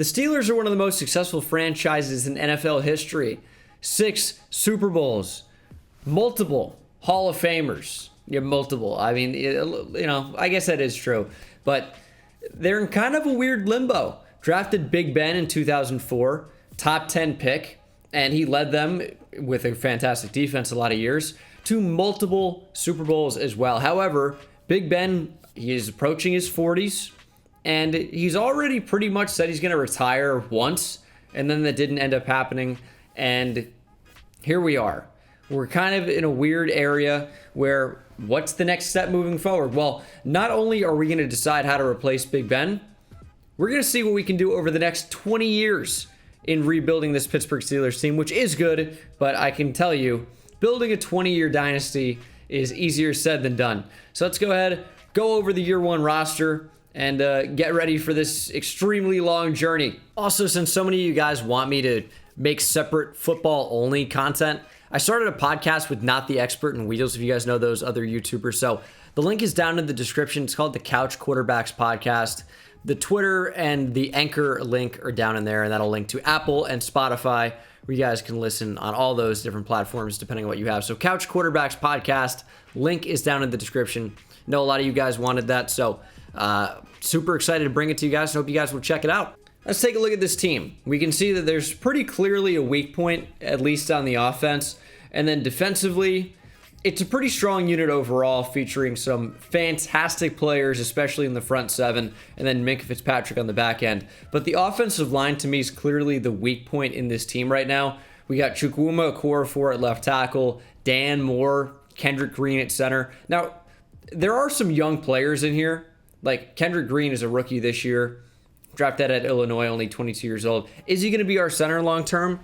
The Steelers are one of the most successful franchises in NFL history. 6 Super Bowls, multiple Hall of Famers. Yeah, multiple. I mean, I guess that is true. But they're in kind of a weird limbo. Drafted Big Ben in 2004, top 10 pick, and he led them with a fantastic defense a lot of years to multiple Super Bowls as well. However, Big Ben, he is approaching his 40s, and he's already pretty much said he's going to retire once, and then that didn't end up happening, and here we are. We're kind of in a weird area where what's the next step moving forward? Well, not only are we going to decide how to replace Big Ben, we're going to see what we can do over the next 20 years in rebuilding this Pittsburgh Steelers team, which is good, but I can tell you, building a 20-year dynasty is easier said than done. So let's go ahead, go over the year one roster, and get ready for this extremely long journey. Also, since so many of you guys want me to make separate football-only content, I started a podcast with Not the Expert and Wheels, if you guys know those other YouTubers. So the link is down in the description. It's called the Couch Quarterbacks Podcast. The Twitter and the Anchor link are down in there, and that'll link to Apple and Spotify, where you guys can listen on all those different platforms depending on what you have. So Couch Quarterbacks Podcast, link is down in the description. I know a lot of you guys wanted that, so super excited to bring it to you guys. Hope you guys will check it out. Let's take a look at this team. We can see that there's pretty clearly a weak point, at least on the offense. And then defensively, it's a pretty strong unit overall, featuring some fantastic players, especially in the front seven, and then Minkah Fitzpatrick on the back end. But the offensive line, to me, is clearly the weak point in this team right now. We got Chukwuma Okorafor at left tackle, Dan Moore, Kendrick Green at center. Now, there are some young players in here. Like, Kendrick Green is a rookie this year. Drafted at Illinois, only 22 years old. Is he going to be our center long term?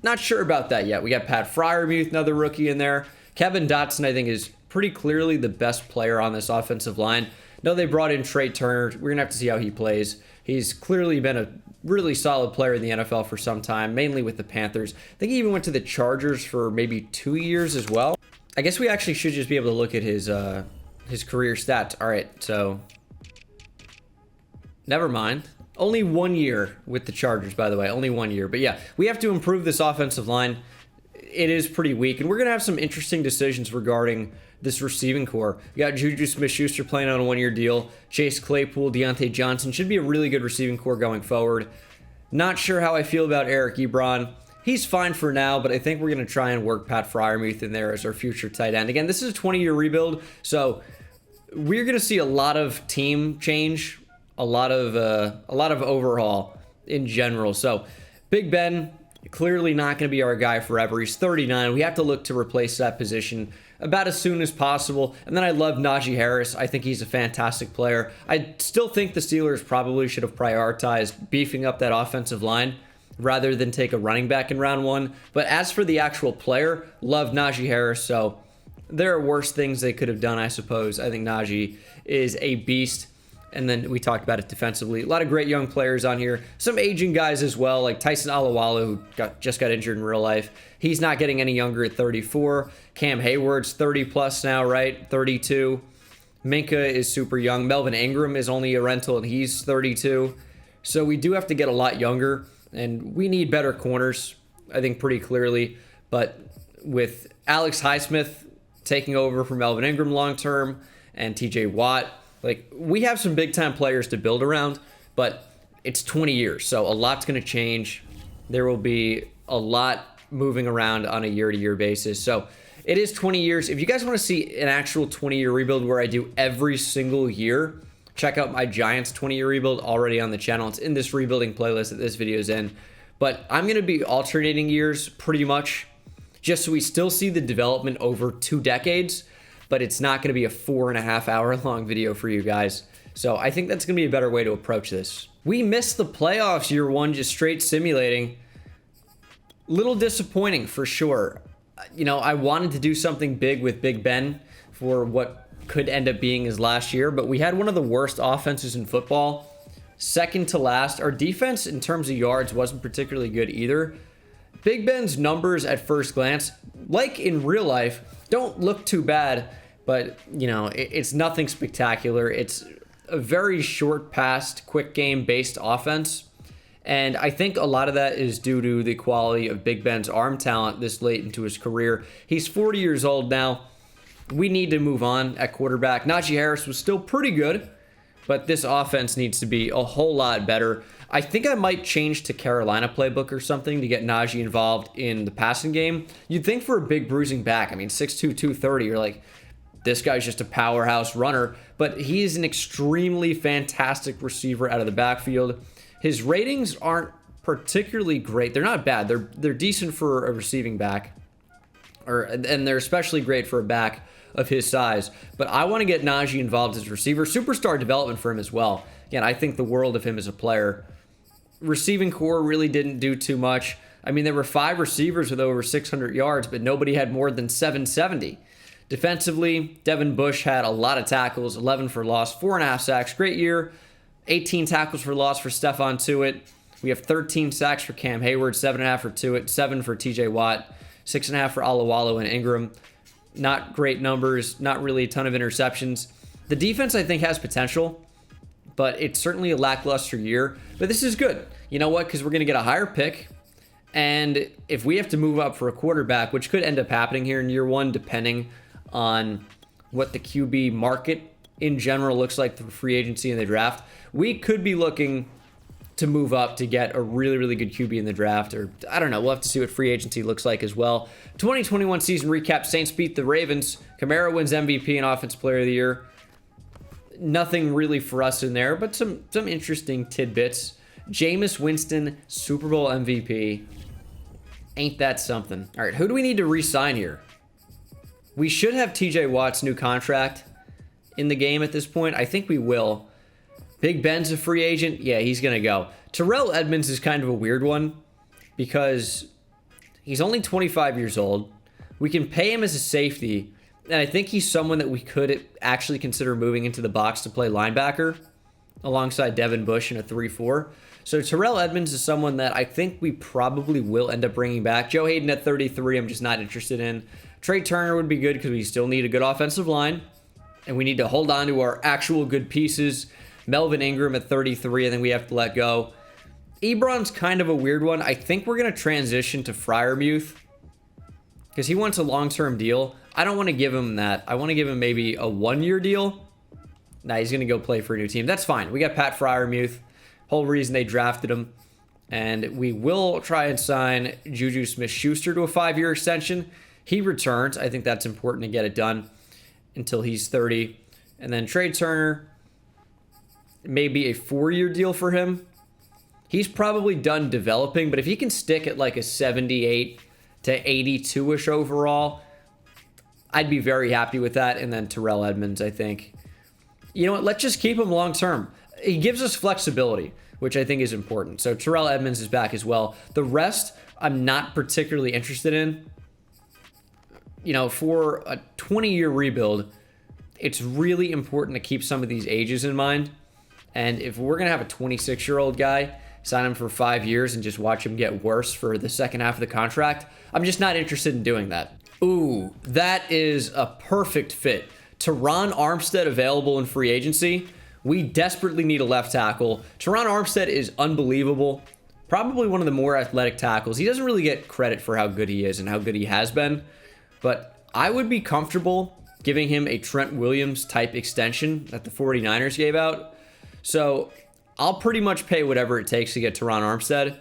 Not sure about that yet. We got Pat Freiermuth, another rookie in there. Kevin Dotson, I think, is pretty clearly the best player on this offensive line. No, they brought in Trey Turner. We're going to have to see how he plays. He's clearly been a really solid player in the NFL for some time, mainly with the Panthers. I think he even went to the Chargers for maybe 2 years as well. I guess we actually should just be able to look at his career stats. All right, so never mind. Only 1 year with the Chargers, by the way. Only 1 year. But yeah, we have to improve this offensive line. It is pretty weak, and we're going to have some interesting decisions regarding this receiving core. We got Juju Smith-Schuster playing on a 1-year deal. Chase Claypool, Deontay Johnson should be a really good receiving core going forward. Not sure how I feel about Eric Ebron. He's fine for now, but I think we're going to try and work Pat Freiermuth in there as our future tight end. Again, this is a 20-year rebuild, so we're going to see a lot of team change, a lot of overhaul in general. So Big Ben, clearly not going to be our guy forever. He's 39. We have to look to replace that position about as soon as possible. And then I love Najee Harris. I think he's a fantastic player. I still think the Steelers probably should have prioritized beefing up that offensive line rather than take a running back in round 1. But as for the actual player, love Najee Harris. So there are worse things they could have done, I suppose. I think Najee is a beast. And then we talked about it defensively. A lot of great young players on here. Some aging guys as well, like Tyson Alualu, who just got injured in real life. He's not getting any younger at 34. Cam Hayward's 30 plus now, right? 32. Minkah is super young. Melvin Ingram is only a rental, and he's 32. So we do have to get a lot younger, and we need better corners, I think, pretty clearly. But with Alex Highsmith taking over for Melvin Ingram long term and TJ Watt, like, we have some big-time players to build around, but it's 20 years, so a lot's going to change. There will be a lot moving around on a year-to-year basis. So it is 20 years. If you guys want to see an actual 20-year rebuild where I do every single year, check out my Giants 20-year rebuild already on the channel. It's in this rebuilding playlist that this video is in. But I'm going to be alternating years pretty much, just so we still see the development over 2 decades. But it's not going to be a 4.5 hour long video for you guys. So I think that's going to be a better way to approach this. We missed the playoffs year 1, just straight simulating. Little disappointing for sure. You know, I wanted to do something big with Big Ben for what could end up being his last year, but we had one of the worst offenses in football. Second to last. Our defense in terms of yards wasn't particularly good either. Big Ben's numbers at first glance, like in real life, don't look too bad, but, you know, it's nothing spectacular. It's a very short-passed, quick game-based offense. And I think a lot of that is due to the quality of Big Ben's arm talent this late into his career. He's 40 years old now. We need to move on at quarterback. Najee Harris was still pretty good, but this offense needs to be a whole lot better. I think I might change to Carolina playbook or something to get Najee involved in the passing game. You'd think for a big bruising back, I mean, 6'2", 230, you're like, this guy's just a powerhouse runner, but he is an extremely fantastic receiver out of the backfield. His ratings aren't particularly great. They're not bad. They're decent for a receiving back, and they're especially great for a back of his size. But I want to get Najee involved as a receiver. Superstar development for him as well. Again, I think the world of him as a player. Receiving core really didn't do too much. I mean, there were 5 receivers with over 600 yards, but nobody had more than 770. Defensively, Devin Bush had a lot of tackles, 11 for loss, 4.5 sacks. Great year. 18 tackles for loss for Stephon Tuitt. We have 13 sacks for Cam Hayward, 7.5 for Tuitt, 7 for TJ Watt, 6.5 for Aluwalu and Ingram. Not great numbers, not really a ton of interceptions. The defense, I think, has potential, but it's certainly a lackluster year. But this is good. You know what? Because we're going to get a higher pick. And if we have to move up for a quarterback, which could end up happening here in year one, depending on what the QB market in general looks like through free agency and the draft, we could be looking to move up to get a really, really good QB in the draft. Or, I don't know, we'll have to see what free agency looks like as well. 2021 season recap, Saints beat the Ravens. Kamara wins MVP and Offensive Player of the Year. Nothing really for us in there, but some interesting tidbits. Jameis Winston, Super Bowl MVP. Ain't that something? All right, who do we need to re-sign here? We should have TJ Watt's new contract in the game at this point. I think we will. Big Ben's a free agent. Yeah, he's going to go. Terrell Edmunds is kind of a weird one because he's only 25 years old. We can pay him as a safety, and I think he's someone that we could actually consider moving into the box to play linebacker alongside Devin Bush in a 3-4. So Terrell Edmunds is someone that I think we probably will end up bringing back. Joe Hayden at 33, I'm just not interested in. Trey Turner would be good because we still need a good offensive line, and we need to hold on to our actual good pieces. Melvin Ingram at 33, I think we have to let go. Ebron's kind of a weird one. I think we're going to transition to Freiermuth because he wants a long-term deal. I don't want to give him that. I want to give him maybe a 1-year deal. Nah, he's going to go play for a new team. That's fine. We got Pat Freiermuth. Whole reason they drafted him. And we will try and sign Juju Smith-Schuster to a 5-year extension. He returns. I think that's important to get it done until he's 30. And then Trey Turner, maybe a 4-year deal for him. He's probably done developing, but if he can stick at like a 78 to 82-ish overall, I'd be very happy with that. And then Terrell Edmunds, I think. You know what? Let's just keep him long term. He gives us flexibility, which I think is important. So Terrell Edmunds is back as well. The rest, I'm not particularly interested in. You know, for a 20-year rebuild, it's really important to keep some of these ages in mind. And if we're going to have a 26-year-old guy, sign him for 5 years and just watch him get worse for the second half of the contract, I'm just not interested in doing that. Ooh, that is a perfect fit. Teron Armstead available in free agency. We desperately need a left tackle. Teron Armstead is unbelievable. Probably one of the more athletic tackles. He doesn't really get credit for how good he is and how good he has been. But I would be comfortable giving him a Trent Williams type extension that the 49ers gave out. So I'll pretty much pay whatever it takes to get Teron Armstead.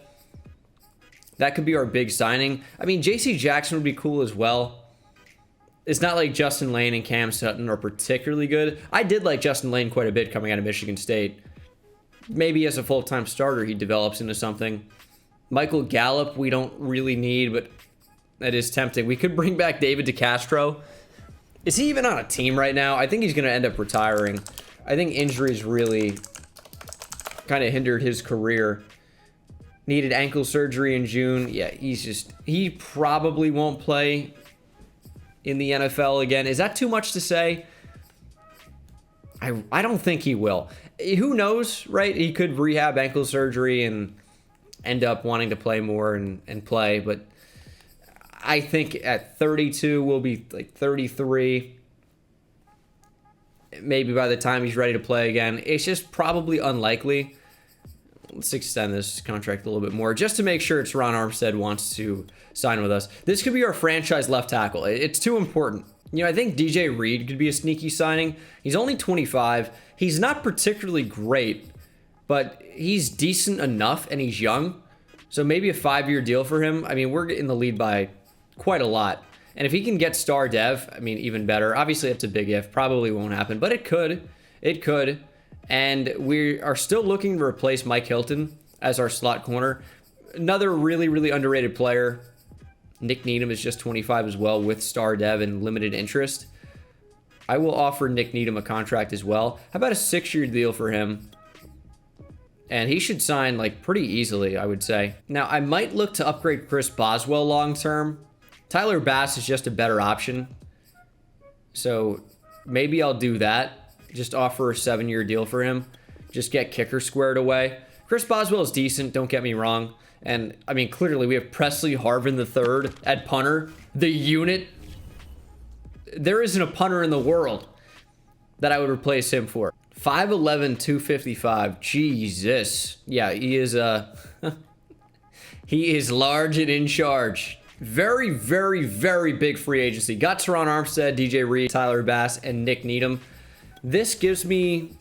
That could be our big signing. I mean, J.C. Jackson would be cool as well. It's not like Justin Lane and Cam Sutton are particularly good. I did like Justin Lane quite a bit coming out of Michigan State. Maybe as a full-time starter, he develops into something. Michael Gallup, we don't really need, but that is tempting. We could bring back David DeCastro. Is he even on a team right now? I think he's going to end up retiring. I think injuries really kind of hindered his career. Needed ankle surgery in June. Yeah, he probably won't play in the NFL again. Is that too much to say? I don't think he will. Who knows, right? He could rehab ankle surgery and end up wanting to play more and play. But I think at 32, we'll be like 33. Maybe by the time he's ready to play again. It's just probably unlikely. let's extend this contract a little bit more just to make sure Ron Armstead wants to sign with us. This could be our franchise left tackle. It's too important. You know, I think DJ Reed could be a sneaky signing. He's only 25. He's not particularly great, but he's decent enough and he's young. So maybe a 5-year deal for him. I mean, we're in the lead by quite a lot. And if he can get star dev, I mean, even better. Obviously, it's a big if. Probably won't happen, but it could. It could. And we are still looking to replace Mike Hilton as our slot corner. Another really, really underrated player. Nick Needham is just 25 as well with star dev and limited interest. I will offer Nick Needham a contract as well. How about a 6-year deal for him? And he should sign like pretty easily, I would say. Now, I might look to upgrade Chris Boswell long term. Tyler Bass is just a better option. So maybe I'll do that. Just offer a 7-year deal for him. Just get kicker squared away. Chris Boswell is decent, don't get me wrong. And, I mean, clearly we have Presley Harvin III at punter. The unit. There isn't a punter in the world that I would replace him for. 5'11", 255. Jesus. Yeah, he is he is large and in charge. Very, very, very big free agency. Got Tyrone Armstead, DJ Reed, Tyler Bass, and Nick Needham. This gives me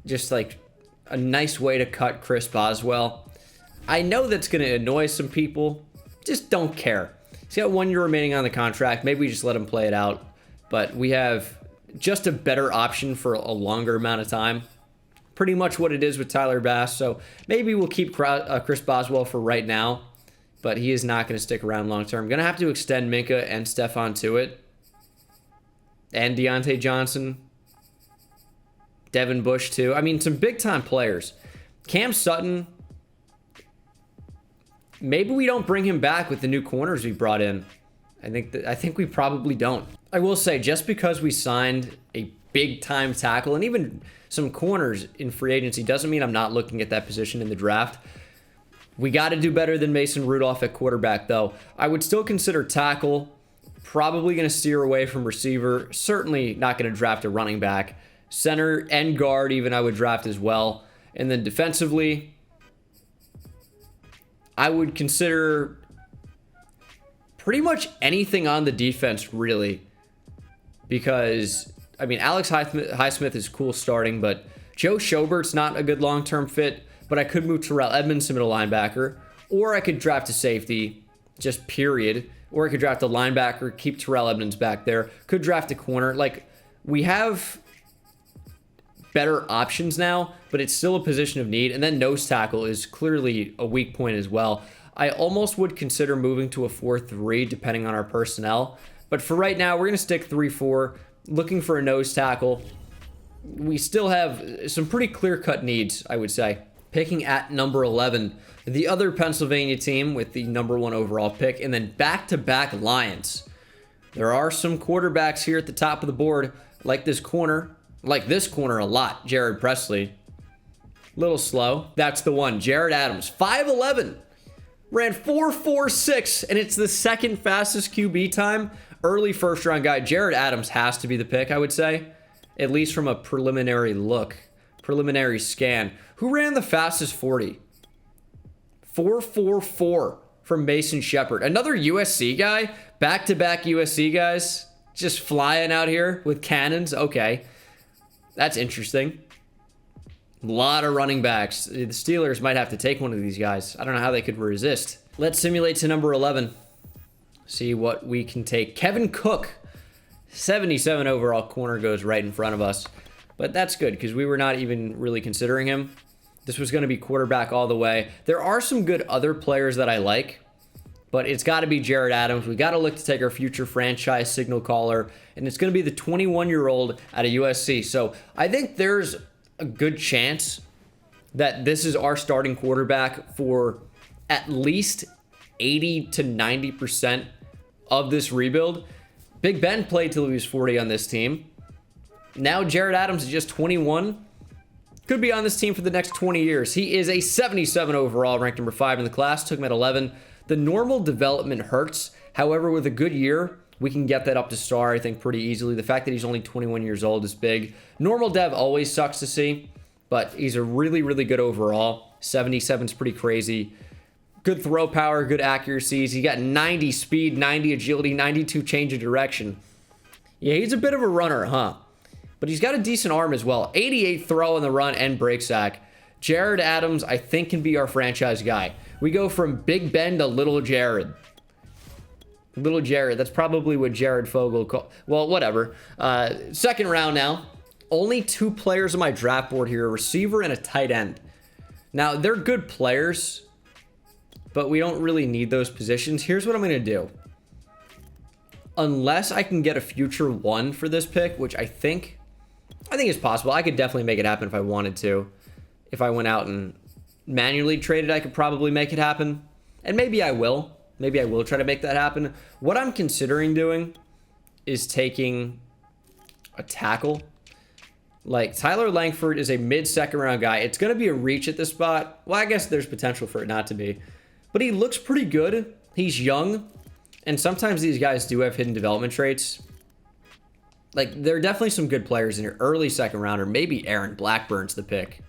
just like a nice way to cut Chris Boswell. I know that's going to annoy some people. Just don't care. He's got 1 year remaining on the contract. Maybe we just let him play it out. But we have just a better option for a longer amount of time. Pretty much what it is with Tyler Bass. So maybe we'll keep Chris Boswell for right now. But he is not going to stick around long term. Going to have to extend Minka and Stephon Tuitt. And Deontay Johnson. Devin Bush too. I mean, some big time players. Cam Sutton. Maybe we don't bring him back with the new corners we brought in. I think we probably don't. I will say, just because we signed a big time tackle and even some corners in free agency doesn't mean I'm not looking at that position in the draft. We got to do better than Mason Rudolph at quarterback, though. I would still consider tackle. Probably going to steer away from receiver. Certainly not going to draft a running back. Center and guard even I would draft as well. And then defensively, I would consider pretty much anything on the defense, really. Because, I mean, Alex Highsmith is cool starting, but Joe Schobert's not a good long-term fit. But I could move Terrell Edmonds to middle linebacker, or I could draft a safety, just period. Or I could draft a linebacker, keep Terrell Edmonds back there. Could draft a corner. Like, we have better options now, but it's still a position of need. And then nose tackle is clearly a weak point as well. I almost would consider moving to a 4-3 depending on our personnel. But for right now, we're going to stick 3-4, looking for a nose tackle. We still have some pretty clear-cut needs, I would say. Picking at number 11, the other Pennsylvania team with the number 1 overall pick, and then back-to-back Lions. There are some quarterbacks here at the top of the board, like this corner a lot, Jared Presley. Little slow. That's the one, Jared Adams, 5'11", ran 4.46, and it's the second fastest QB time. Early first-round guy, Jared Adams has to be the pick, I would say, at least from a preliminary look. Preliminary scan. Who ran the fastest 40? 4.44 from Mason Shepard. Another USC guy. Back-to-back USC guys. Just flying out here with cannons. Okay. That's interesting. A lot of running backs. The Steelers might have to take one of these guys. I don't know how they could resist. Let's simulate to number 11. See what we can take. Kevin Cook. 77 overall corner goes right in front of us. But that's good because we were not even really considering him. This was going to be quarterback all the way. There are some good other players that I like, but it's got to be Jared Adams. We got to look to take our future franchise signal caller, and it's going to be the 21-year-old out of USC. So I think there's a good chance that this is our starting quarterback for at least 80 to 90% of this rebuild. Big Ben played till he was 40 on this team. Now Jared Adams is just 21. Could be on this team for the next 20 years. He is a 77 overall, ranked number 5 in the class. Took him at 11. The normal development hurts. However, with a good year, we can get that up to star, I think, pretty easily. The fact that he's only 21 years old is big. Normal dev always sucks to see. but he's a really, really good overall. 77's pretty crazy. Good throw power, good accuracies. He got 90 speed, 90 agility, 92 change of direction. Yeah, he's a bit of a runner, huh? But he's got a decent arm as well. 88 throw in the run and break sack. Jared Adams, I think, can be our franchise guy. We go from Big Ben to Little Jared. Little Jared. That's probably what Jared Fogle called. Well, whatever. Second round now. Only 2 players on my draft board here. A receiver and a tight end. Now, they're good players, but we don't really need those positions. Here's what I'm going to do. Unless I can get a future 1 for this pick, which I think it's possible. I could definitely make it happen if I wanted to. If I went out and manually traded, I could probably make it happen. And maybe I will. Maybe I will try to make that happen. What I'm considering doing is taking a tackle. Like, Tyler Langford is a mid-second round guy. It's going to be a reach at this spot. Well, I guess there's potential for it not to be. But he looks pretty good. He's young. And sometimes these guys do have hidden development traits. Like, there are definitely some good players in your early second rounder. Maybe Aaron Blackburn's the pick.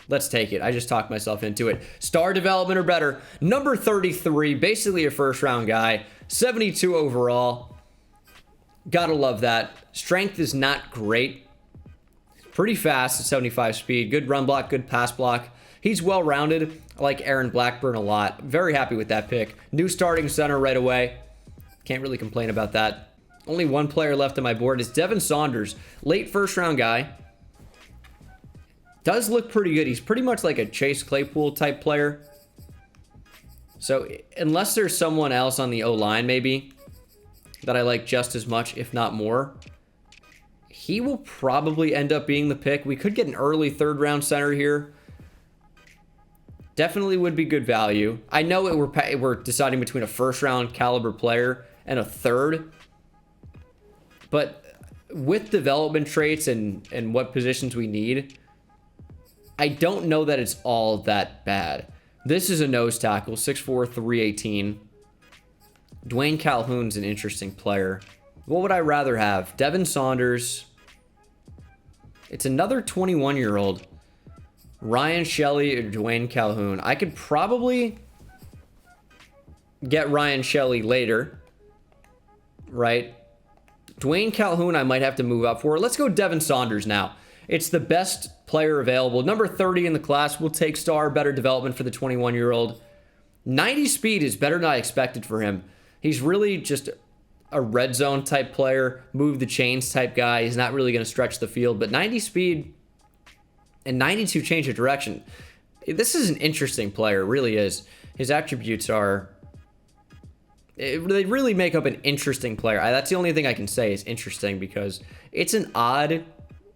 Let's take it. I just talked myself into it. Star development or better. Number 33, basically a first round guy. 72 overall. Gotta love that. Strength is not great. Pretty fast at 75 speed. Good run block, good pass block. He's well-rounded. I like Aaron Blackburn a lot. Very happy with that pick. New starting center right away. Can't really complain about that. Only 1 player left on my board is Devin Saunders. Late first round guy. Does look pretty good. He's pretty much like a Chase Claypool type player. So unless there's someone else on the O-line maybe that I like just as much, if not more, he will probably end up being the pick. We could get an early third round center here. Definitely would be good value. I know we're deciding between a first round caliber player and a third. But with development traits and what positions we need, I don't know that it's all that bad. This is a nose tackle, 6'4", 318. Dwayne Calhoun's an interesting player. What would I rather have? Devin Saunders. It's another 21-year-old. Ryan Shelly or Dwayne Calhoun. I could probably get Ryan Shelly later, right? Dwayne Calhoun I might have to move up for. Let's go Devin Saunders now. It's the best player available. Number 30 in the class. We'll take star, better development for the 21-year-old. 90 speed is better than I expected for him. He's really just a red zone type player, move the chains type guy. He's not really going to stretch the field, but 90 speed and 92 change of direction. This is an interesting player, it really is. His attributes are... they really make up an interesting player. That's the only thing I can say is interesting because it's an odd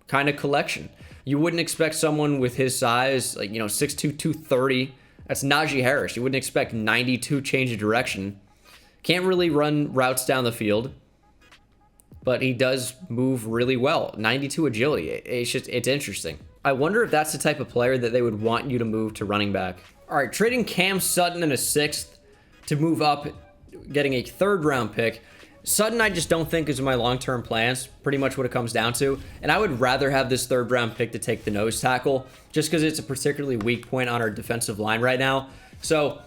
kind of collection. You wouldn't expect someone with his size, like, 6'2", 230. That's Najee Harris. You wouldn't expect 92 change of direction. Can't really run routes down the field, but he does move really well. 92 agility. It's interesting. I wonder if that's the type of player that they would want you to move to running back. All right, trading Cam Sutton in a 6th to move up, getting a 3rd round pick. Sutton, I just don't think is in my long-term plans, pretty much what it comes down to. And I would rather have this 3rd round pick to take the nose tackle, just because it's a particularly weak point on our defensive line right now. So,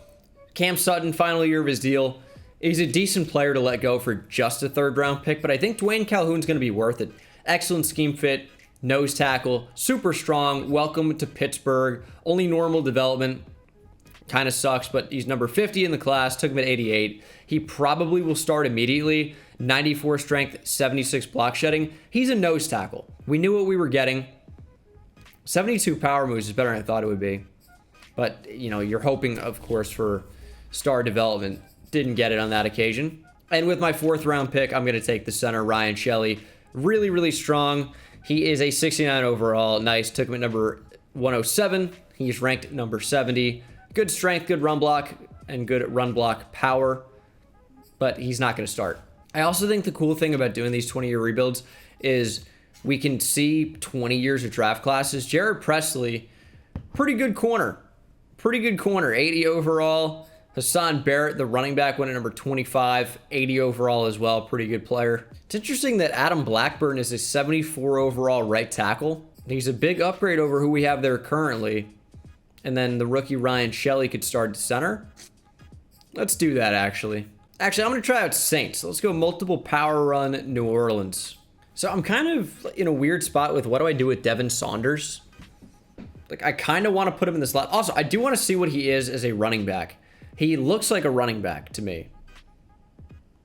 Cam Sutton, final year of his deal. He's a decent player to let go for just a 3rd round pick, but I think Dwayne Calhoun's going to be worth it. Excellent scheme fit, nose tackle, super strong, welcome to Pittsburgh, only normal development. Kind of sucks, but he's number 50 in the class, took him at 88. He probably will start immediately. 94 strength, 76 block shedding. He's a nose tackle. We knew what we were getting. 72 power moves is better than I thought it would be. But, you're hoping, of course, for star development. Didn't get it on that occasion. And with my 4th round pick, I'm going to take the center, Ryan Shelly. Really, really strong. He is a 69 overall. Nice. Took him at number 107. He's ranked number 70. Good strength, good run block, and good run block power, but he's not going to start. I also think the cool thing about doing these 20-year rebuilds is we can see 20 years of draft classes. Jared Presley, pretty good corner. 80 overall. Hassan Barrett, the running back, went at number 25, 80 overall as well. Pretty good player. It's interesting that Adam Blackburn is a 74 overall right tackle. He's a big upgrade over who we have there currently. And then the rookie Ryan Shelly could start at center. Let's do that, actually. Actually, I'm going to try out Saints. Let's go multiple power run New Orleans. So I'm kind of in a weird spot with what do I do with Devin Saunders? Like, I kind of want to put him in the slot. Also, I do want to see what he is as a running back. He looks like a running back to me.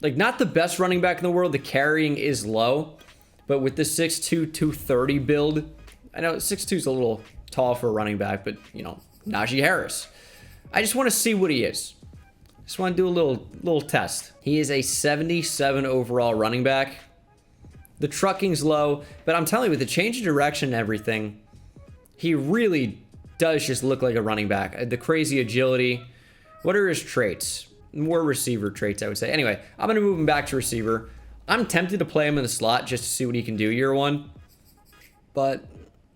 Like, not the best running back in the world. The carrying is low. But with the 6'2", 230 build, I know 6'2" is a little tall for a running back, but, you know, Najee Harris. I just want to see what he is. Just want to do a little test. He is a 77 overall running back. The trucking's low, but I'm telling you, with the change of direction and everything, he really does just look like a running back. The crazy agility. What are his traits? More receiver traits, I would say. Anyway, I'm going to move him back to receiver. I'm tempted to play him in the slot just to see what he can do year one. But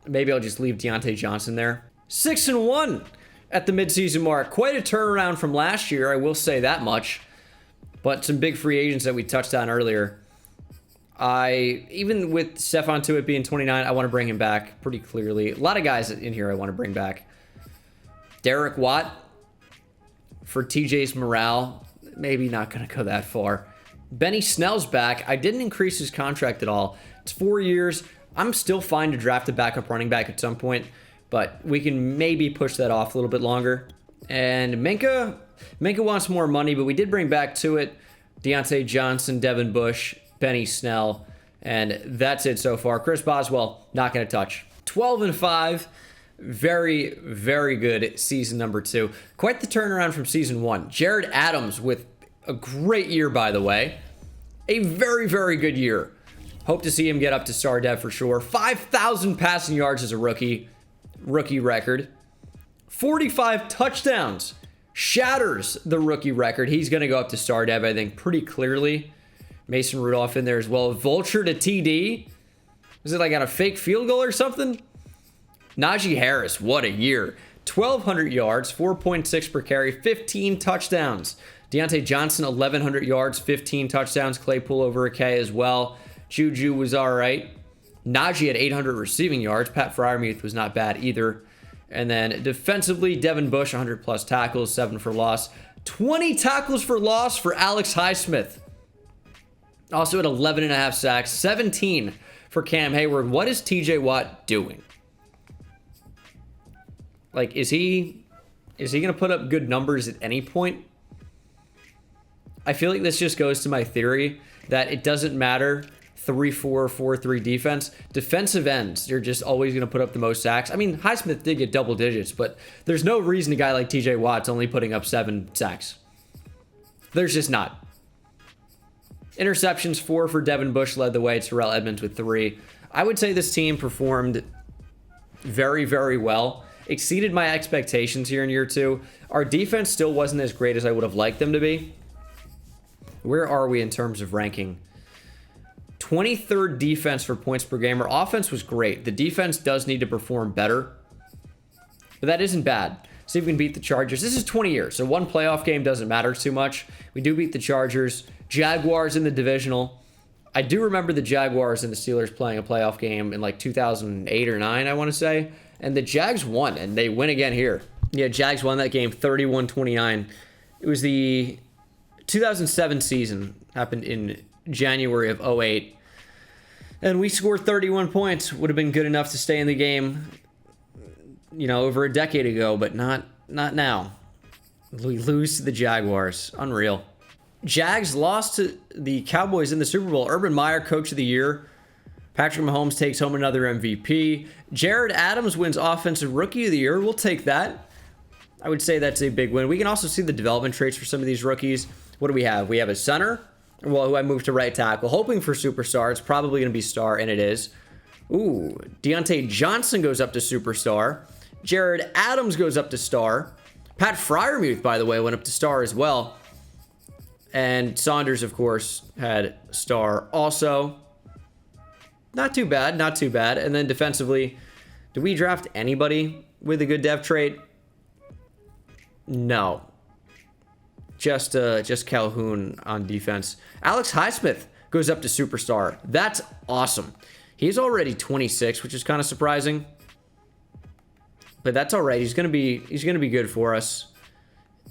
maybe I'll just leave Deontay Johnson there. 6-1 at the midseason mark. Quite a turnaround from last year, I will say that much. But some big free agents that we touched on earlier. Even with Stephon Tuitt being 29, I want to bring him back pretty clearly. A lot of guys in here I want to bring back. Derek Watt for TJ's morale. Maybe not going to go that far. Benny Snell's back. I didn't increase his contract at all. It's 4 years. I'm still fine to draft a backup running back at some point, but we can maybe push that off a little bit longer. And Minka wants more money, but we did bring back Tuitt, Deontay Johnson, Devin Bush, Benny Snell, and that's it so far. Chris Boswell, not going to touch. 12-5. Very, very good season number 2. Quite the turnaround from season 1. Jared Adams with a great year, by the way. A very, very good year. Hope to see him get up to star dev for sure. 5,000 passing yards as a rookie. Rookie record. 45 touchdowns. Shatters the rookie record. He's going to go up to star dev, I think, pretty clearly. Mason Rudolph in there as well. Vulture to TD. Was it like on a fake field goal or something? Najee Harris, what a year. 1,200 yards, 4.6 per carry, 15 touchdowns. Deontay Johnson, 1,100 yards, 15 touchdowns. Claypool over a K as well. Juju was all right. Najee had 800 receiving yards. Pat Freiermuth was not bad either. And then defensively, Devin Bush, 100-plus tackles, 7 for loss. 20 tackles for loss for Alex Highsmith. Also at 11.5 sacks, 17 for Cam Hayward. What is TJ Watt doing? Like, is he going to put up good numbers at any point? I feel like this just goes to my theory that it doesn't matter 3-4, 4-3 defense. Defensive ends, you're just always going to put up the most sacks. I mean, Highsmith did get double digits, but there's no reason a guy like TJ Watt's only putting up 7 sacks. There's just not. Interceptions, 4 for Devin Bush led the way. Terrell Edmonds with 3. I would say this team performed very, very well. Exceeded my expectations here in year 2. Our defense still wasn't as great as I would have liked them to be. Where are we in terms of ranking? 23rd defense for points per game. Our offense was great. The defense does need to perform better, but that isn't bad. See if we can beat the Chargers. This is 20 years, so one playoff game doesn't matter too much. We do beat the Chargers. Jaguars in the divisional. I do remember the Jaguars and the Steelers playing a playoff game in like 2008 or 9, I want to say. And the Jags won, and they win again here. Yeah, Jags won that game 31-29. It was the 2007 season. Happened in January of 08. And we scored 31 points. Would have been good enough to stay in the game, you know, over a decade ago, but not now. We lose to the Jaguars. Unreal. Jags lost to the Cowboys in the Super Bowl. Urban Meyer, Coach of the Year. Patrick Mahomes takes home another MVP. Jared Adams wins Offensive Rookie of the Year. We'll take that. I would say that's a big win. We can also see the development traits for some of these rookies. What do we have? We have a center, well, who I moved to right tackle, hoping for superstar. It's probably going to be star, and it is. Ooh, Deontay Johnson goes up to superstar. Jared Adams goes up to star. Pat Freiermuth, by the way, went up to star as well. And Saunders, of course, had star also. Not too bad, not too bad. And then defensively, did we draft anybody with a good dev trait? No. Just Calhoun on defense. Alex Highsmith goes up to superstar. That's awesome. He's already 26, which is kind of surprising. But that's all right. He's gonna be good for us.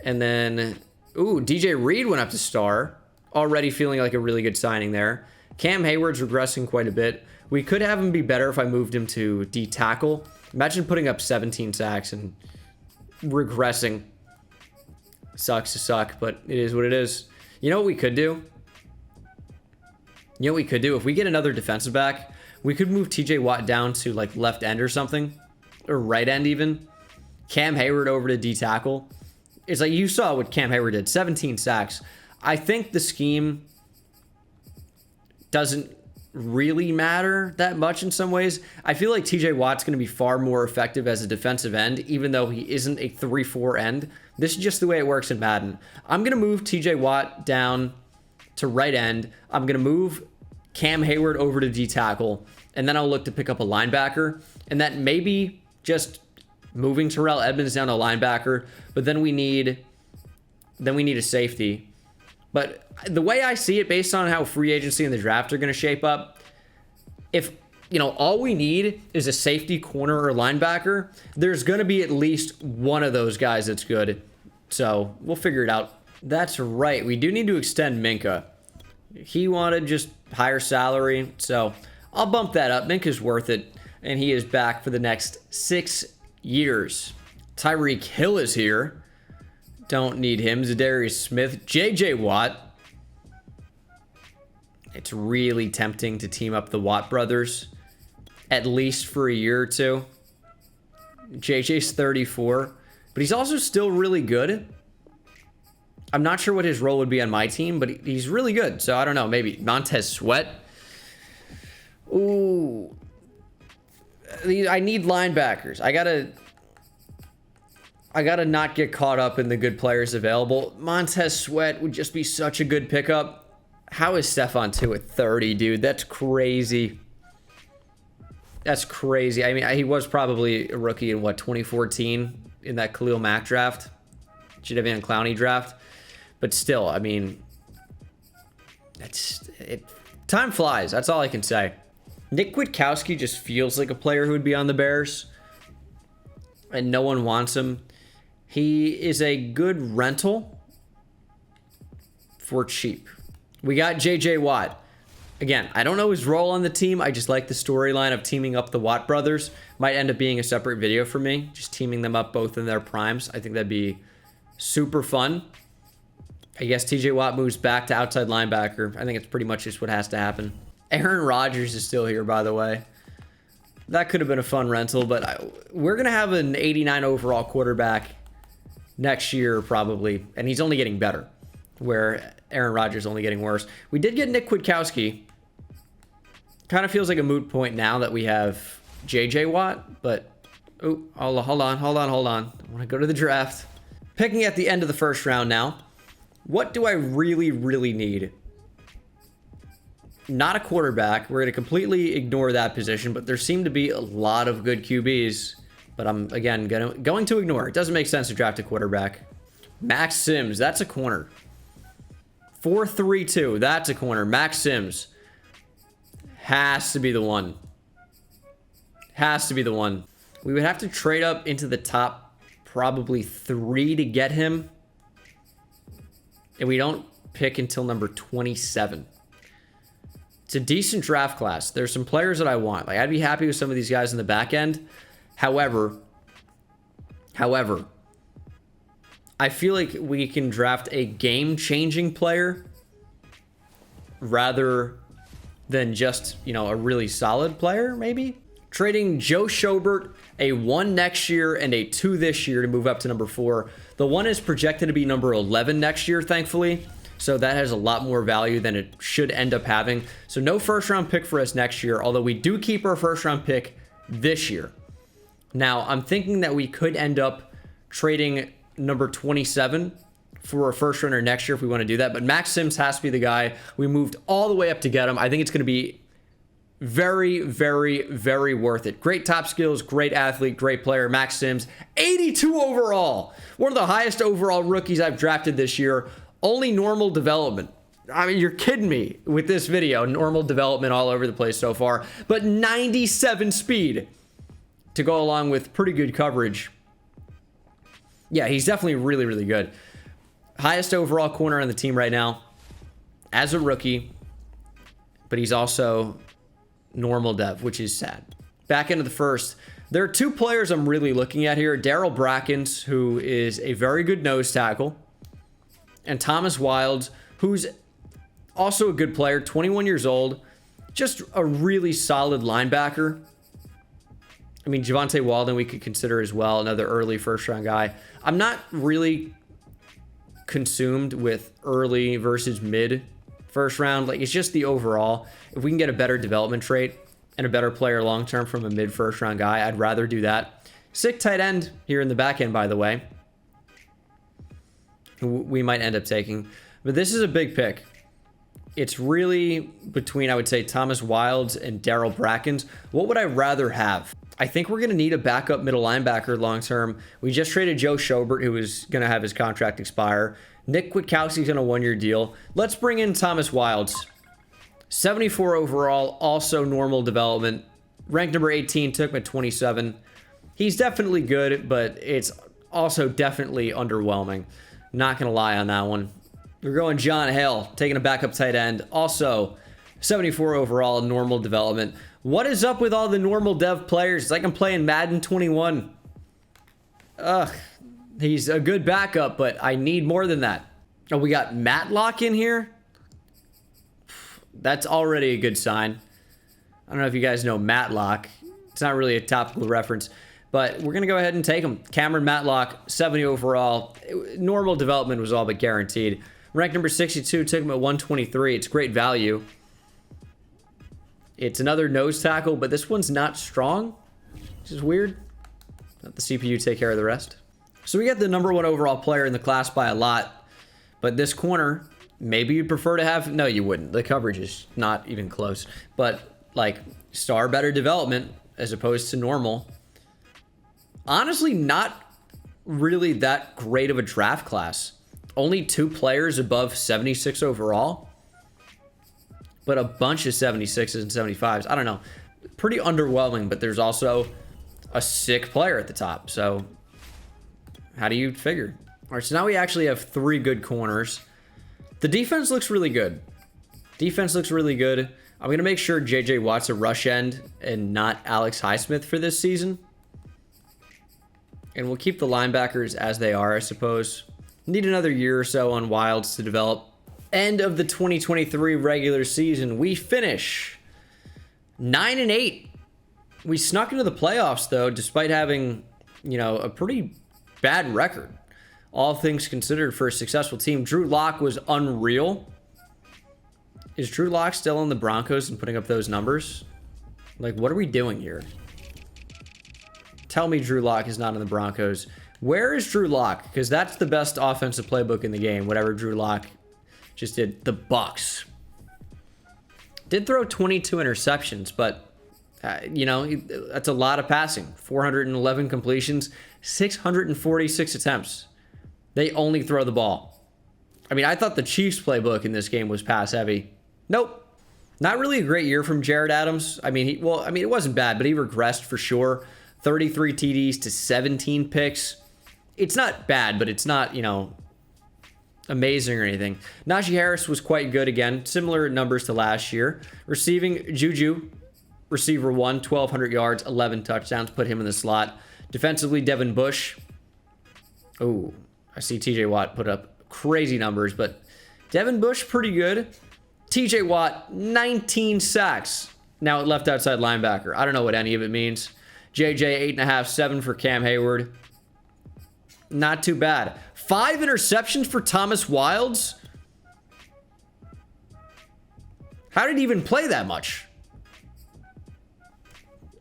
And then, ooh, DJ Reed went up to star. Already feeling like a really good signing there. Cam Hayward's regressing quite a bit. We could have him be better if I moved him to D tackle. Imagine putting up 17 sacks and regressing. Sucks to suck, but it is what it is. You know what we could do? You know what we could do? If we get another defensive back, we could move TJ Watt down to like left end or something. Or right end even. Cam Hayward over to D tackle. It's like you saw what Cam Hayward did. 17 sacks. I think the scheme doesn't really matter that much in some ways. I feel like TJ Watt's going to be far more effective as a defensive end, even though he isn't a 3-4 end. This is just the way it works in Madden. I'm going to move TJ Watt down to right end. I'm going to move Cam Hayward over to D tackle, and then I'll look to pick up a linebacker, and that maybe just moving Terrell Edmonds down to linebacker, but then we need a safety. But the way I see it, based on how free agency and the draft are going to shape up, if, you know, all we need is a safety, corner, or linebacker, there's going to be at least one of those guys that's good. So we'll figure it out. That's right. We do need to extend Minka. He wanted just higher salary, so I'll bump that up. Minka's worth it, and he is back for the next 6 years. Tyreek Hill is here. Don't need him. Zadarius Smith. JJ Watt. It's really tempting to team up the Watt brothers, at least for a year or two. JJ's 34, but he's also still really good. I'm not sure what his role would be on my team, but he's really good. So I don't know. Maybe Montez Sweat. Ooh. I need linebackers. I gotta not get caught up in the good players available. Montez Sweat would just be such a good pickup. How is Stephon 2 at 30, dude? That's crazy. That's crazy. I mean, he was probably a rookie in, what, 2014 in that Khalil Mack draft? Jadeveon Clowney draft. But still, I mean, time flies. That's all I can say. Nick Kwiatkowski just feels like a player who would be on the Bears, and no one wants him. He is a good rental for cheap. We got JJ Watt. Again, I don't know his role on the team. I just like the storyline of teaming up the Watt brothers. Might end up being a separate video for me, just teaming them up both in their primes. I think that'd be super fun. I guess TJ Watt moves back to outside linebacker. I think it's pretty much just what has to happen. Aaron Rodgers is still here, by the way. That could have been a fun rental, but we're going to have an 89 overall quarterback next year probably, and he's only getting better, where Aaron Rodgers is only getting worse. We did get Nick Kwiatkowski. Kind of feels like a moot point now that we have JJ Watt, but oh, hold on. I want to go to the draft. Picking at the end of the first round now. What do I really, really need? Not a quarterback. We're going to completely ignore that position, but there seem to be a lot of good QBs. But I'm, again, going to ignore. It doesn't make sense to draft a quarterback. Max Sims, that's a corner. 4-3-2, that's a corner. Max Sims has to be the one. Has to be the one. We would have to trade up into the top probably 3 to get him. And we don't pick until number 27. It's a decent draft class. There's some players that I want. Like, I'd be happy with some of these guys in the back end. However, I feel like we can draft a game-changing player rather than just, you know, a really solid player, maybe. Trading Joe Schobert, a 1 next year and a 2 this year to move up to number 4. The 1 is projected to be number 11 next year, thankfully. So that has a lot more value than it should end up having. So no first-round pick for us next year, although we do keep our first-round pick this year. Now, I'm thinking that we could end up trading number 27 for a first-rounder next year if we want to do that. But Max Sims has to be the guy. We moved all the way up to get him. I think it's going to be very, very, very worth it. Great top skills, great athlete, great player. Max Sims, 82 overall. One of the highest overall rookies I've drafted this year. Only normal development. I mean, you're kidding me with this video. Normal development all over the place so far, but 97 speed to go along with pretty good coverage. Yeah, he's definitely really, really good. Highest overall corner on the team right now as a rookie, but he's also normal dev, which is sad. Back into the first. There are two players I'm really looking at here. Daryl Brackens, who is a very good nose tackle, and Thomas Wilds, who's also a good player, 21 years old, just a really solid linebacker. I mean, Javonte Walden we could consider as well, another early first-round guy. I'm not really consumed with early versus mid first round. Like, it's just the overall. If we can get a better development trait and a better player long-term from a mid first-round guy, I'd rather do that. Sick tight end here in the back end, by the way, who we might end up taking. But this is a big pick. It's really between, I would say, Thomas Wilds and Daryl Brackens. What would I rather have? I think we're going to need a backup middle linebacker long-term. We just traded Joe Schobert, who is going to have his contract expire. Nick Kwiatkowski's on a one-year deal. Let's bring in Thomas Wilds. 74 overall, also normal development. Ranked number 18, took him at 27. He's definitely good, but it's also definitely underwhelming. Not going to lie on that one. We're going John Hale, taking a backup tight end. Also, 74 overall, normal development. What is up with all the normal dev players? It's like I'm playing Madden 21. Ugh. He's a good backup, but I need more than that. Oh, we got Matlock in here? That's already a good sign. I don't know if you guys know Matlock. It's not really a topical reference, but we're going to go ahead and take him. Cameron Matlock, 70 overall. Normal development was all but guaranteed. Ranked number 62, took him at 123. It's great value. It's another nose tackle, but this one's not strong, which is weird. Let the CPU take care of the rest. So we got the number 1 overall player in the class by a lot, but this corner, maybe you'd prefer to have, no, you wouldn't. The coverage is not even close, but like star better development as opposed to normal. Honestly, not really that great of a draft class. Only 2 players above 76 overall, but a bunch of 76s and 75s. I don't know. Pretty underwhelming, but there's also a sick player at the top. So how do you figure? All right, so now we actually have 3 good corners. The defense looks really good. Defense looks really good. I'm going to make sure J.J. Watt's a rush end and not Alex Highsmith for this season. And we'll keep the linebackers as they are, I suppose. Need another year or so on Wilds to develop. End of the 2023 regular season. We finish 9-8. We snuck into the playoffs, though, despite having, you know, a pretty bad record. All things considered for a successful team. Drew Lock was unreal. Is Drew Lock still on the Broncos and putting up those numbers? Like, what are we doing here? Tell me Drew Lock is not on the Broncos. Where is Drew Lock? Because that's the best offensive playbook in the game. Whatever Drew Lock just did. The Bucks. Did throw 22 interceptions, but, you know, that's a lot of passing. 411 completions, 646 attempts. They only throw the ball. I mean, I thought the Chiefs playbook in this game was pass heavy. Nope. Not really a great year from Jared Adams. I mean, it wasn't bad, but he regressed for sure. 33 TDs to 17 picks. It's not bad, but it's not, you know, amazing or anything. Najee Harris was quite good again. Similar numbers to last year. Receiving, Juju, receiver 1, 1,200 yards, 11 touchdowns. Put him in the slot. Defensively, Devin Bush. Oh, I see TJ Watt put up crazy numbers, but Devin Bush, pretty good. TJ Watt, 19 sacks. Now left outside linebacker. I don't know what any of it means. JJ, 8.5, 7 for Cam Hayward. Not too bad. 5 interceptions for Thomas Wilds. How did he even play that much?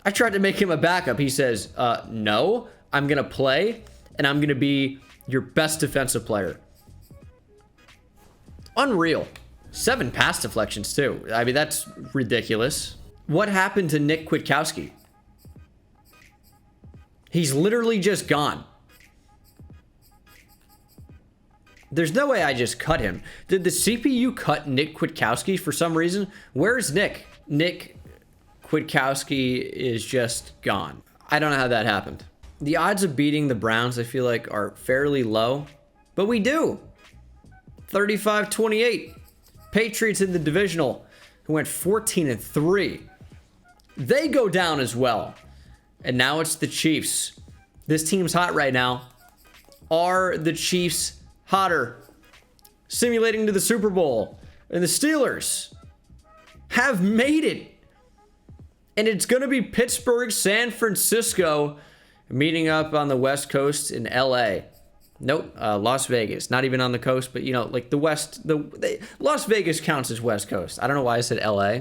I tried to make him a backup. He says, no, I'm going to play, and I'm going to be your best defensive player. Unreal. 7 pass deflections, too. I mean, that's ridiculous. What happened to Nick Kwiatkowski? He's literally just gone. There's no way I just cut him. Did the CPU cut Nick Kwiatkowski for some reason? Where's Nick? Nick Kwiatkowski is just gone. I don't know how that happened. The odds of beating the Browns, I feel like, are fairly low, but we do. 35-28. Patriots in the divisional, who went 14-3. They go down as well. And now it's the Chiefs. This team's hot right now. Are the Chiefs hotter? Simulating to the Super Bowl. And the Steelers have made it. And it's going to be Pittsburgh, San Francisco, meeting up on the West Coast in LA. Nope, Las Vegas. Not even on the coast, but, you know, like the West. Las Vegas counts as West Coast. I don't know why I said LA.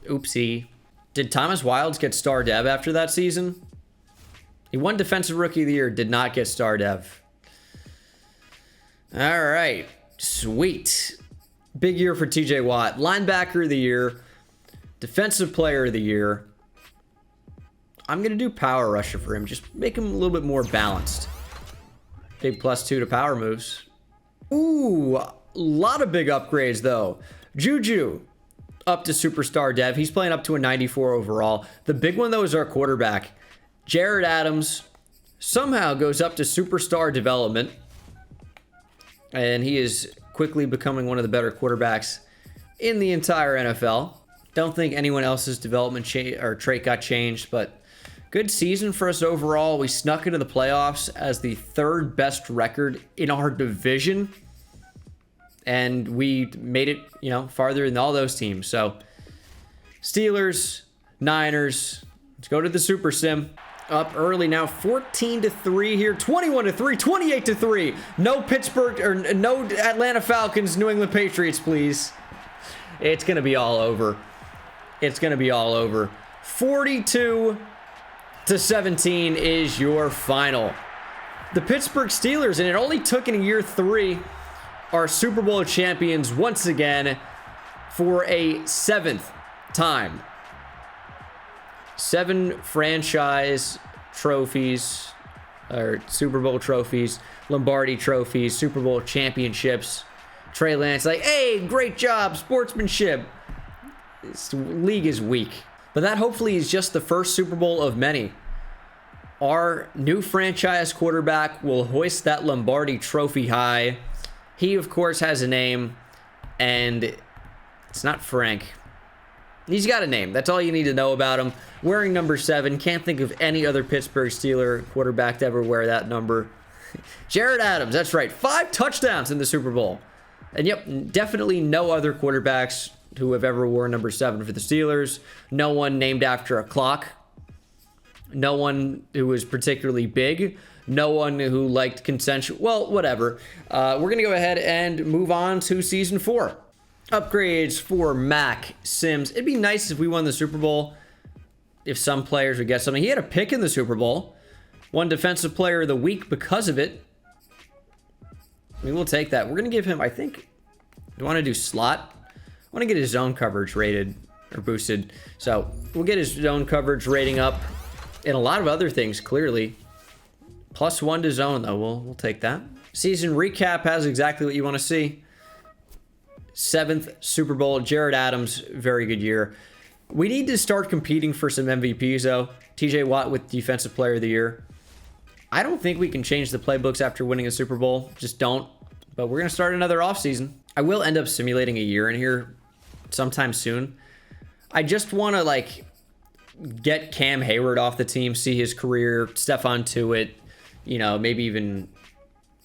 Oopsie. Did Thomas Wilds get star dev after that season? He won Defensive Rookie of the Year, did not get star dev. All right, sweet. Big year for TJ Watt. Linebacker of the year. Defensive Player of the Year. I'm going to do Power Rusher for him. Just make him a little bit more balanced. Big +2 to power moves. Ooh, a lot of big upgrades, though. Juju, up to Superstar Dev. He's playing up to a 94 overall. The big one, though, is our quarterback. Jared Adams somehow goes up to Superstar Development. And he is quickly becoming one of the better quarterbacks in the entire NFL. Don't think anyone else's development trait got changed, but good season for us overall. We snuck into the playoffs as the third best record in our division. And we made it, you know, farther than all those teams. So Steelers, Niners, let's go to the Super Sim. Up early now, 14-3 here, 21-3, 28-3. No Pittsburgh or no Atlanta Falcons, New England Patriots, please. It's going to be all over. It's going to be all over. 42-17 is your final. The Pittsburgh Steelers, and it only took in year 3, are Super Bowl champions once again for a 7th time. 7 franchise trophies, or Super Bowl trophies, Lombardi trophies, Super Bowl championships. Trey Lance like, hey, great job, sportsmanship. This league is weak. But that hopefully is just the first Super Bowl of many. Our new franchise quarterback will hoist that Lombardi trophy high. He, of course, has a name, and it's not Frank. He's got a name. That's all you need to know about him. Wearing number 7. Can't think of any other Pittsburgh Steeler quarterback to ever wear that number. Jared Adams, that's right. 5 touchdowns in the Super Bowl. And yep, definitely no other quarterbacks who have ever worn number 7 for the Steelers. No one named after a clock. No one who was particularly big. No one who liked consensual. Well, whatever. We're going to go ahead and move on to Season 4. Upgrades for Mac Sims. It'd be nice if we won the Super Bowl, if some players would get something. He had a pick in the Super Bowl. Won Defensive Player of the Week because of it. We will take that. We're going to give him, I think, do you want to do slot? I want to get his zone coverage rated or boosted. So we'll get his zone coverage rating up and a lot of other things, clearly. +1 to zone, though. We'll take that. Season recap has exactly what you want to see. 7th Super Bowl. Jared Adams, very good year. We need to start competing for some MVPs, though. TJ Watt with Defensive Player of the Year. I don't think we can change the playbooks after winning a Super Bowl. Just don't. But we're going to start another offseason. I will end up simulating a year in here sometime soon. I just want to, like, get Cam Hayward off the team, see his career, Stephon Tuitt, you know, maybe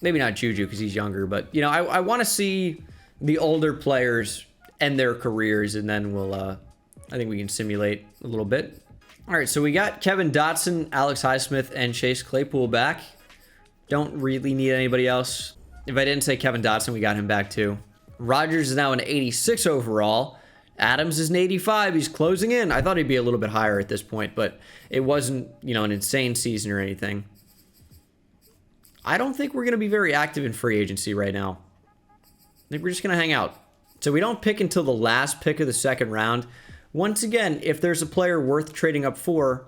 not Juju because he's younger, but, you know, I want to see the older players end their careers, and then we'll, I think we can simulate a little bit. All right, so we got Kevin Dotson, Alex Highsmith, and Chase Claypool back. Don't really need anybody else. If I didn't say Kevin Dotson, we got him back too. Rodgers is now an 86 overall. Adams is an 85. He's closing in. I thought he'd be a little bit higher at this point, but it wasn't, you know, an insane season or anything. I don't think we're going to be very active in free agency right now. I think we're just going to hang out. So we don't pick until the last pick of the second round. Once again, if there's a player worth trading up for,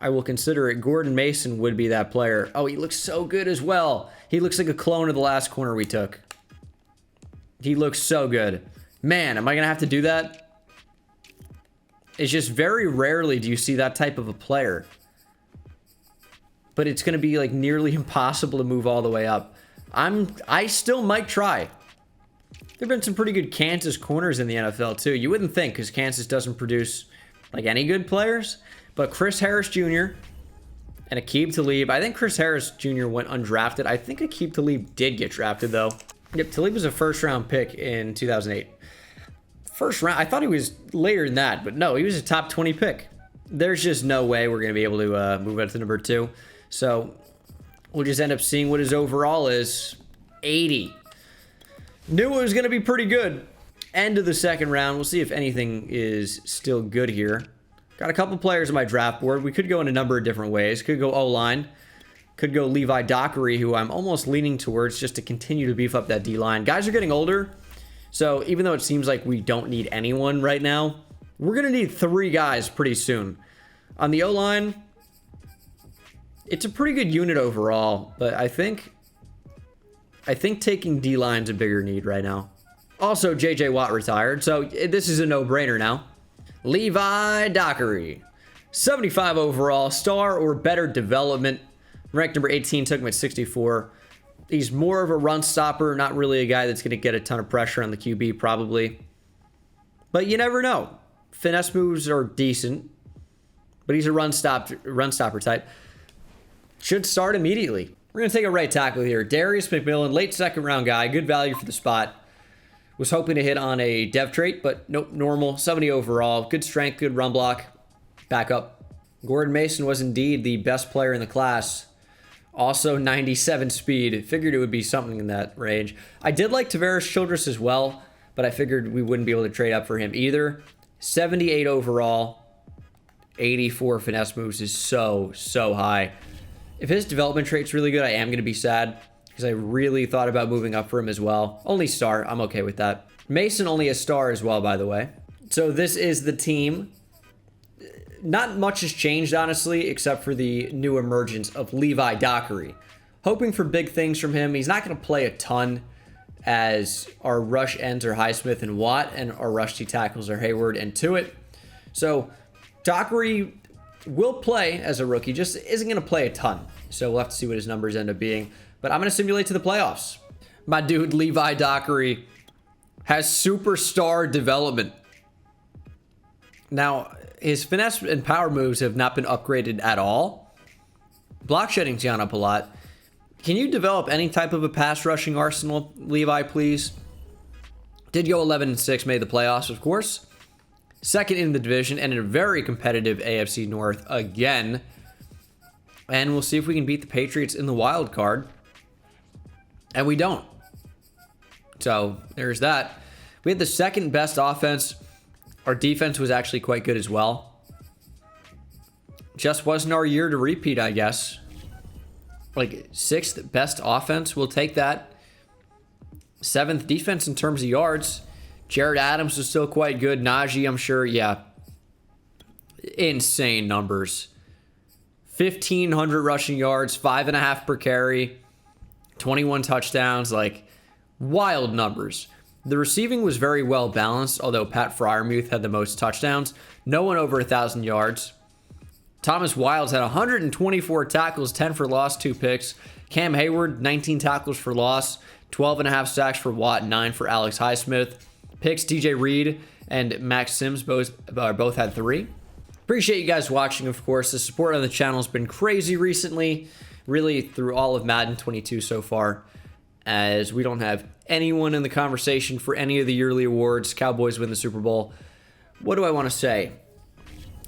I will consider it. Gordon Mason would be that player. Oh, he looks so good as well. He looks like a clone of the last corner we took. He looks so good. Man, am I going to have to do that? It's just very rarely do you see that type of a player. But it's going to be like nearly impossible to move all the way up. I still might try. There've been some pretty good Kansas corners in the NFL too. You wouldn't think, because Kansas doesn't produce like any good players. But Chris Harris Jr. and Aqib Talib. I think Chris Harris Jr. went undrafted. I think Aqib Talib did get drafted though. Yep, Talib was a first-round pick in 2008. First round. I thought he was later than that, but no, he was a top 20 pick. There's just no way we're going to be able to move up to number 2. So we'll just end up seeing what his overall is. 80. Knew it was going to be pretty good. End of the second round. We'll see if anything is still good here. Got a couple players on my draft board. We could go in a number of different ways. Could go O-line. Could go Levi Dockery, who I'm almost leaning towards just to continue to beef up that D-line. Guys are getting older, so even though it seems like we don't need anyone right now, we're going to need 3 guys pretty soon. On the O-line, it's a pretty good unit overall, but I think taking D-line's a bigger need right now. Also, J.J. Watt retired, so this is a no-brainer now. Levi Dockery, 75 overall, star or better development. Ranked number 18, took him at 64. He's more of a run stopper, not really a guy that's going to get a ton of pressure on the QB, probably. But you never know. Finesse moves are decent, but he's a run stopper type. Should start immediately. We're going to take a right tackle here. Darius McMillan, late second round guy, good value for the spot. Was hoping to hit on a dev trait, but nope, normal. 70 overall, good strength, good run block. Back up. Gordon Mason was indeed the best player in the class. Also 97 speed. Figured it would be something in that range. I did like Tavares Childress as well, but I figured we wouldn't be able to trade up for him either. 78 overall, 84 finesse moves is so high. If his development trait's really good, I am going to be sad, because I really thought about moving up for him as well. Only star, I'm okay with that. Mason only a star as well, by the way. So this is the team. Not much has changed, honestly, except for the new emergence of Levi Dockery. Hoping for big things from him. He's not going to play a ton, as our rush ends are Highsmith and Watt, and our rush T tackles are Hayward and Tuitt. So Dockery will play as a rookie, just isn't going to play a ton. So we'll have to see what his numbers end up being. But I'm going to simulate to the playoffs. My dude, Levi Dockery, has superstar development. Now, his finesse and power moves have not been upgraded at all. Block shedding's gone up a lot. Can you develop any type of a pass rushing arsenal, Levi, please? Did go 11-6, made the playoffs, of course. Second in the division, and in a very competitive AFC North again. And we'll see if we can beat the Patriots in the wild card. And we don't. So, there's that. We had the second best offense. Our defense was actually quite good as well. Just wasn't our year to repeat, I guess. Like, 6th best offense, we'll take that. 7th defense in terms of yards. Jared Adams was still quite good. Najee, I'm sure, yeah. Insane numbers. 1,500 rushing yards, 5.5 per carry, 21 touchdowns, like, wild numbers. The receiving was very well balanced, although Pat Freiermuth had the most touchdowns. No one over 1,000 yards. Thomas Wilds had 124 tackles, 10 for loss, 2 picks. Cam Hayward, 19 tackles for loss, 12.5 sacks for Watt, 9 for Alex Highsmith. Picks, DJ Reed and Max Sims both had 3. Appreciate you guys watching, of course. The support on the channel has been crazy recently, really through all of Madden 22 so far, as we don't have anyone in the conversation for any of the yearly awards. Cowboys win the Super Bowl. What do I want to say?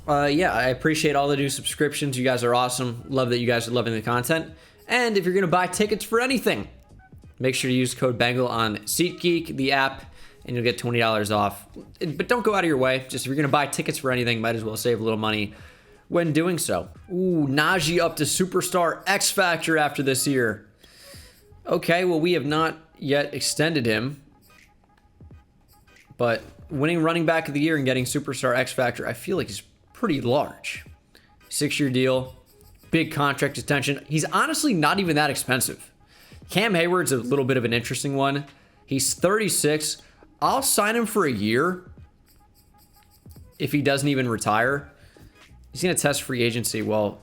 Yeah, I appreciate all the new subscriptions. You guys are awesome. Love that you guys are loving the content. And if you're going to buy tickets for anything, make sure to use code Bengal on SeatGeek, the app, and you'll get $20 off. But don't go out of your way. Just if you're going to buy tickets for anything, might as well save a little money when doing so. Ooh, Najee up to Superstar X Factor after this year. Okay, well, we have not yet extended him. But winning running back of the year and getting Superstar X Factor, I feel like is pretty large. 6-year deal, big contract extension. He's honestly not even that expensive. Cam Hayward's a little bit of an interesting one. He's 36. I'll sign him for a year if he doesn't even retire. He's going to test free agency. Well,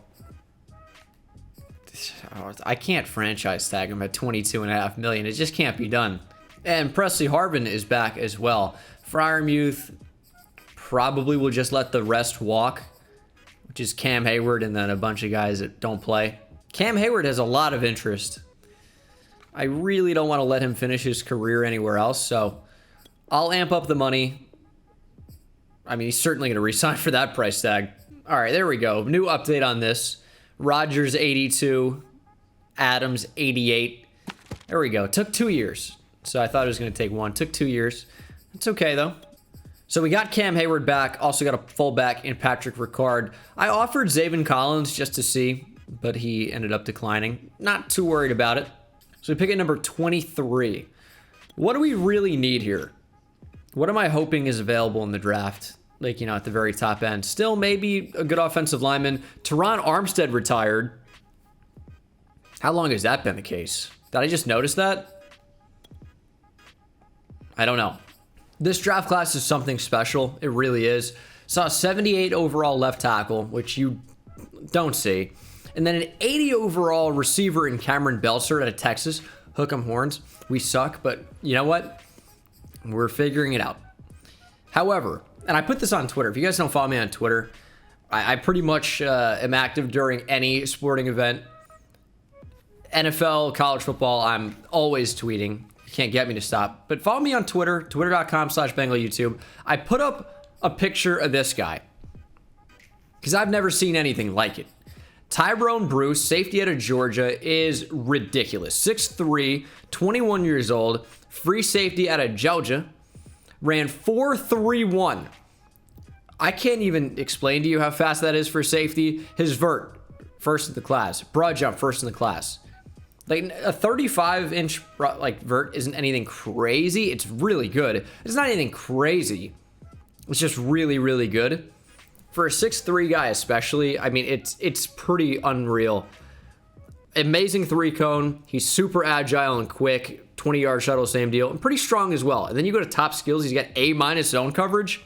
I can't franchise tag him at $22.5 million. It just can't be done. And Presley Harvin is back as well. Freiermuth probably will just let the rest walk, which is Cam Hayward and then a bunch of guys that don't play. Cam Hayward has a lot of interest. I really don't want to let him finish his career anywhere else, so I'll amp up the money. I mean, he's certainly going to resign for that price tag. All right, there we go. New update on this. Rodgers 82, Adams 88. There we go. Took 2 years. So I thought it was going to take 1. Took 2 years. It's okay, though. So we got Cam Hayward back. Also got a fullback in Patrick Ricard. I offered Zaven Collins just to see, but he ended up declining. Not too worried about it. So we pick at number 23. What do we really need here? What am I hoping is available in the draft? Like, you know, at the very top end. Still maybe a good offensive lineman. Teron Armstead retired. How long has that been the case? Did I just notice that? I don't know. This draft class is something special. It really is. Saw a 78 overall left tackle, which you don't see. And then an 80 overall receiver in Cameron Belser out of Texas. Hook 'em horns. We suck, but you know what? We're figuring it out. However, and I put this on Twitter. If you guys don't follow me on Twitter, I pretty much am active during any sporting event. NFL, college football, I'm always tweeting. You can't get me to stop. But follow me on Twitter, twitter.com/Bengal YouTube. I put up a picture of this guy because I've never seen anything like it. Tyrone Bruce, safety out of Georgia, is ridiculous. 6'3", 21 years old, free safety out of Georgia. Ran 4.31. I can't even explain to you how fast that is for safety. His vert, first in the class. Broad jump, first in the class. Like a 35-inch like vert isn't anything crazy. It's really good. It's not anything crazy. It's just really, really good. For a 6'3" guy especially, I mean, it's pretty unreal. Amazing 3-cone. He's super agile and quick. 20-yard shuttle, same deal. And pretty strong as well. And then you go to top skills. He's got A- zone coverage.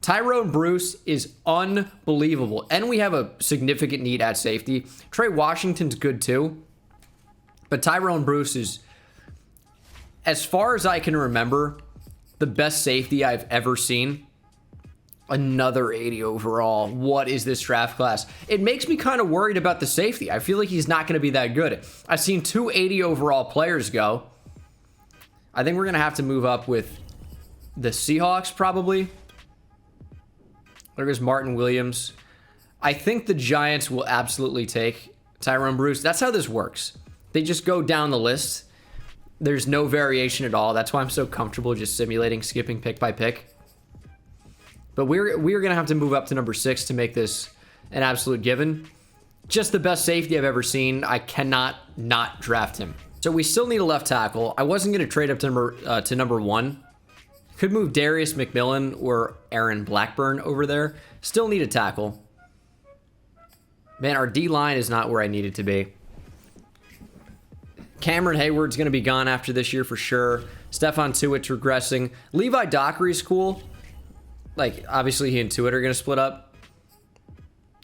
Tyrone Bruce is unbelievable. And we have a significant need at safety. Trey Washington's good too. But Tyrone Bruce is, as far as I can remember, the best safety I've ever seen. Another 80 overall. What is this draft class? It makes me kind of worried about the safety. I feel like he's not going to be that good. I've seen 2 80 overall players go. I think we're going to have to move up with the Seahawks probably. There goes Martin Williams. I think the Giants will absolutely take Tyrone Bruce. That's how this works. They just go down the list. There's no variation at all. That's why I'm so comfortable just simulating skipping pick by pick. But we're going to have to move up to number 6 to make this an absolute given. Just the best safety I've ever seen. I cannot not draft him. So we still need a left tackle. I wasn't going to trade up to number 1. Could move Darius McMillan or Aaron Blackburn over there. Still need a tackle. Man, our D-line is not where I need it to be. Cameron Hayward's going to be gone after this year for sure. Stephon Tuitt's regressing. Levi Dockery's cool. Like, obviously, he and Tuitt are going to split up.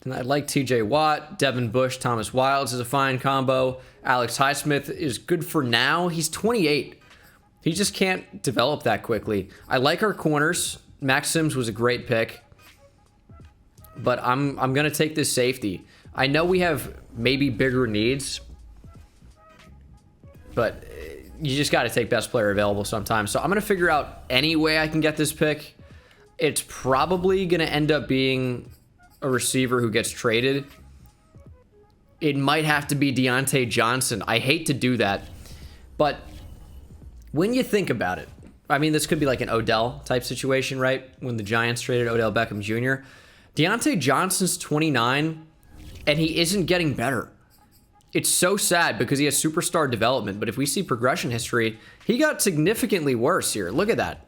And I like TJ Watt, Devin Bush, Thomas Wilds is a fine combo. Alex Highsmith is good for now. He's 28. He just can't develop that quickly. I like our corners. Max Sims was a great pick. But I'm going to take this safety. I know we have maybe bigger needs. But you just got to take best player available sometimes. So I'm going to figure out any way I can get this pick. It's probably going to end up being a receiver who gets traded. It might have to be Deontay Johnson. I hate to do that. But when you think about it, I mean, this could be like an Odell type situation, right? When the Giants traded Odell Beckham Jr. Deontay Johnson's 29, and he isn't getting better. It's so sad because he has superstar development. But if we see progression history, he got significantly worse here. Look at that.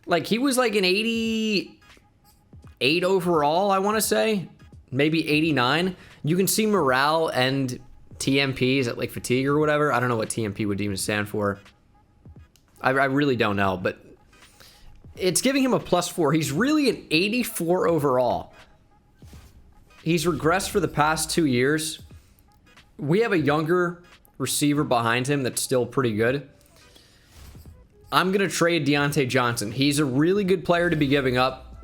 Like, he was like an 88 overall, I want to say. maybe 89. You can see morale and TMP, is it like fatigue or whatever? I don't know what TMP would even stand for. I really don't know, but it's giving him a +4. He's really an 84 overall. He's regressed for the past 2 years. We have a younger receiver behind him that's still pretty good. I'm going to trade Deontay Johnson. He's a really good player to be giving up,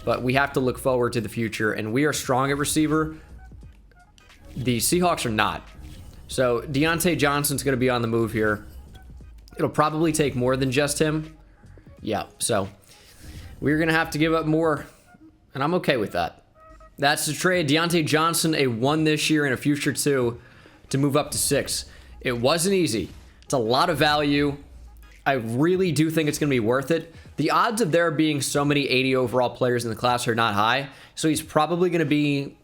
but we have to look forward to the future, and we are strong at receiver. The Seahawks are not. So Deontay Johnson's going to be on the move here. It'll probably take more than just him. Yeah, so we're going to have to give up more, and I'm okay with that. That's the trade. Deontay Johnson, a 1 this year and a future 2 to move up to 6. It wasn't easy. It's a lot of value. I really do think it's going to be worth it. The odds of there being so many 80 overall players in the class are not high, so he's probably going to be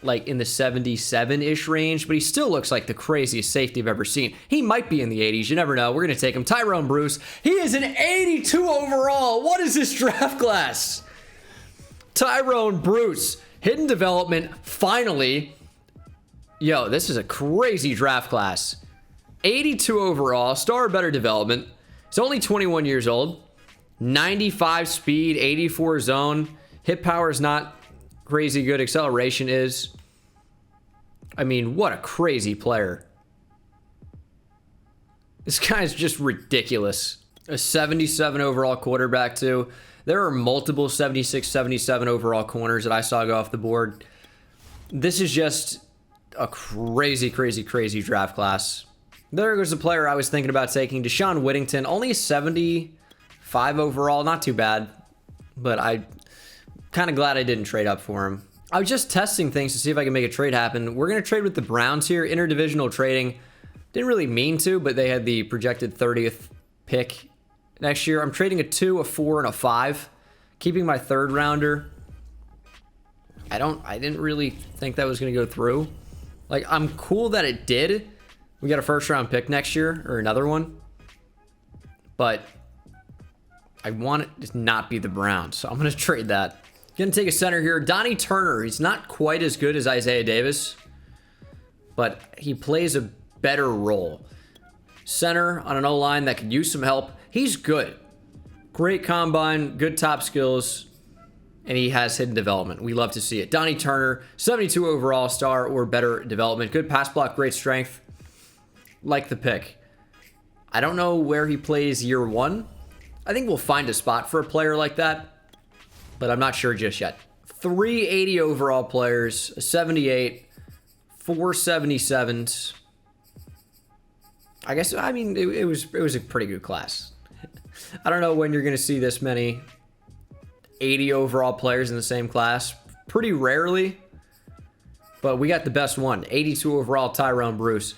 like in the 77-ish range, but he still looks like the craziest safety I've ever seen. He might be in the 80s. You never know. We're going to take him. Tyrone Bruce. He is an 82 overall. What is this draft class? Tyrone Bruce. Hidden development. Finally. Yo, this is a crazy draft class. 82 overall. Star better development. He's only 21 years old. 95 speed. 84 zone. Hit power is not crazy good. Acceleration is. I mean, what a crazy player. This guy's just ridiculous. A 77 overall quarterback too. There are multiple 76, 77 overall corners that I saw go off the board. This is just a crazy, crazy, crazy draft class. There goes the player I was thinking about taking, Deshaun Whittington. Only 75 overall. Not too bad. But I kind of glad I didn't trade up for him. I was just testing things to see if I can make a trade happen. We're going to trade with the Browns here. Interdivisional trading. Didn't really mean to, but they had the projected 30th pick next year. I'm trading a 2, a 4, and a 5. Keeping my 3rd rounder. I didn't really think that was going to go through. Like, I'm cool that it did. We got a 1st round pick next year, or another one. But I want it to not be the Browns, so I'm going to trade that. Going to take a center here. Donnie Turner. He's not quite as good as Isaiah Davis, but he plays a better role. Center on an O-line that could use some help. He's good. Great combine, good top skills, and he has hidden development. We love to see it. Donnie Turner, 72 overall, star or better development. Good pass block, great strength. Like the pick. I don't know where he plays year 1. I think we'll find a spot for a player like that, but I'm not sure just yet. 3 80 overall players, a 78, 4 77s. I mean, it was a pretty good class. I don't know when you're going to see this many 80 overall players in the same class. Pretty rarely, but we got the best one. 82 overall, Tyrone Bruce.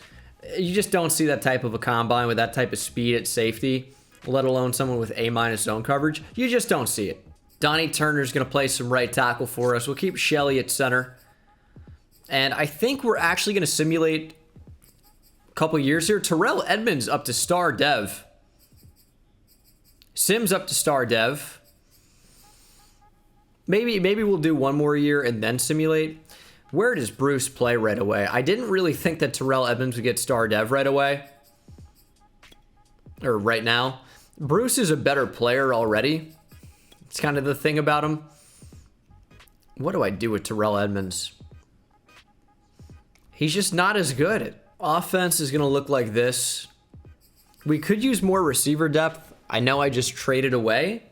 You just don't see that type of a combine with that type of speed at safety, let alone someone with A- zone coverage. You just don't see it. Donnie Turner's going to play some right tackle for us. We'll keep Shelly at center. And I think we're actually going to simulate a couple years here. Terrell Edmonds up to star dev. Sims up to star dev. Maybe we'll do one more year and then simulate. Where does Bruce play right away? I didn't really think that Terrell Edmonds would get star dev right away. Or right now. Bruce is a better player already. It's kind of the thing about him. What do I do with Terrell Edmonds? He's just not as good. Offense is going to look like this. We could use more receiver depth. I know I just traded away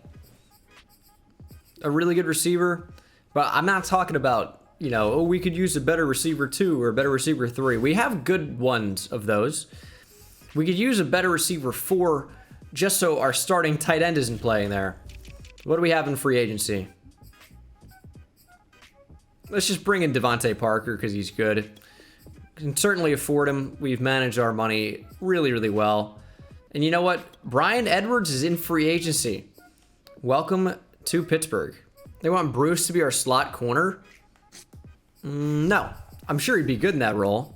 a really good receiver, but I'm not talking about, we could use a better receiver 2 or a better receiver 3. We have good ones of those. We could use a better receiver 4 just so our starting tight end isn't playing there. What do we have in free agency? Let's just bring in Devontae Parker because he's good. Can certainly afford him. We've managed our money really, really well. And you know what? Bryan Edwards is in free agency. Welcome to Pittsburgh. They want Bruce to be our slot corner? No. I'm sure he'd be good in that role.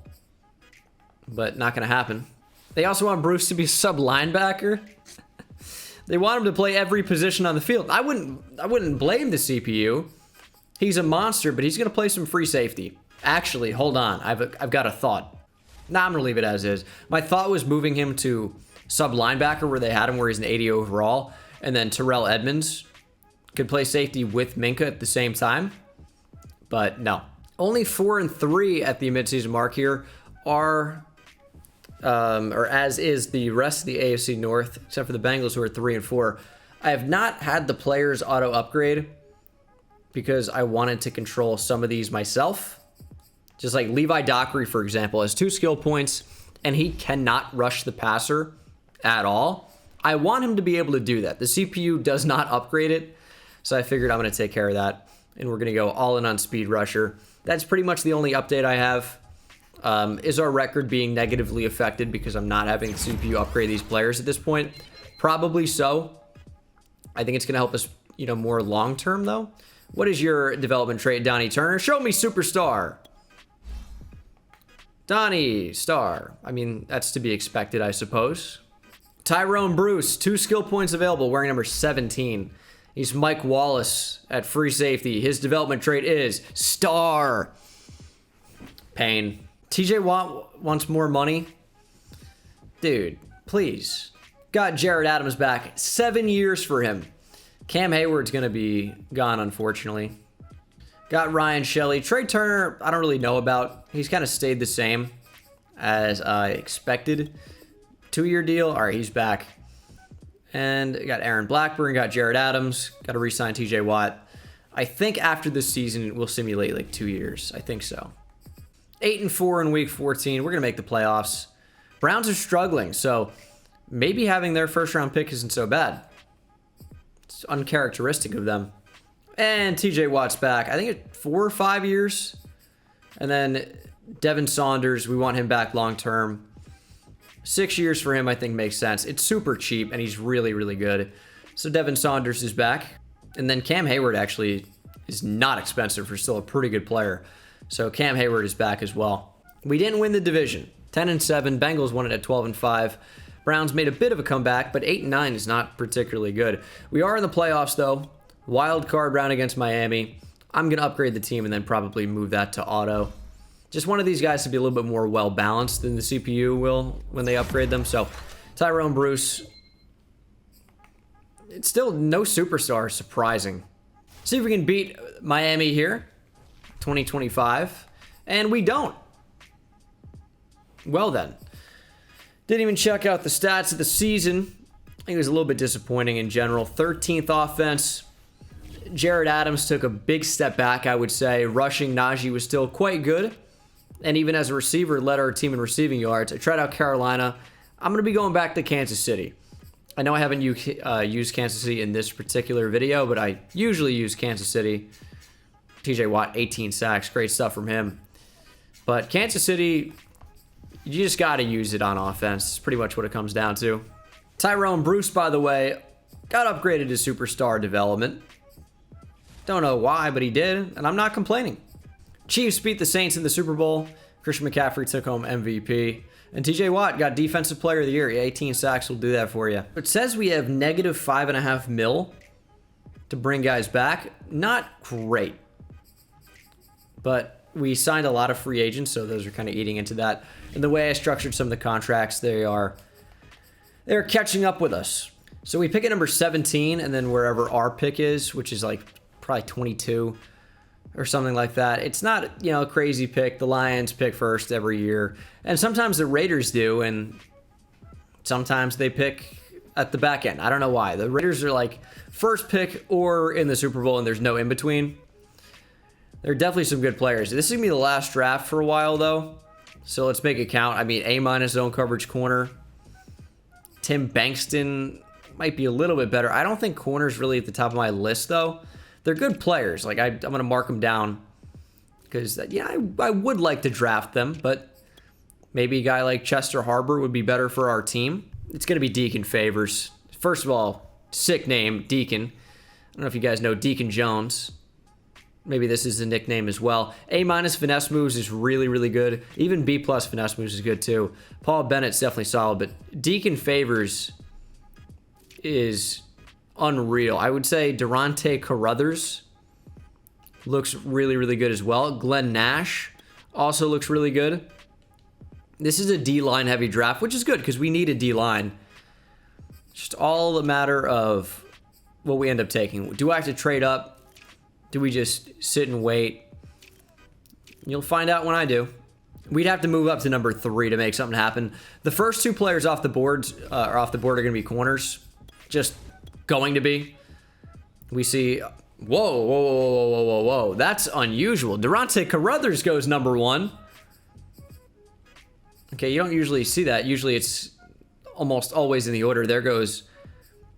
But not going to happen. They also want Bruce to be sub linebacker. They want him to play every position on the field. I wouldn't blame the CPU. He's a monster, but he's going to play some free safety. Actually, hold on. I've got a thought. Nah, I'm going to leave it as is. My thought was moving him to sub linebacker where they had him, where he's an 80 overall, and then Terrell Edmonds could play safety with Minka at the same time. But no. Only 4-3 at the midseason mark here are, or as is the rest of the AFC North, except for the Bengals who are 3-4. I have not had the players auto upgrade because I wanted to control some of these myself. Just like Levi Dockery, for example, has 2 skill points, and he cannot rush the passer at all. I want him to be able to do that. The CPU does not upgrade it, so I figured I'm going to take care of that, and we're going to go all in on speed rusher. That's pretty much the only update I have. Is our record being negatively affected because I'm not having the CPU upgrade these players at this point? Probably so. I think it's going to help us, more long-term, though. What is your development trait, Downey Turner? Show me superstar. Downey, star. I mean, that's to be expected, I suppose. Tyrone Bruce, 2 skill points available, wearing number 17. He's Mike Wallace at free safety. His development trait is star. Pain. TJ Watt wants more money. Dude, please. Got Jared Adams back. 7 years for him. Cam Hayward's going to be gone, unfortunately. Got Ryan Shelly. Trey Turner, I don't really know about. He's kind of stayed the same as I expected. 2-year deal. All right, he's back. And got Aaron Blackburn. Got Jared Adams. Got to re-sign TJ Watt. I think after this season, we'll simulate like 2 years. I think so. 8-4 in week 14. We're going to make the playoffs. Browns are struggling, so maybe having their first-round pick isn't so bad. It's uncharacteristic of them. And TJ Watt's back. I think it's 4 or 5 years. And then Devin Saunders, we want him back long term. 6 years for him, I think, makes sense. It's super cheap, and he's really, really good. So Devin Saunders is back. And then Cam Hayward actually is not expensive for still a pretty good player. So Cam Hayward is back as well. We didn't win the division. 10-7. Bengals won it at 12-5. Browns made a bit of a comeback, but 8-9 is not particularly good. We are in the playoffs, though. Wild card round against Miami. I'm going to upgrade the team and then probably move that to auto. Just one of these guys to be a little bit more well-balanced than the CPU will when they upgrade them. So Tyrone Bruce. It's still no superstar. Surprising. See if we can beat Miami here. 2025. And we don't. Well then. Didn't even check out the stats of the season. I think it was a little bit disappointing in general. 13th offense. Jared Adams took a big step back, I would say. Rushing, Najee was still quite good. And even as a receiver, led our team in receiving yards. I tried out Carolina. I'm going to be going back to Kansas City. I know I haven't used Kansas City in this particular video, but I usually use Kansas City. TJ Watt, 18 sacks. Great stuff from him. But Kansas City, you just got to use it on offense. It's pretty much what it comes down to. Tyrone Bruce, by the way, got upgraded to superstar development. Don't know why, but he did, and I'm not complaining. Chiefs beat the Saints in the Super Bowl. Christian McCaffrey took home MVP. And TJ Watt got Defensive Player of the Year. 18 sacks will do that for you. It says we have negative $5.5 million to bring guys back. Not great. But we signed a lot of free agents, so those are kind of eating into that. And the way I structured some of the contracts, they're catching up with us. So we pick at number 17, and then wherever our pick is, which is like probably 22 or something like that. It's not, a crazy pick. The Lions pick first every year. And sometimes the Raiders do, and sometimes they pick at the back end. I don't know why. The Raiders are like first pick or in the Super Bowl, and there's no in between. There are definitely some good players. This is going to be the last draft for a while, though. So let's make it count. I mean, A- zone coverage corner. Tim Bankston might be a little bit better. I don't think corner's really at the top of my list, though. They're good players. Like, I'm going to mark them down because, I would like to draft them, but maybe a guy like Chester Harbor would be better for our team. It's going to be Deacon Favors. First of all, sick name, Deacon. I don't know if you guys know Deacon Jones. Maybe this is the nickname as well. A- finesse moves is really, really good. Even B+ finesse moves is good too. Paul Bennett's definitely solid, but Deacon Favors is unreal. I would say Durante Carruthers looks really, really good as well. Glenn Nash also looks really good. This is a D-line heavy draft, which is good because we need a D-line. Just all a matter of what we end up taking. Do I have to trade up? Do we just sit and wait? You'll find out when I do. We'd have to move up to number 3 to make something happen. The first 2 players off the board are going to be corners. Just going to be. We see... Whoa. That's unusual. Durante Carruthers goes number 1. Okay, you don't usually see that. Usually it's almost always in the order. There goes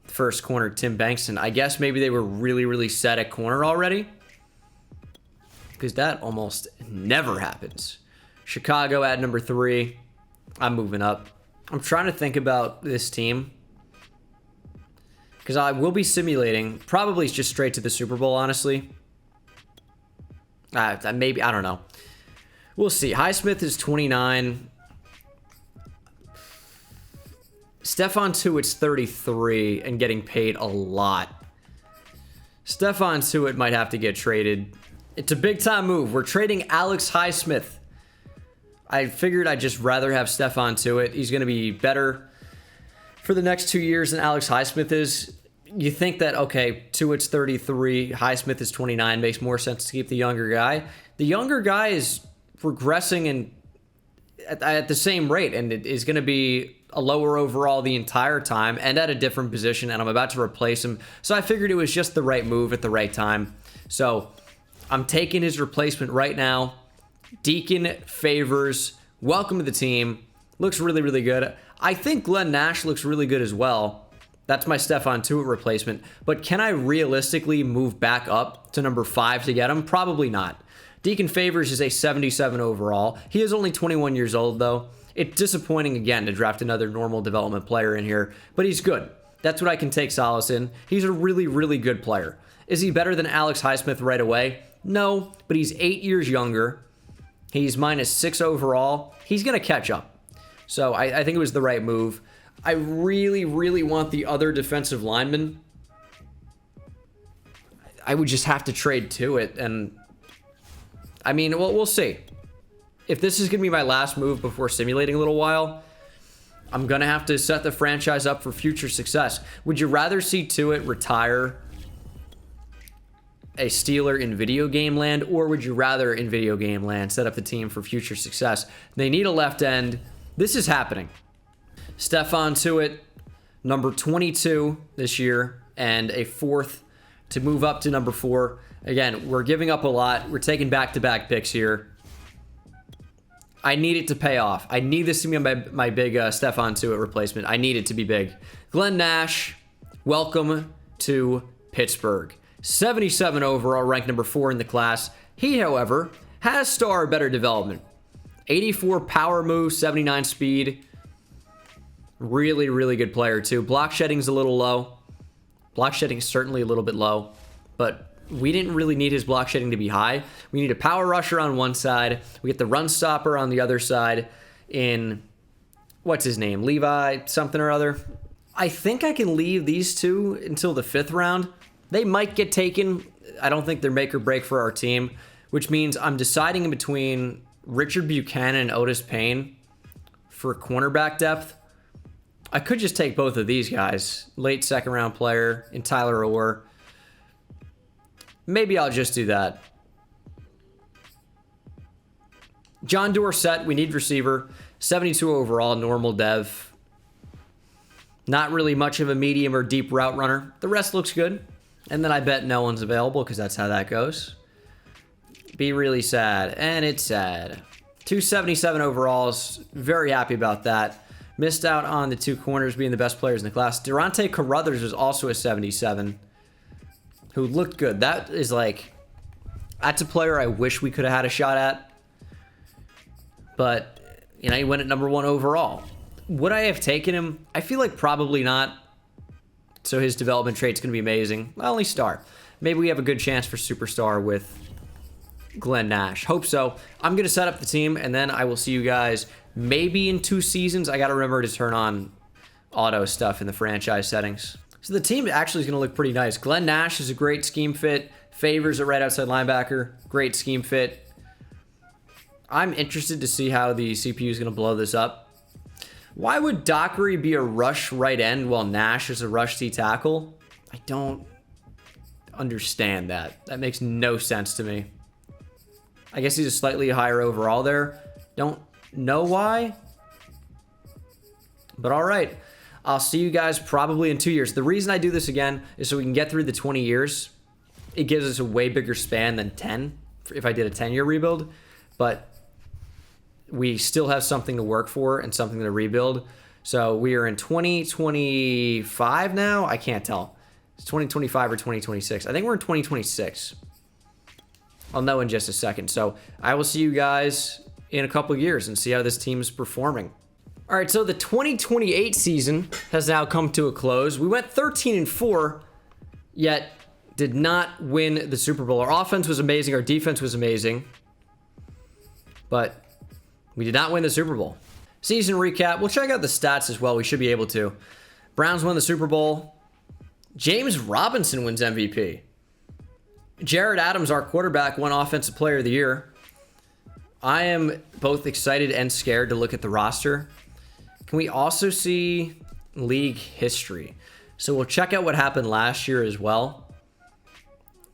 first corner Tim Bankston. I guess maybe they were really, really set at corner already, because that almost never happens. Chicago at number 3. I'm moving up. I'm trying to think about this team, because I will be simulating. Probably just straight to the Super Bowl, honestly. Maybe, I don't know. We'll see. Highsmith is 29. Stephon Tuitt's 33 and getting paid a lot. Stephon Tuitt might have to get traded. It's a big-time move. We're trading Alex Highsmith. I figured I'd just rather have Stephon Tuitt. He's going to be better for the next 2 years than Alex Highsmith is. You think that, okay, Tuitt's 33, Highsmith is 29, makes more sense to keep the younger guy. The younger guy is progressing and at the same rate, and it is going to be a lower overall the entire time and at a different position, and I'm about to replace him. So I figured it was just the right move at the right time. So I'm taking his replacement right now. Deacon Favors, welcome to the team. Looks really, really good. I think Glenn Nash looks really good as well. That's my Stephon Tuitt replacement. But can I realistically move back up to number 5 to get him? Probably not. Deacon Favors is a 77 overall. He is only 21 years old, though. It's disappointing, again, to draft another normal development player in here, but he's good. That's what I can take solace in. He's a really, really good player. Is he better than Alex Highsmith right away? No, but he's 8 years younger. He's -6 overall. He's going to catch up. So I think it was the right move. I really, really want the other defensive lineman. I would just have to trade to it, and I mean, we'll see. If this is going to be my last move before simulating a little while, I'm going to have to set the franchise up for future success. Would you rather see Tuitt retire a Steeler in video game land, or would you rather in video game land set up the team for future success? They need a left end. This is happening. Stephon Tuitt, number 22 this year, and a 4th to move up to number 4. Again, we're giving up a lot. We're taking back-to-back picks here. I need it to pay off. I need this to be my big Stephon Tuitt replacement. I need it to be big. Glenn Nash, welcome to Pittsburgh. 77 overall, ranked number 4 in the class. He, however, has star better development. 84 power move, 79 speed. Really, really good player, too. Block shedding's a little low. Block shedding is certainly a little bit low, but we didn't really need his block shedding to be high. We need a power rusher on one side. We get the run stopper on the other side in, what's his name? Levi something or other. I think I can leave these two until the 5th round. They might get taken. I don't think they're make or break for our team, which means I'm deciding in between Richard Buchanan and Otis Payne for cornerback depth. I could just take both of these guys. Late 2nd round player in Tyler Orr. Maybe I'll just do that. John Dorsett, we need receiver. 72 overall, normal dev. Not really much of a medium or deep route runner. The rest looks good. And then I bet no one's available because that's how that goes. Be really sad. And it's sad. 277 overalls. Very happy about that. Missed out on the 2 corners being the best players in the class. Durante Carruthers was also a 77. Who looked good. That is like... That's a player I wish we could have had a shot at. But, you know, he went at number 1 overall. Would I have taken him? I feel like probably not. So his development trait's going to be amazing. Well, only star. Maybe we have a good chance for superstar with Glenn Nash. Hope so. I'm going to set up the team, and then I will see you guys maybe in 2 seasons. I got to remember to turn on auto stuff in the franchise settings. So the team actually is going to look pretty nice. Glenn Nash is a great scheme fit. Favors at right outside linebacker. Great scheme fit. I'm interested to see how the CPU is going to blow this up. Why would Dockery be a rush right end while Nash is a rush D tackle? I don't understand that. That makes no sense to me. I guess he's a slightly higher overall there. Don't know why. But all right. I'll see you guys probably in 2 years. The reason I do this again is so we can get through the 20 years. It gives us a way bigger span than 10 if I did a 10-year rebuild. But we still have something to work for and something to rebuild. So we are in 2025 now. I can't tell. It's 2025 or 2026. I think we're in 2026. I'll know in just a second. So I will see you guys in a couple years and see how this team is performing. All right, so the 2028 season has now come to a close. We went 13-4, yet did not win the Super Bowl. Our offense was amazing. Our defense was amazing. But we did not win the Super Bowl. Season recap. We'll check out the stats as well. We should be able to. Browns won the Super Bowl. James Robinson wins MVP. Jared Adams, our quarterback, won Offensive Player of the Year. I am both excited and scared to look at the roster. Can we also see league history? So we'll check out what happened last year as well.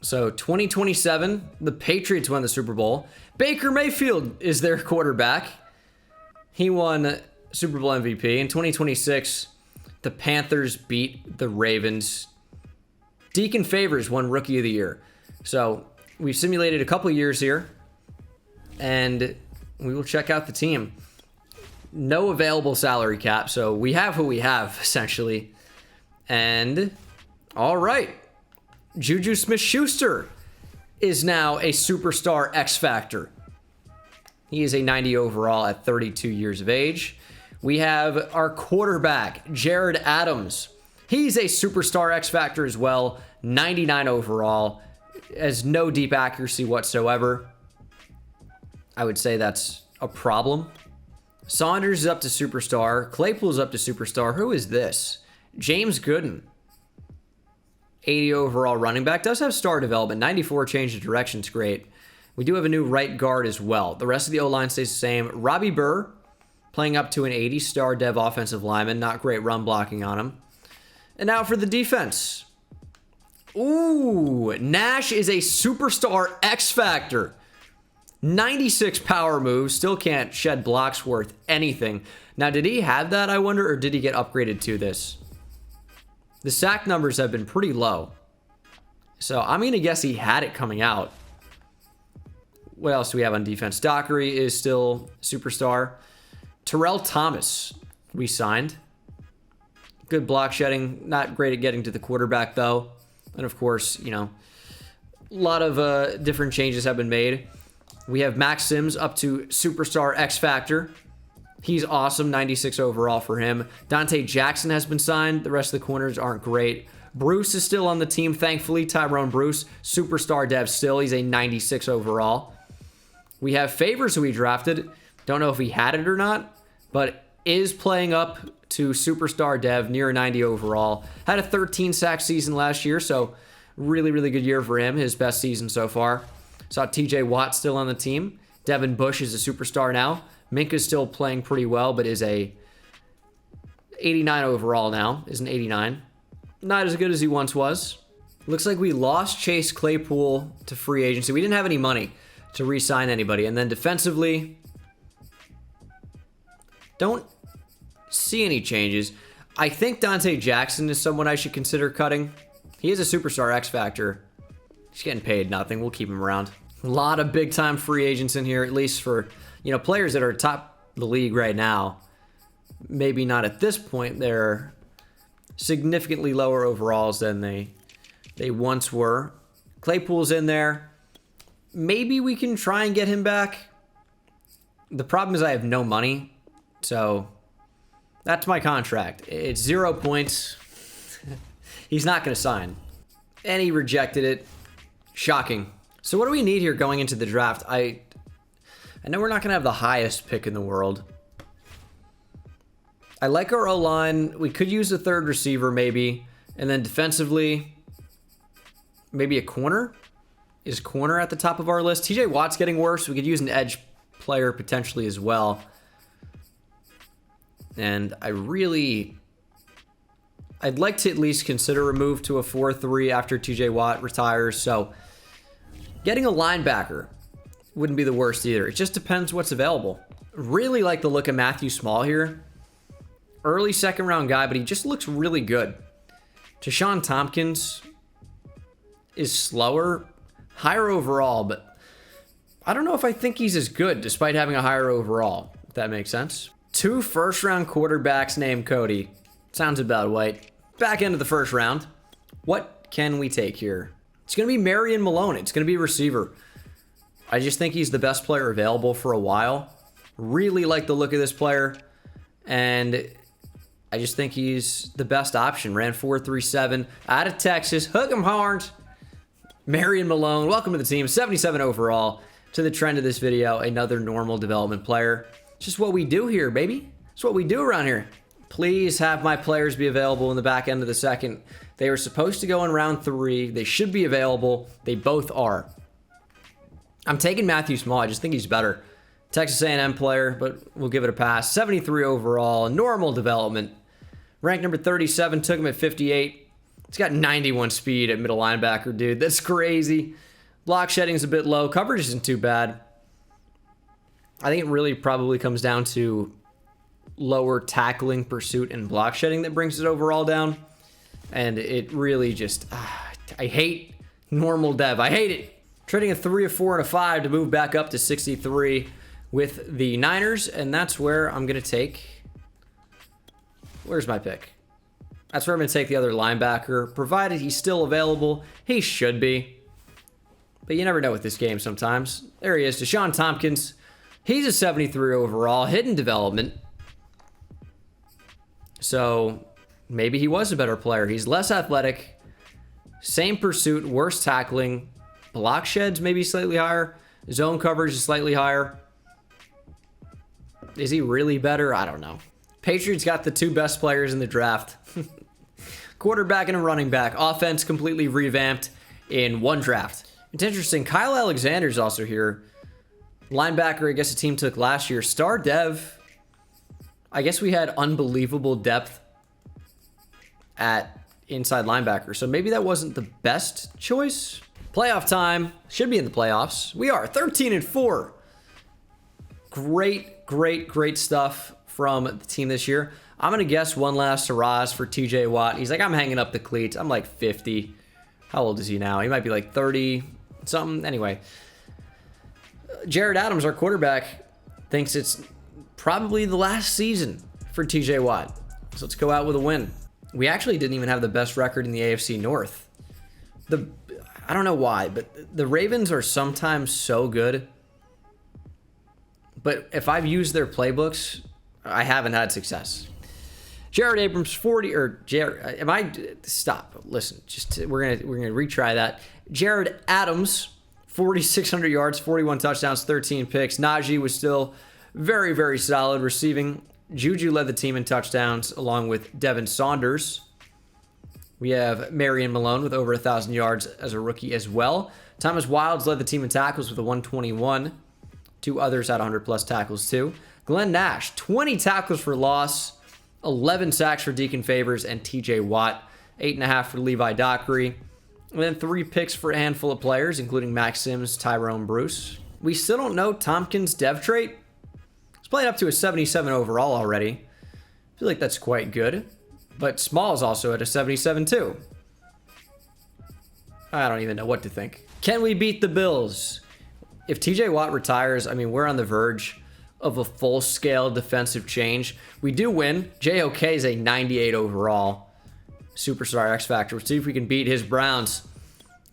So 2027, the Patriots won the Super Bowl. Baker Mayfield is their quarterback. He won Super Bowl MVP. In 2026, the Panthers beat the Ravens. Deacon Favors won Rookie of the Year. So we've simulated a couple years here, and we will check out the team. No available salary cap, so we have who we have, essentially. And, all right. Juju Smith-Schuster is now a superstar X Factor. He is a 90 overall at 32 years of age. We have our quarterback, Jared Adams. He's a superstar X Factor as well, 99 overall. Has no deep accuracy whatsoever. I would say that's a problem. Saunders is up to superstar. Claypool's up to superstar. Who is this? James Gooden. 80 overall running back. Does have star development. 94 change of direction's great. We do have a new right guard as well. The rest of the O-line stays the same. Robbie Burr playing up to an 80 star dev offensive lineman. Not great run blocking on him. And now for the defense. Ooh, Nash is a superstar X Factor. 96 power moves, still can't shed blocks worth anything. Now, did he have that, I wonder, or did he get upgraded to this? The sack numbers have been pretty low. So I'm going to guess he had it coming out. What else do we have on defense? Dockery is still superstar. Terrell Thomas, we signed. Good block shedding, not great at getting to the quarterback, though. And of course, you know, a lot of different changes have been made. We have Max Sims up to superstar X Factor. He's awesome, 96 overall for him. Dante Jackson has been signed. The rest of the corners aren't great. Bruce is still on the team, thankfully. Tyrone Bruce, superstar dev still. He's a 96 overall. We have Favors, who we drafted. Don't know if he had it or not, but is playing up to superstar dev, near a 90 overall. Had a 13 sack season last year, so really, really good year for him. His best season so far. Saw TJ Watt still on the team. Devin Bush is a superstar now. Minka's still playing pretty well, but is a 89 overall now. Is an 89. Not as good as he once was. Looks like we lost Chase Claypool to free agency. We didn't have any money to re-sign anybody. And then defensively, don't see any changes. I think Dante Jackson is someone I should consider cutting. He is a superstar X Factor. He's getting paid nothing. We'll keep him around. A lot of big-time free agents in here, at least for, you know, players that are top the league right now. Maybe not at this point. They're significantly lower overalls than they once were. Claypool's in there. Maybe we can try and get him back. The problem is I have no money, so that's my contract. It's 0 points. He's not going to sign. And he rejected it. Shocking. So what do we need here going into the draft? I know we're not going to have the highest pick in the world. I like our O-line. We could use a third receiver maybe. And then defensively, maybe a corner. Is corner at the top of our list? TJ Watt's getting worse. We could use an edge player potentially as well. And I'd like to at least consider a move to a 4-3 after TJ Watt retires. So getting a linebacker wouldn't be the worst either. It just depends what's available. Really like the look of Matthew Small here. Early second round guy, but he just looks really good. Tashawn Tompkins is slower, higher overall, but I don't know if I think he's as good despite having a higher overall, if that makes sense. 2 first-round quarterbacks named Cody. Sounds about right. Back end of the first round. What can we take here? It's going to be Meyer and Malone. It's going to be receiver. I just think he's the best player available for a while. Really like the look of this player. And I just think he's the best option. Ran 4.37 out of Texas. Hook 'em horns. Meyer and Malone, welcome to the team. 77 overall. To the trend of this video, another normal development player. It's just what we do here, baby. It's what we do around here. Please have my players be available in the back end of the second. They were supposed to go in round 3. They should be available. They both are. I'm taking Matthew Small. I just think he's better. Texas A&M player, but we'll give it a pass. 73 overall, normal development. Ranked number 37, took him at 58. He's got 91 speed at middle linebacker, dude. That's crazy. Block shedding's a bit low. Coverage isn't too bad. I think it really probably comes down to lower tackling, pursuit, and block shedding that brings it overall down. And it really just, I hate normal dev. I hate it. Trading a 3, a 4, and a 5 to move back up to 63 with the Niners. And that's where I'm going to take, where's my pick? That's where I'm going to take the other linebacker, provided he's still available. He should be. But you never know with this game sometimes. There he is, Tashawn Tompkins. He's a 73 overall, hidden development. So maybe he was a better player. He's less athletic, same pursuit, worse tackling, block sheds maybe slightly higher, zone coverage is slightly higher. Is he really better? I don't know. Patriots got the 2 best players in the draft. Quarterback and a running back. Offense completely revamped in 1 draft. It's interesting. Kyle Alexander's also here. Linebacker, I guess a team took last year. Star Dev. I guess we had unbelievable depth at inside linebacker. So maybe that wasn't the best choice. Playoff time. Should be in the playoffs. We are 13-4. Great stuff from the team this year. I'm going to guess one last hurrahs for TJ Watt. He's like, I'm hanging up the cleats. I'm like 50. How old is he now? He might be like 30 something. Anyway. Jared Adams, our quarterback, thinks it's probably the last season for TJ Watt. So let's go out with a win. We actually didn't even have the best record in the AFC North. I don't know why, but the Ravens are sometimes so good. But if I've used their playbooks, I haven't had success. Jared Abrams 40 or Jared, stop. Listen, we're gonna retry that. Jared Adams 4,600 yards, 41 touchdowns, 13 picks. Najee was still very solid receiving. Juju led the team in touchdowns along with Devin Saunders. We have Meyer and Malone with over 1,000 yards as a rookie as well. Thomas Wilds led the team in tackles with a 121. 2 others had 100+ tackles too. Glenn Nash, 20 tackles for loss, 11 sacks for Deacon Favors and TJ Watt, 8.5 for Levi Dockery, and then 3 picks for a handful of players, including Max Sims, Tyrone Bruce. We still don't know Tompkins' dev trait. He's playing up to a 77 overall already. I feel like that's quite good. But Small's also at a 77 too. I don't even know what to think. Can we beat the Bills? If TJ Watt retires, I mean, we're on the verge of a full-scale defensive change. We do win. JOK is a 98 overall. Superstar X Factor. Let's see if we can beat his Browns.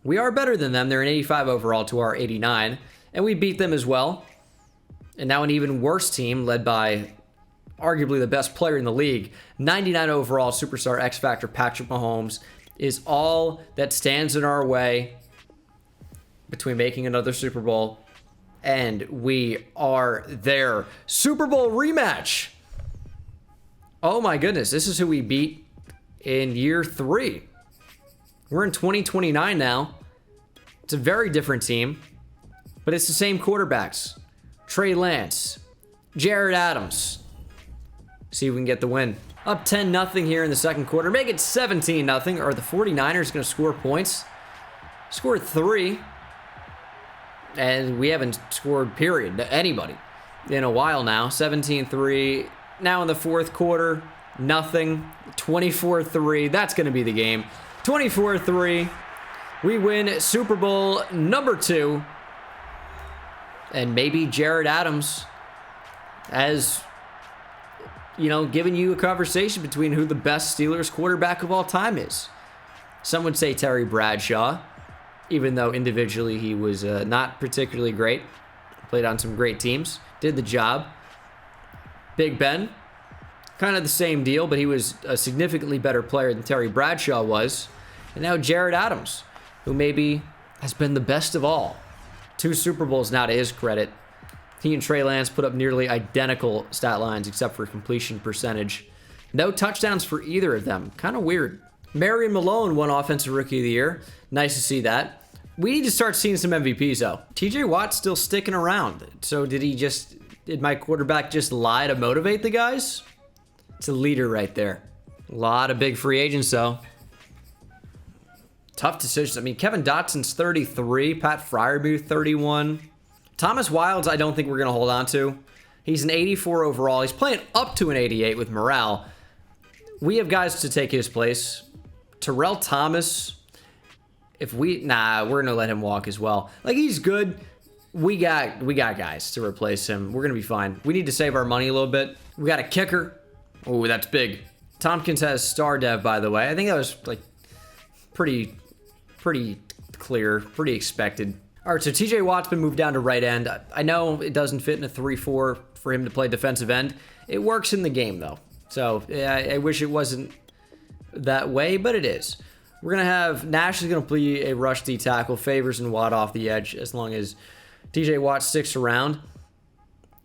We are better than them. They're an 85 overall to our 89. And we beat them as well. And now an even worse team led by arguably the best player in the league. 99 overall Superstar X Factor Patrick Mahomes is all that stands in our way between making another Super Bowl, and we are there. Super Bowl rematch. Oh my goodness, this is who we beat in year 3. We're in 2029 now. It's a very different team, but it's the same quarterbacks. Trey Lance, Jared Adams. See if we can get the win. Up 10-0 here in the second quarter. Make it 17-0. Are the 49ers going to score points? Scored 3. And we haven't scored, period, to anybody in a while now. 17-3. Now in the fourth quarter, nothing. 24-3. That's going to be the game. 24-3. We win Super Bowl number 2. And maybe Jared Adams has, given you a conversation between who the best Steelers quarterback of all time is. Some would say Terry Bradshaw, even though individually he was not particularly great. Played on some great teams. Did the job. Big Ben, kind of the same deal, but he was a significantly better player than Terry Bradshaw was. And now Jared Adams, who maybe has been the best of all. 2 Super Bowls now to his credit. He and Trey Lance put up nearly identical stat lines except for completion percentage. No touchdowns for either of them. Kind of weird. Marion Malone won Offensive Rookie of the Year. Nice to see that. We need to start seeing some MVPs though. TJ Watt's still sticking around. So did my quarterback just lie to motivate the guys? It's a leader right there. A lot of big free agents though. Tough decisions. I mean, Kevin Dotson's 33, Pat Freiermuth 31. Thomas Wilds, I don't think we're going to hold on to. He's an 84 overall. He's playing up to an 88 with morale. We have guys to take his place. Terrell Thomas, we're going to let him walk as well. Like, he's good. We got guys to replace him. We're going to be fine. We need to save our money a little bit. We got a kicker. Oh, that's big. Tompkins has star dev, by the way. I think that was like pretty clear, pretty expected. All right, so TJ Watt's been moved down to right end. I know it doesn't fit in a 3-4 for him to play defensive end. It works in the game, though. So yeah, I wish it wasn't that way, but it is. We're going to have Nash is going to play a rush D tackle, Favors and Watt off the edge as long as TJ Watt sticks around.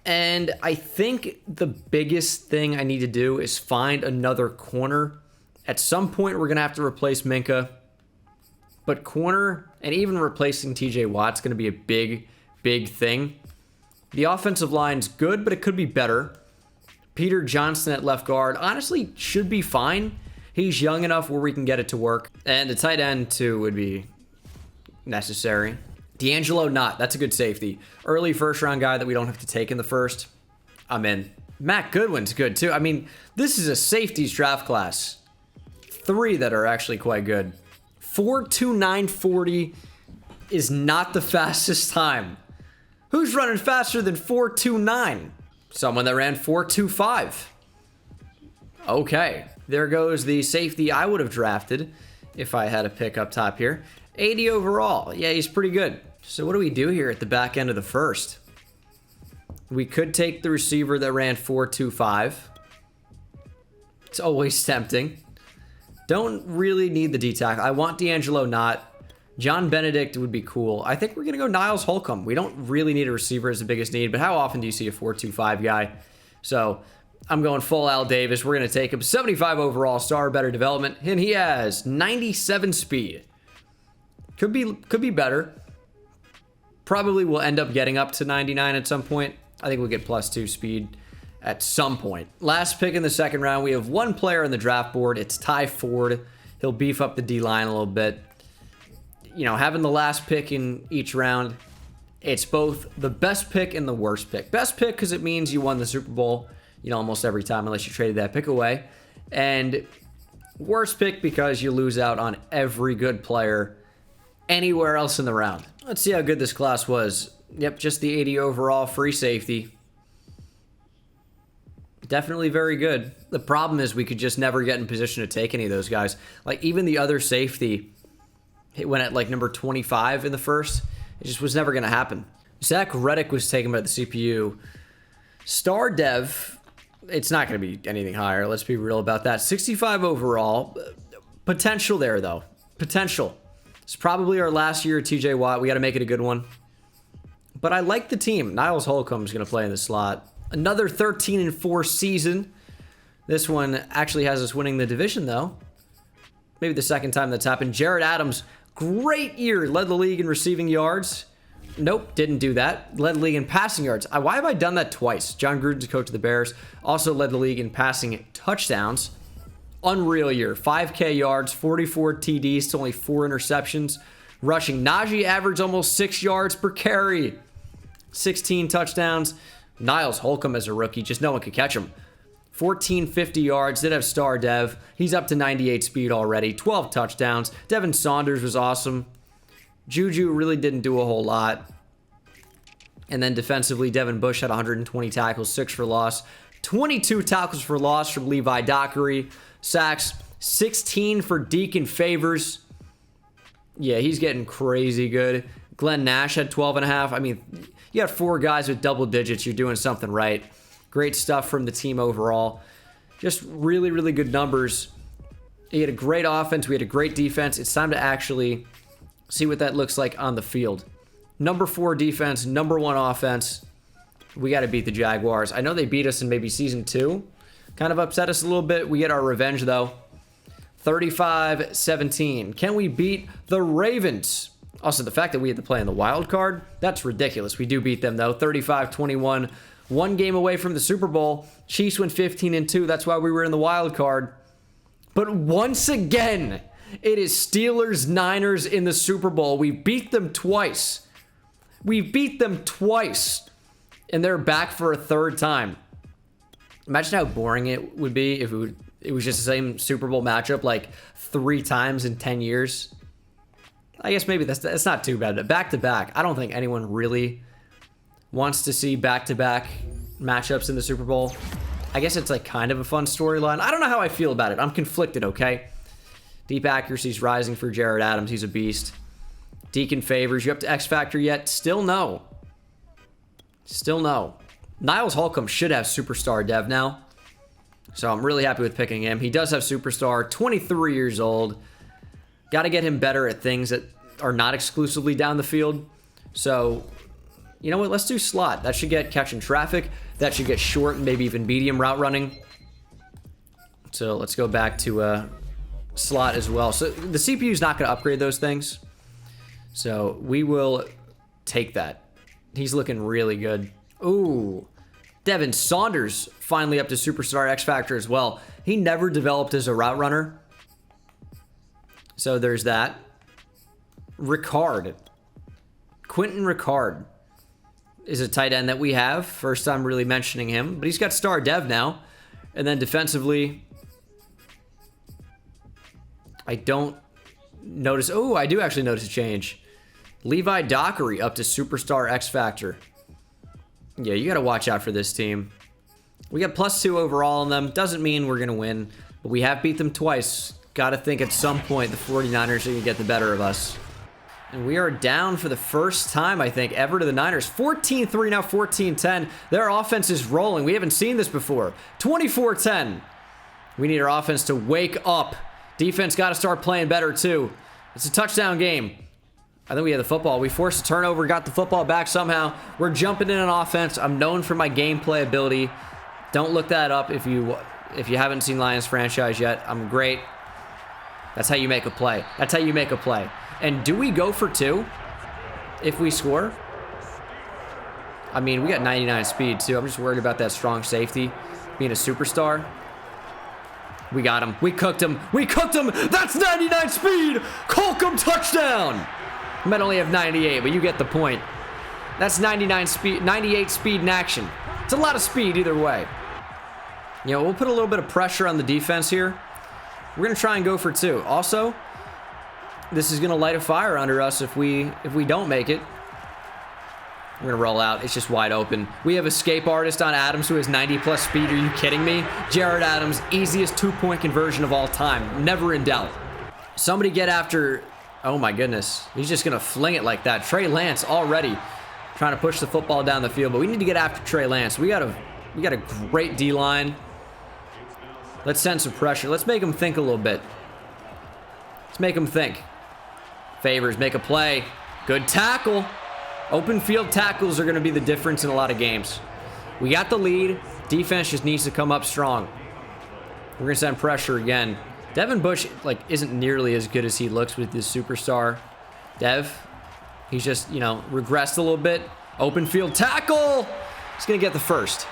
And I think the biggest thing I need to do is find another corner. At some point, we're going to have to replace Minkah. But corner and even replacing TJ Watt's going to be a big thing. The offensive line's good, but it could be better. Peter Johnston at left guard honestly should be fine. He's young enough where we can get it to work. And the tight end, too, would be necessary. D'Angelo Knott, that's a good safety. Early first-round guy that we don't have to take in the first. I'm in. Matt Goodwin's good, too. I mean, this is a safeties draft class. 3 that are actually quite good. 4.2940 is not the fastest time. Who's running faster than 4.29? Someone that ran 4.25. Okay, there goes the safety I would have drafted if I had a pick up top here. 80 overall. Yeah, he's pretty good. So what do we do here at the back end of the first? We could take the receiver that ran 4.25. It's always tempting. Don't really need the D-tackle. I want D'Angelo Knott. John Benedict would be cool. I think we're going to go Niles Holcomb. We don't really need a receiver as the biggest need, but how often do you see a 4.25 guy? So I'm going full Al Davis. We're going to take him. 75 overall, star, better development. And he has 97 speed. Could be better. Probably will end up getting up to 99 at some point. I think we'll get +2 speed at some point. Last pick in the second round, we have one player on the draft board. It's Ty Ford. He'll beef up the D-line a little bit. Having the last pick in each round, it's both the best pick and the worst pick. Best pick because it means you won the Super Bowl, almost every time unless you traded that pick away. And worst pick because you lose out on every good player anywhere else in the round. Let's see how good this class was. Yep, just the 80 overall, free safety. Definitely very good. The problem is we could just never get in position to take any of those guys. Like, even the other safety went at like number 25 in the first. It just was never going to happen. Zach Reddick was taken by the CPU. Star Dev, it's not going to be anything higher. Let's be real about that. 65 overall. Potential there, though. Potential. It's probably our last year at TJ Watt. We got to make it a good one. But I like the team. Niles Holcomb is going to play in the slot. Another 13-4 season. This one actually has us winning the division, though. Maybe the second time that's happened. Jared Adams, great year. Led the league in receiving yards. Nope, didn't do that. Led the league in passing yards. Why have I done that twice? John Gruden's coach of the Bears. Also led the league in passing touchdowns. Unreal year. 5K yards, 44 TDs to only 4 interceptions. Rushing. Najee averaged almost 6 yards per carry. 16 touchdowns. Niles Holcomb as a rookie. Just no one could catch him. 1450 yards. Did have star Dev. He's up to 98 speed already. 12 touchdowns. Devin Saunders was awesome. Juju really didn't do a whole lot. And then defensively, Devin Bush had 120 tackles, 6 for loss. 22 tackles for loss from Levi Dockery. Sacks, 16 for Deacon Favors. Yeah, he's getting crazy good. Glenn Nash had 12.5. I mean, you got 4 guys with double digits. You're doing something right. Great stuff from the team overall. Just really, really good numbers. He had a great offense. We had a great defense. It's time to actually see what that looks like on the field. Number 4 defense, number 1 offense. We got to beat the Jaguars. I know they beat us in maybe season 2. Kind of upset us a little bit. We get our revenge, though. 35-17. Can we beat the Ravens? Also, the fact that we had to play in the wild card, that's ridiculous. We do beat them, though. 35-21. 1 game away from the Super Bowl. Chiefs went 15-2. That's why we were in the wild card. But once again, it is Steelers-Niners in the Super Bowl. We beat them twice. We beat them twice. And they're back for a 3rd time. Imagine how boring it would be if it was just the same Super Bowl matchup like 3 times in 10 years. I guess maybe that's not too bad. Back-to-back, I don't think anyone really wants to see back-to-back matchups in the Super Bowl. I guess it's like kind of a fun storyline. I don't know how I feel about it. I'm conflicted, okay? Deep accuracy's rising for Jared Adams. He's a beast. Deacon Favors. You up to X Factor yet? Still no. Still no. Niles Holcomb should have Superstar Dev now. So I'm really happy with picking him. He does have Superstar. 23 years old. Got to get him better at things that are not exclusively down the field. So, you know what? Let's do slot. That should get catching traffic. That should get short and maybe even medium route running. So let's go back to slot as well. So the CPU is not going to upgrade those things. So we will take that. He's looking really good. Ooh. Devin Saunders finally up to Superstar X Factor as well. He never developed as a route runner. So there's that. Ricard. Quentin Ricard is a tight end that we have. First time really mentioning him. But he's got star dev now. And then defensively, I don't notice. Oh, I do actually notice a change. Levi Dockery up to Superstar X Factor. Yeah, you got to watch out for this team. We got +2 overall on them. Doesn't mean we're going to win, but we have beat them twice. Got to think at some point the 49ers are going to get the better of us. And we are down for the first time, I think, ever to the Niners. 14-3 now, 14-10. Their offense is rolling. We haven't seen this before. 24-10. We need our offense to wake up. Defense got to start playing better, too. It's a touchdown game. I think we had the football. We forced a turnover, got the football back somehow. We're jumping in on offense. I'm known for my gameplay ability. Don't look that up if you haven't seen Lions franchise yet. I'm great. That's how you make a play. That's how you make a play. And do we go for 2 if we score? I mean, we got 99 speed, too. I'm just worried about that strong safety being a superstar. We got him. We cooked him. We cooked him. That's 99 speed. Holcomb touchdown. Might only have 98, but you get the point. That's 99 speed, 98 speed in action. It's a lot of speed either way. You know, we'll put a little bit of pressure on the defense here. We're going to try and go for 2. Also, this is going to light a fire under us if we don't make it. We're going to roll out. It's just wide open. We have escape artist on Adams who has 90+ speed. Are you kidding me? Jared Adams, easiest 2-point conversion of all time. Never in doubt. Somebody get after... Oh my goodness. He's just going to fling it like that. Trey Lance already trying to push the football down the field, but we need to get after Trey Lance. We got a great D-line. Let's send some pressure. Let's make him think a little bit. Let's make him think. Favors, make a play. Good tackle. Open field tackles are going to be the difference in a lot of games. We got the lead. Defense just needs to come up strong. We're going to send pressure again. Devin Bush, like, isn't nearly as good as he looks with this superstar. Dev, he's just, you know, regressed a little bit. Open field tackle. He's going to get the first.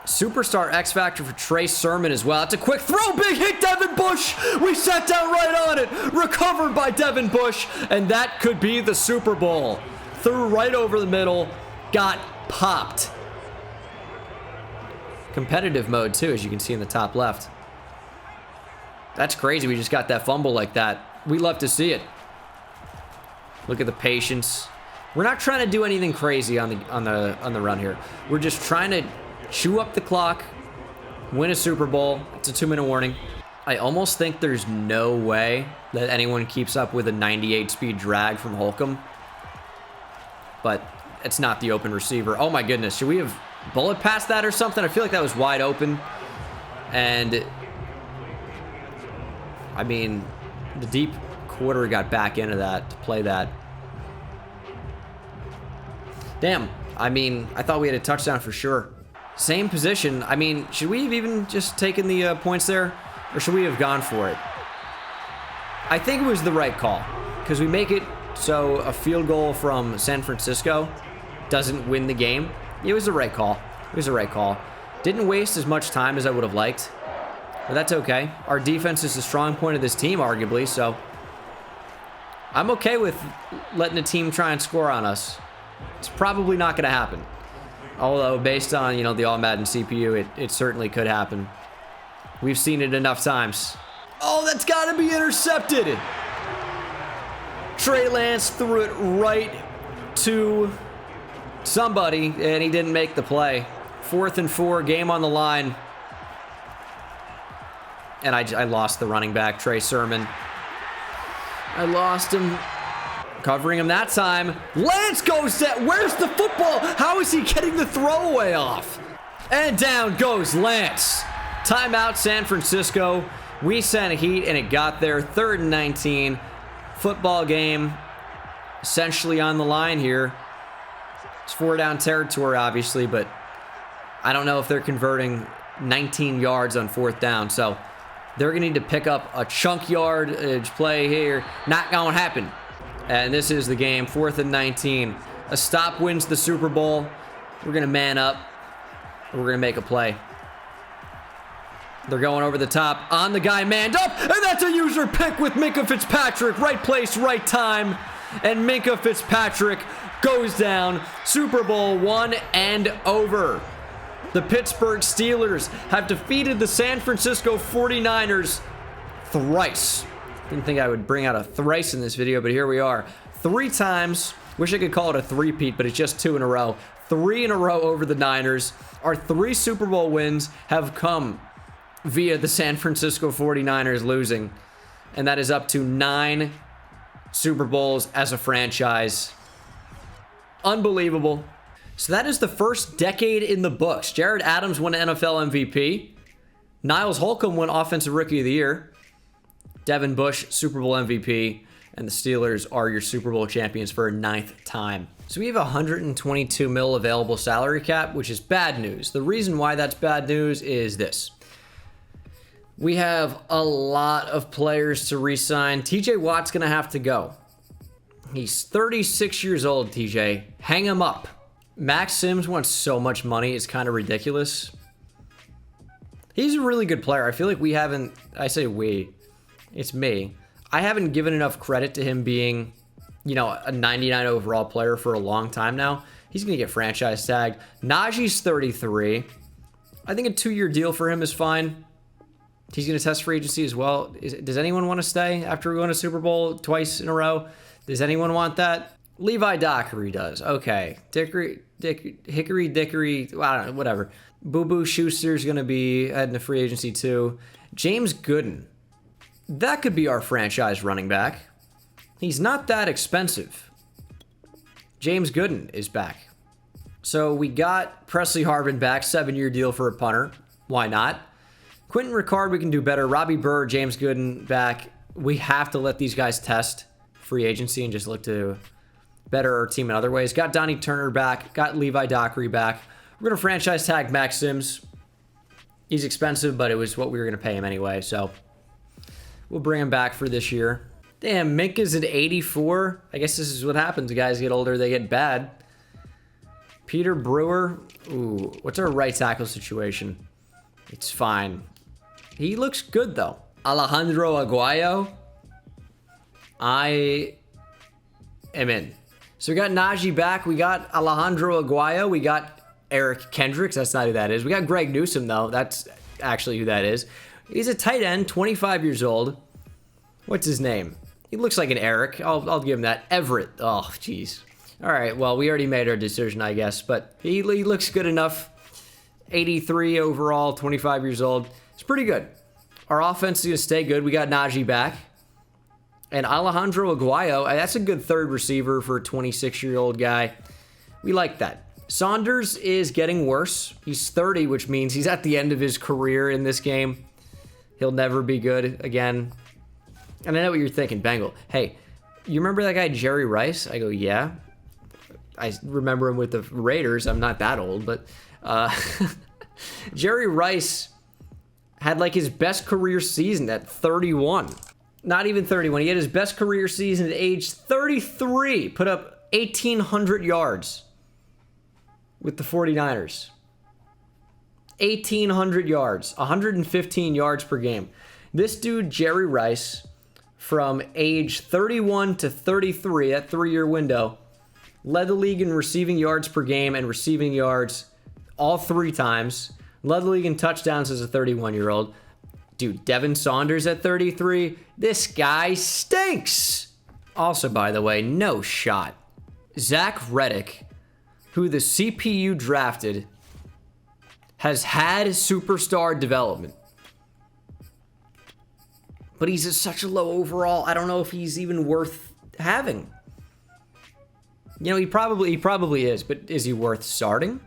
Superstar X Factor for Trey Sermon as well. It's a quick throw. Big hit, Devin Bush. We sat down right on it. Recovered by Devin Bush. And that could be the Super Bowl. Threw right over the middle. Got popped. Competitive mode, too, as you can see in the top left. That's crazy. We just got that fumble like that. We love to see it. Look at the patience. We're not trying to do anything crazy on the run here. We're just trying to chew up the clock, win a Super Bowl. It's a 2-minute warning. I almost think there's no way that anyone keeps up with a 98 speed drag from Holcomb. But it's not the open receiver. Oh my goodness. Should we have bullet passed that or something? I feel like that was wide open. And I mean, the deep quarter got back into that to play that. Damn. I mean, I thought we had a touchdown for sure. Same position. I mean, should we have even just taken the points there? Or should we have gone for it? I think it was the right call. Because we make it so a field goal from San Francisco doesn't win the game. It was the right call. It was the right call. Didn't waste as much time as I would have liked. But that's okay. Our defense is the strong point of this team, arguably, so I'm okay with letting a team try and score on us. It's probably not going to happen. Although, based on, you know, the all-Madden CPU, it certainly could happen. We've seen it enough times. Oh, that's got to be intercepted! Trey Lance threw it right to somebody, and he didn't make the play. 4th and 4, game on the line. And I lost the running back, Trey Sermon. I lost him. Covering him that time. Lance goes that. Where's the football? How is he getting the throwaway off? And down goes Lance. Timeout, San Francisco. We sent heat, and it got there. 3rd and 19. Football game essentially on the line here. It's 4-down territory, obviously, but I don't know if they're converting 19 yards on 4th down, so they're going to need to pick up a chunk yardage play here. Not going to happen. And this is the game, 4th and 19. A stop wins the Super Bowl. We're going to man up. We're going to make a play. They're going over the top on the guy manned up. And that's a user pick with Minkah Fitzpatrick. Right place, right time. And Minkah Fitzpatrick goes down. Super Bowl 1 and over. The Pittsburgh Steelers have defeated the San Francisco 49ers thrice. Didn't think I would bring out a thrice in this video, but here we are. 3 times. Wish I could call it a three-peat, but it's just 2 in a row. 3 in a row over the Niners. Our 3 Super Bowl wins have come via the San Francisco 49ers losing. And that is up to 9 Super Bowls as a franchise. Unbelievable. So that is the first decade in the books. Jared Adams won NFL MVP. Niles Holcomb won Offensive Rookie of the Year. Devin Bush, Super Bowl MVP. And the Steelers are your Super Bowl champions for a 9th time. So we have $122 million available salary cap, which is bad news. The reason why that's bad news is this. We have a lot of players to re-sign. TJ Watt's going to have to go. He's 36 years old, TJ. Hang him up. Max Sims wants so much money, it's kind of ridiculous. He's a really good player. I feel like we haven't, I say we, it's me. I haven't given enough credit to him being, you know, a 99 overall player for a long time now. He's going to get franchise tagged. Najee's 33. I think a 2-year deal for him is fine. He's going to test free agency as well. Does anyone want to stay after we win a Super Bowl twice in a row? Does anyone want that? Levi Dockery does. Okay. Hickory Dickory, I don't know, whatever. Boo Boo Schuster's going to be heading to free agency too. James Gooden. That could be our franchise running back. He's not that expensive. James Gooden is back. So we got Presley Harvin back, 7-year deal for a punter. Why not? Quentin Ricard, we can do better. Robbie Bird, James Gooden back. We have to let these guys test free agency and just look to better our team in other ways. Got Donnie Turner back. Got Levi Dockery back. We're going to franchise tag Max Sims. He's expensive, but it was what we were going to pay him anyway. So We'll bring him back for this year. Damn, Minka's at 84. I guess this is what happens. Guys get older, they get bad. Peter Brewer. Ooh, what's our right tackle situation? It's fine. He looks good, though. Alejandro Aguayo. I am in. So we got Najee back. We got Alejandro Aguayo. We got Eric Kendricks. That's not who that is. We got Greg Newsome, though. That's actually who that is. He's a tight end, 25 years old. What's his name? He looks like an Eric. I'll give him that. Everett. Oh, jeez. All right, well, we already made our decision, I guess. But he looks good enough. 83 overall, 25 years old. It's pretty good. Our offense is going to stay good. We got Najee back. And Alejandro Aguayo, that's a good third receiver for a 26-year-old guy. We like that. Saunders is getting worse. He's 30, which means he's at the end of his career in this game. He'll never be good again. And I know what you're thinking, Bengal. Hey, you remember that guy Jerry Rice? I go, yeah. I remember him with the Raiders. I'm not that old, but Jerry Rice had like his best career season at 31. Not even 31. He had his best career season at age 33. Put up 1,800 yards with the 49ers. 1,800 yards. 115 yards per game. This dude, Jerry Rice, from age 31 to 33, that 3-year window, led the league in receiving yards per game and receiving yards all 3 times. Led the league in touchdowns as a 31-year-old. Dude, Devin Saunders at 33. This guy stinks. Also, by the way, no shot. Zach Reddick, who the CPU drafted, has had superstar development. But he's at such a low overall, I don't know if he's even worth having. You know, he probably is, but is he worth starting?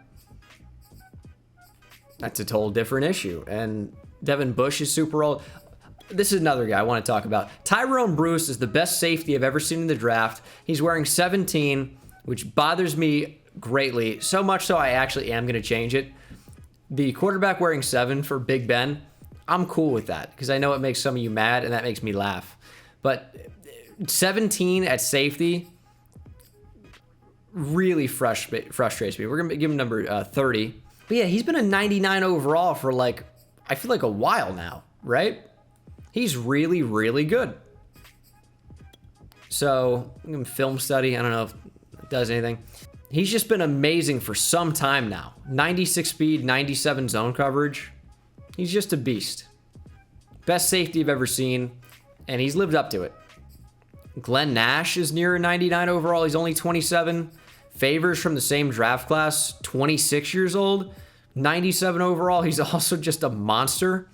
That's a total different issue. And Devin Bush is super old. This is another guy I want to talk about. Tyrone Bruce is the best safety I've ever seen in the draft. He's wearing 17, which bothers me greatly. So much so I actually am going to change it. The quarterback wearing 7 for Big Ben, I'm cool with that because I know it makes some of you mad and that makes me laugh. But 17 at safety really frustrates me. We're going to give him number 30. But yeah, he's been a 99 overall for like, I feel like a while now, right? He's really, really good. So, film study, I don't know if it does anything. He's just been amazing for some time now. 96 speed, 97 zone coverage. He's just a beast. Best safety I've ever seen, and he's lived up to it. Glenn Nash is near a 99 overall. He's only 27. Favors from the same draft class, 26 years old, 97 overall. He's also just a monster.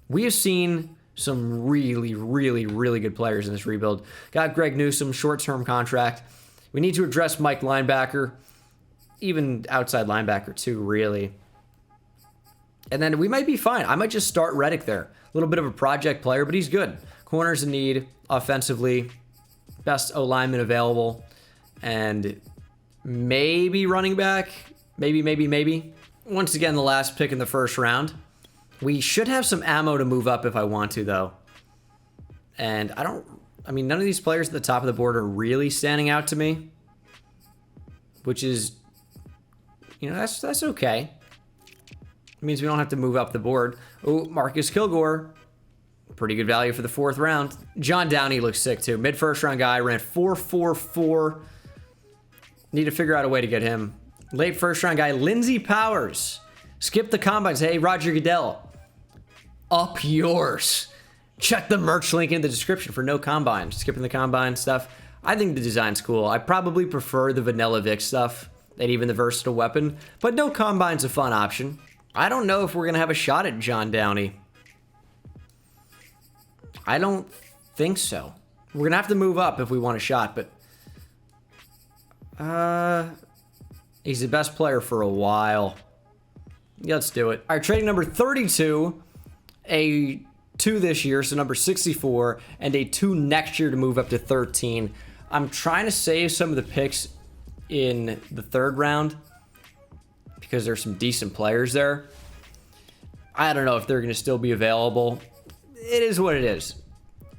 We have seen some really, really, really good players in this rebuild. Got Greg Newsome, short-term contract. We need to address Mike linebacker, even outside linebacker too, really. And then we might be fine. I might just start Reddick there. A little bit of a project player, but he's good. Corners in need, offensively, best O-lineman available, and maybe running back. Maybe. Once again, the last pick in the first round. We should have some ammo to move up if I want to, though. And none of these players at the top of the board are really standing out to me. Which is, that's okay. It means we don't have to move up the board. Oh, Marcus Kilgore. Pretty good value for the 4th round. John Downey looks sick, too. Mid-first round guy, ran 4.44. Need to figure out a way to get him. Late first round guy, Lindsey Powers. Skip the combines. Hey, Roger Goodell. Up yours. Check the merch link in the description for no combine. Skipping the combine stuff. I think the design's cool. I probably prefer the Vanilla Vic stuff and even the versatile weapon, but no combine's a fun option. I don't know if we're going to have a shot at John Downey. I don't think so. We're going to have to move up if we want a shot, but he's the best player for a while. Yeah, let's do it. All right, trading number 32, a 2 this year, so number 64, and a 2 next year to move up to 13. I'm trying to save some of the picks in the 3rd round because there's some decent players there. I don't know if they're going to still be available. it is what it is.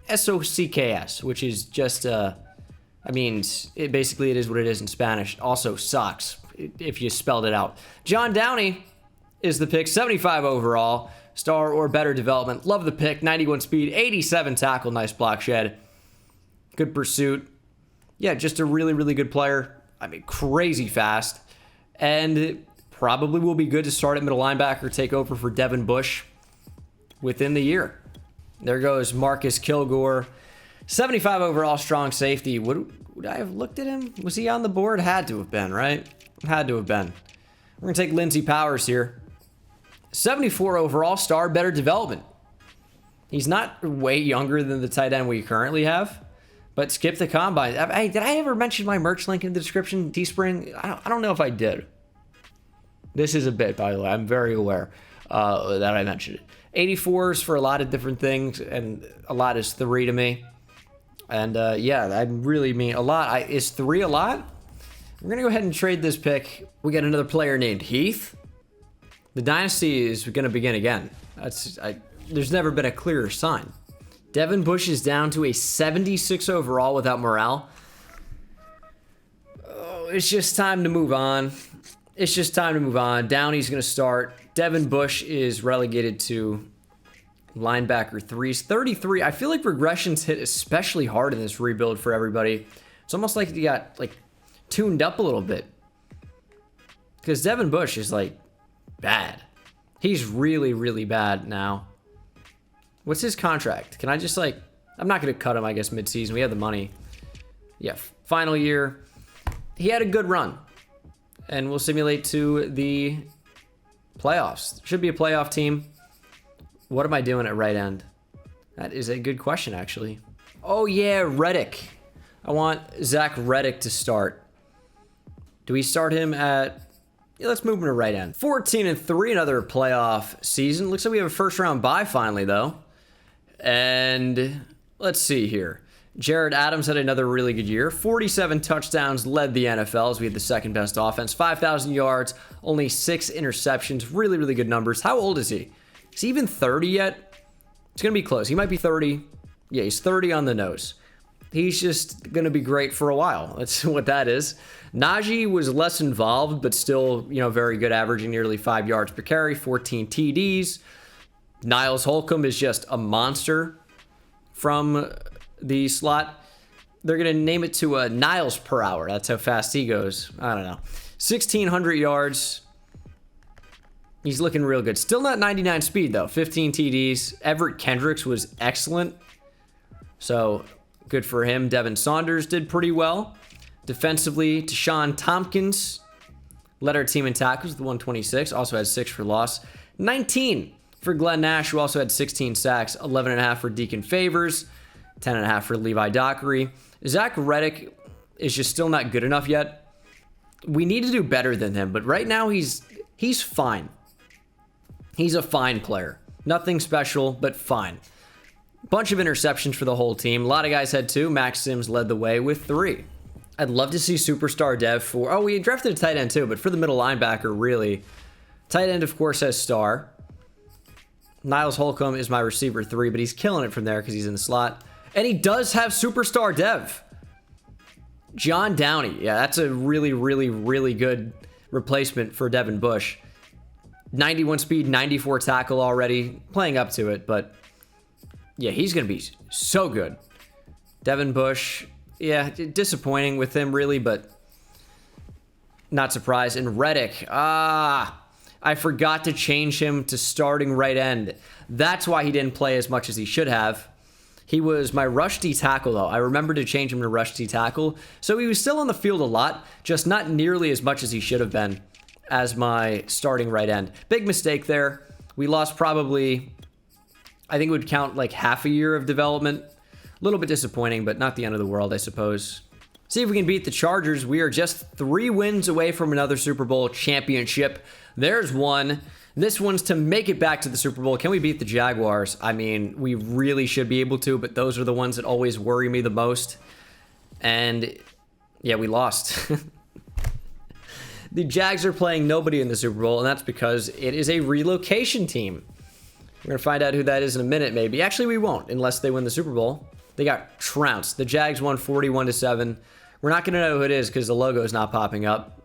SOCKS, which is just, it basically it is what it is in Spanish. Also sucks, if you spelled it out. John Downey is the pick, 75 overall, star or better development. Love the pick, 91 speed, 87 tackle, nice block shed. Good pursuit. Yeah, just a really, really good player. Crazy fast. And probably will be good to start at middle linebacker, take over for Devin Bush within the year. There goes Marcus Kilgore. 75 overall, strong safety. Would I have looked at him? Was he on the board? Had to have been, right? Had to have been. We're going to take Lindsey Powers here. 74 overall, star, better development. He's not way younger than the tight end we currently have, but skip the combine. Hey, did I ever mention my merch link in the description? Teespring? I don't know if I did. This is a bit, by the way. I'm very aware that I mentioned it. 84s for a lot of different things, and a lot is 3 to me. And yeah, I really mean a lot. Is 3 a lot? We're going to go ahead and trade this pick. We got another player named Heath. The dynasty is going to begin again. There's never been a clearer sign. Devin Bush is down to a 76 overall without morale. Oh, it's just time to move on. It's just time to move on. Downey's going to start. Devin Bush is relegated to linebacker 3s. 33. I feel like regressions hit especially hard in this rebuild for everybody. It's almost like you got tuned up a little bit. Because Devin Bush is bad. He's really, really bad now. What's his contract? Can I just I'm not going to cut him, I guess, mid-season. We have the money. Yeah, final year. He had a good run. And we'll simulate to the playoffs. Should be a playoff team. What am I doing at right end? That is a good question, actually. Oh, yeah, Reddick. I want Zach Reddick to start. Do we start him at... Yeah, let's move him to right end. 14-3, another playoff season. Looks like we have a first-round bye finally, though. And let's see here. Jared Adams had another really good year. 47 touchdowns, led the NFL as we had the second best offense. 5,000 yards, only 6 interceptions. Really, really good numbers. How old is he? Is he even 30 yet? It's going to be close. He might be 30. Yeah, he's 30 on the nose. He's just going to be great for a while. That's what that is. Najee was less involved, but still, very good, averaging nearly 5 yards per carry, 14 TDs. Niles Holcomb is just a monster from the slot. They're going to name it to Niles per hour. That's how fast he goes. I don't know. 1,600 yards. He's looking real good. Still not 99 speed, though. 15 TDs. Everett Kendricks was excellent. So, good for him. Devin Saunders did pretty well. Defensively, Tashawn Tompkins led our team in tackles with 126. Also had 6 for loss. 19 for Glenn Nash, who also had 16 sacks. 11.5 for Deacon Favors. 10.5 for Levi Dockery. Zach Reddick is just still not good enough yet. We need to do better than him, but right now he's fine. He's a fine player. Nothing special, but fine. Bunch of interceptions for the whole team. A lot of guys had 2. Max Sims led the way with 3. I'd love to see superstar dev for... Oh, we drafted a tight end too, but for the middle linebacker, really. Tight end, of course, has star. Niles Holcomb is my receiver 3, but he's killing it from there because he's in the slot. And he does have superstar dev. John Downey. Yeah, that's a really, really, really good replacement for Devin Bush. 91 speed, 94 tackle already. Playing up to it, but yeah, he's going to be so good. Devin Bush, yeah, disappointing with him really, but not surprised. And Reddick, I forgot to change him to starting right end. That's why he didn't play as much as he should have. He was my rush D tackle, though. I remember to change him to rush D tackle. So he was still on the field a lot, just not nearly as much as he should have been as my starting right end. Big mistake there. We lost probably, I think it would count half a year of development. A little bit disappointing, but not the end of the world, I suppose. See if we can beat the Chargers. We are just 3 wins away from another Super Bowl championship. There's one. This one's to make it back to the Super Bowl. Can we beat the Jaguars? I mean, we really should be able to, but those are the ones that always worry me the most. And yeah, we lost. The Jags are playing nobody in the Super Bowl, and that's because it is a relocation team. We're going to find out who that is in a minute, maybe. Actually, we won't, unless they win the Super Bowl. They got trounced. The Jags won 41-7. We're not going to know who it is because the logo is not popping up.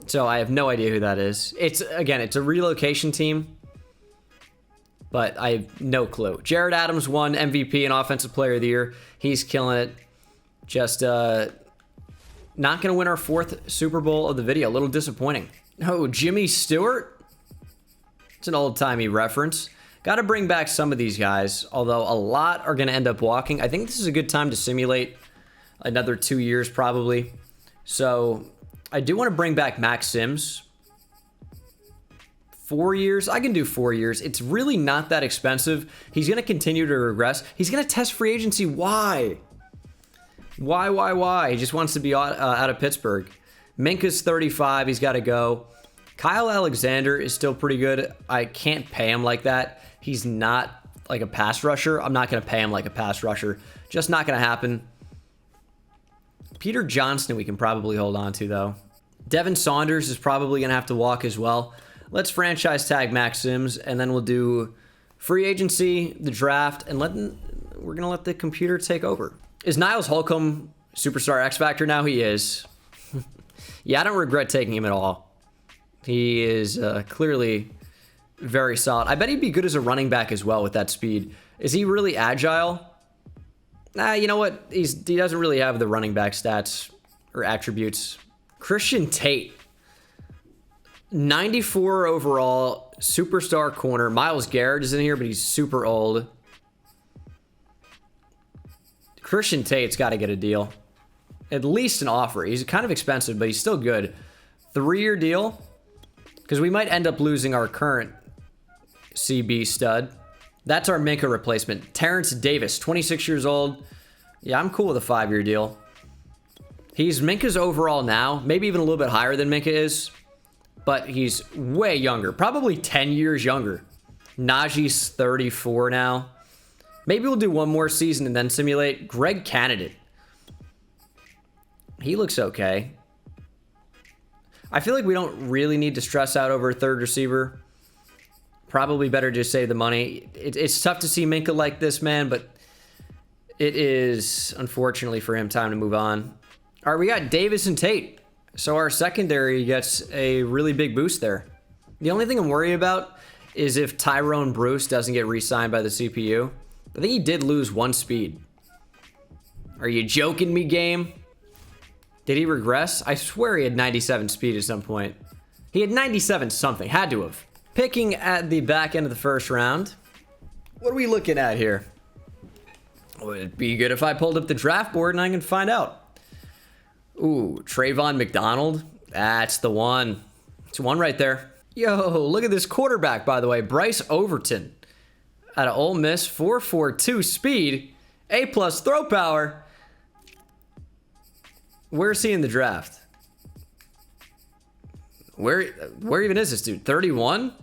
So I have no idea who that is. It's a relocation team, but I have no clue. Jared Adams won MVP and Offensive Player of the Year. He's killing it. Just not going to win our 4th Super Bowl of the video. A little disappointing. Oh, Jimmy Stewart? It's an old-timey reference. Got to bring back some of these guys, although a lot are going to end up walking. I think this is a good time to simulate another 2 years probably. So I do want to bring back Max Sims. 4 years? I can do 4 years. It's really not that expensive. He's going to continue to regress. He's going to test free agency. Why? Why? He just wants to be out of Pittsburgh. Minka's 35. He's got to go. Kyle Alexander is still pretty good. I can't pay him like that. He's not like a pass rusher. I'm not going to pay him like a pass rusher. Just not going to happen. Peter Johnston we can probably hold on to, though. Devin Saunders is probably going to have to walk as well. Let's franchise tag Max Sims, and then we'll do free agency, the draft, and we're going to let the computer take over. Is Niles Holcomb Superstar X Factor now? He is. Yeah, I don't regret taking him at all. He is clearly very solid. I bet he'd be good as a running back as well with that speed. Is he really agile? Nah, you know what? He doesn't really have the running back stats or attributes. Christian Tate. 94 overall, superstar corner. Myles Garrett is in here, but he's super old. Christian Tate's got to get a deal. At least an offer. He's kind of expensive, but he's still good. 3-year deal. Because we might end up losing our current CB stud. That's our Minka replacement. Terrence Davis, 26 years old. Yeah, I'm cool with a 5-year deal. He's Minka's overall now. Maybe even a little bit higher than Minka is. But he's way younger. Probably 10 years younger. Najee's 34 now. Maybe we'll do one more season and then simulate. Greg Candidate. He looks okay. I feel like we don't really need to stress out over a 3rd receiver. Probably better just save the money. It's tough to see Minka like this, man, but it is, unfortunately for him, time to move on. All right, we got Davis and Tate. So our secondary gets a really big boost there. The only thing I'm worried about is if Tyrone Bruce doesn't get re-signed by the CPU. I think he did lose 1 speed. Are you joking me, game? Did he regress? I swear he had 97 speed at some point. He had 97 something. Had to have. Picking at the back end of the 1st round. What are we looking at here? Would it be good if I pulled up the draft board and I can find out? Ooh, Trayvon McDonald. That's the one. It's one right there. Yo, look at this quarterback, by the way. Bryce Overton. Out of Ole Miss. 4.42 speed. A+ throw power. Where's he in the draft? Where even is this dude? 31?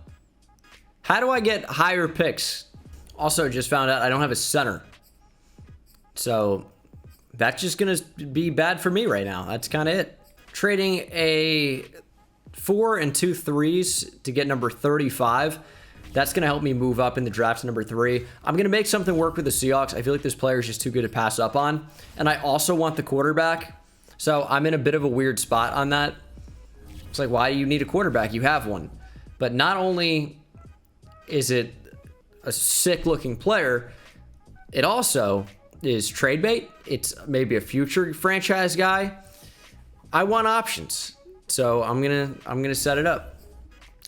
How do I get higher picks? Also, just found out I don't have a center. So, that's just going to be bad for me right now. That's kind of it. Trading a 4 and 2 3s to get number 35. That's going to help me move up in the draft to number 3. I'm going to make something work with the Seahawks. I feel like this player is just too good to pass up on. And I also want the quarterback. So I'm in a bit of a weird spot on that. It's like, why do you need a quarterback? You have one. But not only is it a sick-looking player, it also is trade bait. It's maybe a future franchise guy. I want options. So I'm gonna set it up.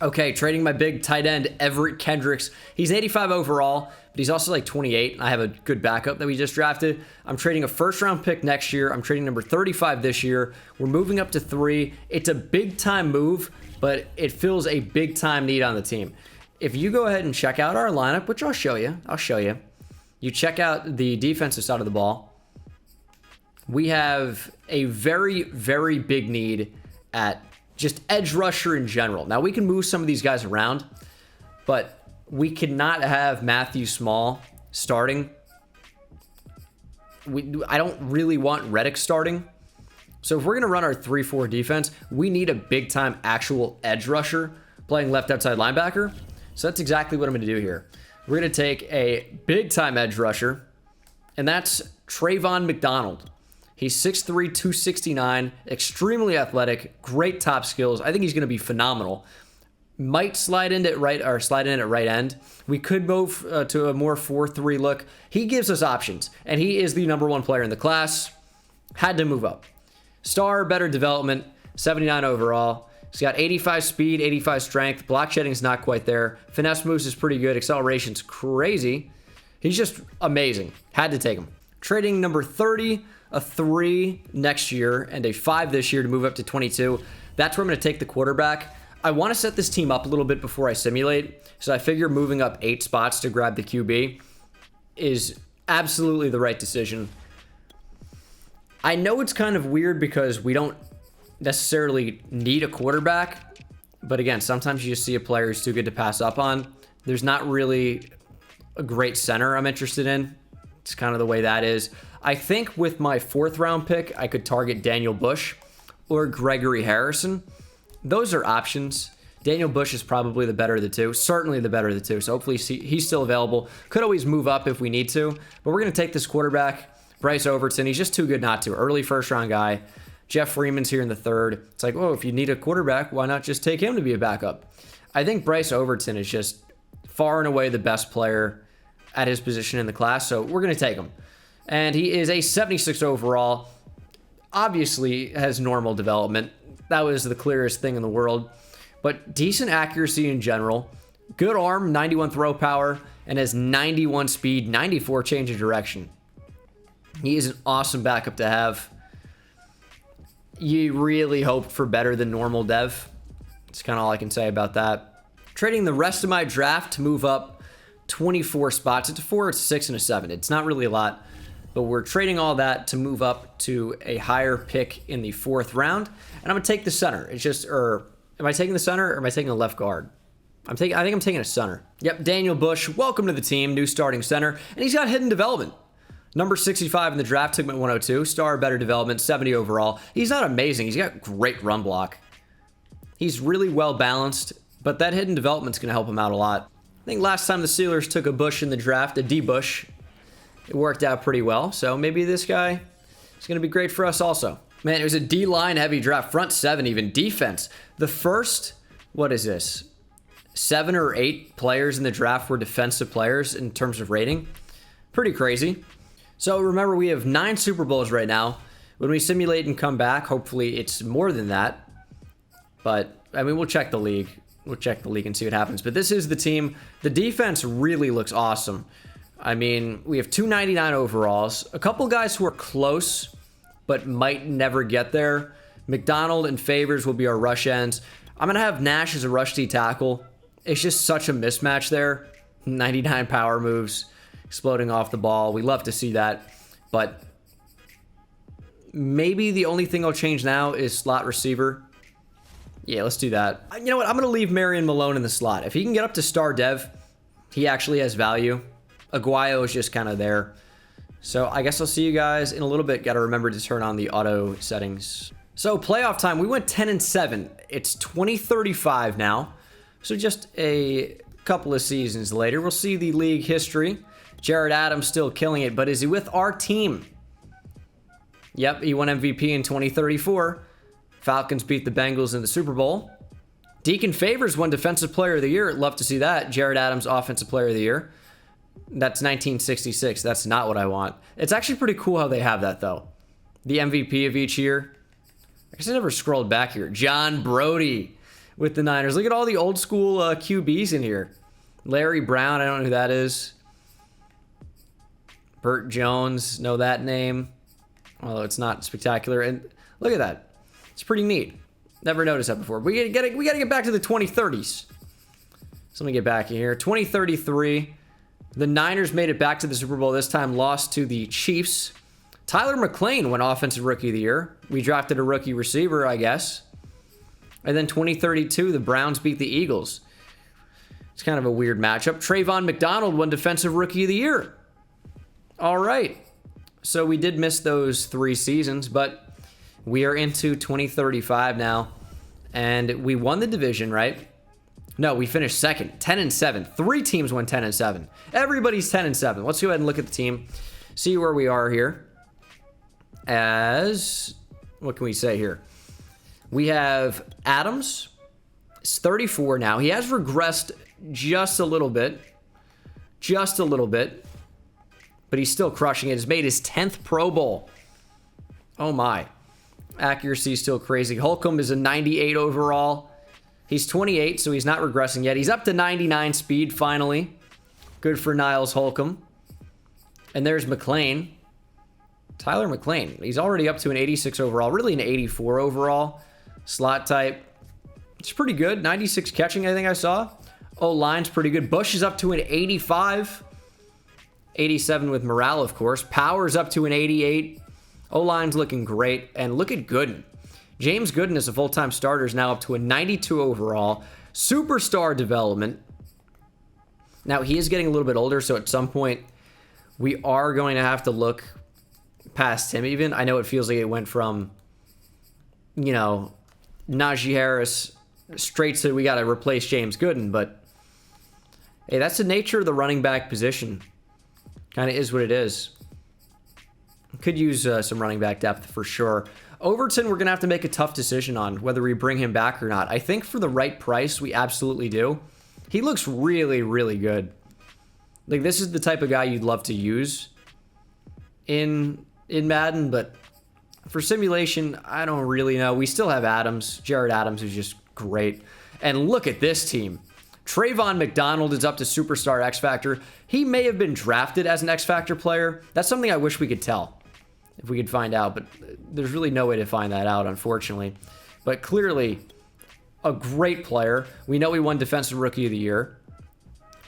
Okay, trading my big tight end, Everett Kendricks. He's 85 overall, but he's also like 28. I have a good backup that we just drafted. I'm trading a 1st-round pick next year. I'm trading number 35 this year. We're moving up to 3. It's a big-time move, but it fills a big-time need on the team. If you go ahead and check out our lineup, which I'll show you. You check out the defensive side of the ball. We have a very, very big need at just edge rusher in general. Now, we can move some of these guys around, but we cannot have Matthew Small starting. I don't really want Reddick starting. So if we're going to run our 3-4 defense, we need a big-time actual edge rusher playing left outside linebacker. So that's exactly what I'm going to do here. We're going to take a big-time edge rusher, and that's Trayvon McDonald. He's 6'3", 269, extremely athletic, great top skills. I think he's going to be phenomenal. Might slide in at right end. We could move to a more 4-3 look. He gives us options, and he is the number 1 player in the class. Had to move up. Star, better development, 79 overall. He's got 85 speed, 85 strength. Block shedding's not quite there. Finesse moves is pretty good. Acceleration's crazy. He's just amazing. Had to take him. Trading number 30, a 3 next year, and a 5 this year to move up to 22. That's where I'm going to take the quarterback. I want to set this team up a little bit before I simulate, so I figure moving up 8 spots to grab the QB is absolutely the right decision. I know it's kind of weird because we don't necessarily need a quarterback, but again, sometimes you just see a player who's too good to pass up on. There's not really a great center I'm interested in. It's kind of the way that is. I think with my 4th round pick, I could target Daniel Bush or Gregory Harrison. Those are options. Daniel Bush is probably the better of the two. Certainly the better of the two. So hopefully he's still available. Could always move up if we need to. But we're going to take this quarterback, Bryce Overton. He's just too good not to. Early first-round guy. Jeff Freeman's here in the 3rd. It's like, oh, if you need a quarterback, why not just take him to be a backup? I think Bryce Overton is just far and away the best player at his position in the class. So we're going to take him. And he is a 76 overall. Obviously has normal development. That was the clearest thing in the world. But decent accuracy in general. Good arm, 91 throw power, and has 91 speed, 94 change of direction. He is an awesome backup to have. You really hoped for better than normal dev. That's kind of all I can say about that. Trading the rest of my draft to move up 24 spots. It's a 4, it's a 6, and a 7. It's not really a lot. But we're trading all that to move up to a higher pick in the 4th round. And I'm going to take the center. It's just, am I taking the center or am I taking the left guard? I think I'm taking a center. Yep, Daniel Bush, welcome to the team, new starting center. And he's got hidden development. Number 65 in the draft, took him at 102. Star, better development, 70 overall. He's not amazing. He's got great run block. He's really well balanced, but that hidden development's going to help him out a lot. I think last time the Steelers took a Bush in the draft, a D Bush, it worked out pretty well, so maybe this guy is going to be great for us also. Man, it was a D-line heavy draft, front 7 even, defense. The first, what is this, 7 or 8 players in the draft were defensive players in terms of rating. Pretty crazy. So remember, we have 9 Super Bowls right now. When we simulate and come back, hopefully it's more than that. But, I mean, we'll check the league. We'll check the league and see what happens. But this is the team. The defense really looks awesome. I mean, we have 299 overalls. A couple guys who are close, but might never get there. McDonald and Favors will be our rush ends. I'm going to have Nash as a rush D tackle. It's just such a mismatch there. 99 power moves, exploding off the ball. We love to see that. But maybe the only thing I'll change now is slot receiver. Yeah, let's do that. You know what? I'm going to leave Marion Malone in the slot. If he can get up to star dev, he actually has value. Aguayo is just kind of there. So I guess I'll see you guys in a little bit. Got to remember to turn on the auto settings. So playoff time, we went 10-7. It's 2035 now. So just a couple of seasons later, we'll see the league history. Jared Adams still killing it, but is he with our team? Yep, he won MVP in 2034. Falcons beat the Bengals in the Super Bowl. Deacon Favors won Defensive Player of the Year. Love to see that. Jared Adams, Offensive Player of the Year. That's 1966. That's not what I want. It's actually pretty cool how they have that, though. The MVP of each year. I guess I never scrolled back here. John Brody with the Niners. Look at all the old school QBs in here. Larry Brown, I don't know who that is. Burt Jones, know that name. Although it's not spectacular. And look at that. It's pretty neat. Never noticed that before. We gotta get back to the 2030s. So let me get back in here. 2033. The Niners made it back to the Super Bowl, this time lost to the Chiefs. Tyler McLean won Offensive Rookie of the Year. We drafted a rookie receiver, I guess. And then 2032, the Browns beat the Eagles. It's kind of a weird matchup. Trayvon McDonald won Defensive Rookie of the Year. All right. So we did miss those 3 seasons, but we are into 2035 now. And we won the division, right? No, we finished second, 10-7. 3 teams went 10-7. Everybody's 10-7. Let's go ahead and look at the team, see where we are here. As, what can we say here? We have Adams. He's 34 now. He has regressed just a little bit. Just a little bit. But he's still crushing it. He's made his 10th Pro Bowl. Oh my. Accuracy is still crazy. Holcomb is a 98 overall. He's 28, so he's not regressing yet. He's up to 99 speed, finally. Good for Niles Holcomb. And there's McLean. Tyler McLean. He's already up to an 86 overall. Really an 84 overall. Slot type. It's pretty good. 96 catching, I think I saw. O-line's pretty good. Bush is up to an 85. 87 with morale, of course. Power's up to an 88. O-line's looking great. And look at Gooden. James Gooden is a full-time starter, is now up to a 92 overall. Superstar development. Now, he is getting a little bit older, so at some point, we are going to have to look past him even. I know it feels like it went from, you know, Najee Harris straight to we got to replace James Gooden, but hey, that's the nature of the running back position. Kind of is what it is. Could use some running back depth for sure. Overton, we're going to have to make a tough decision on whether we bring him back or not. I think for the right price, we absolutely do. He looks really, really good. Like, this is the type of guy you'd love to use in Madden, but for simulation, I don't really know. We still have Adams. Jared Adams is just great. And look at this team. Trayvon McDonald is up to Superstar X Factor. He may have been drafted as an X Factor player. That's something I wish we could tell. If we could find out, but there's really no way to find that out, unfortunately. But clearly, a great player. We know he won Defensive Rookie of the Year.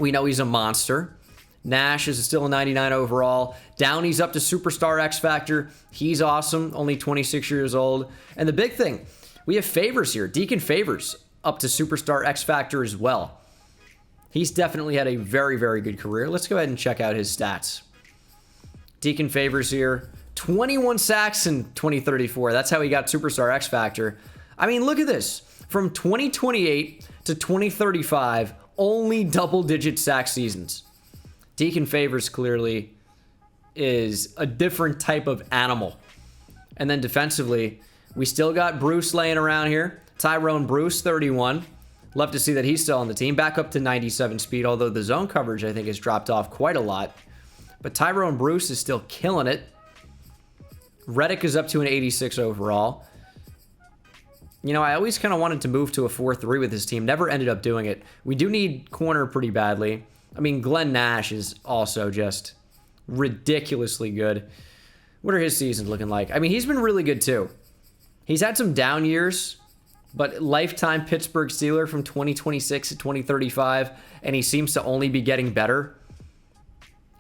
We know he's a monster. Nash is still a 99 overall. Downey's up to Superstar X Factor. He's awesome, only 26 years old. And the big thing, we have Favors here. Deacon Favors up to Superstar X Factor as well. He's definitely had a very, very good career. Let's go ahead and check out his stats. Deacon Favors here. 21 sacks in 2034. That's how he got Superstar X Factor. I mean, look at this. From 2028 to 2035, only double-digit sack seasons. Deacon Favors clearly is a different type of animal. And then defensively, we still got Bruce laying around here. Tyrone Bruce, 31. Love to see that he's still on the team. Back up to 97 speed, although the zone coverage, I think, has dropped off quite a lot. But Tyrone Bruce is still killing it. Reddick is up to an 86 overall. You know, I always kind of wanted to move to a 4-3 with his team. Never ended up doing it. We do need corner pretty badly. I mean, Glenn Nash is also just ridiculously good. What are his seasons looking like? I mean, he's been really good too. He's had some down years, but lifetime Pittsburgh Steeler from 2026 to 2035, and he seems to only be getting better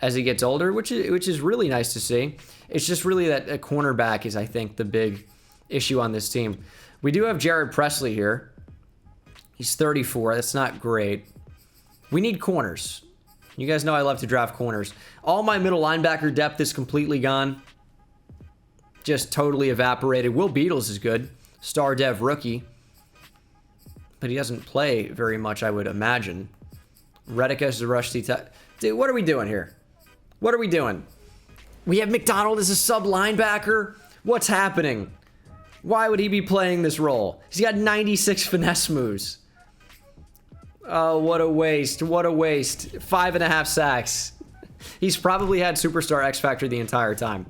as he gets older, which is really nice to see. It's just really that a cornerback is, I think, the big issue on this team. We do have Jared Presley here. He's 34. That's not great. We need corners. You guys know I love to draft corners. All my middle linebacker depth is completely gone. Just totally evaporated. Will Beatles is good. Star Dev rookie. But he doesn't play very much, I would imagine. Reddick as the rush Dude, what are we doing here? What are we doing? We have McDonald as a sub linebacker. What's happening? Why would he be playing this role? He's got 96 finesse moves. Oh, what a waste. What a waste. 5.5 sacks. He's probably had Superstar X Factor the entire time.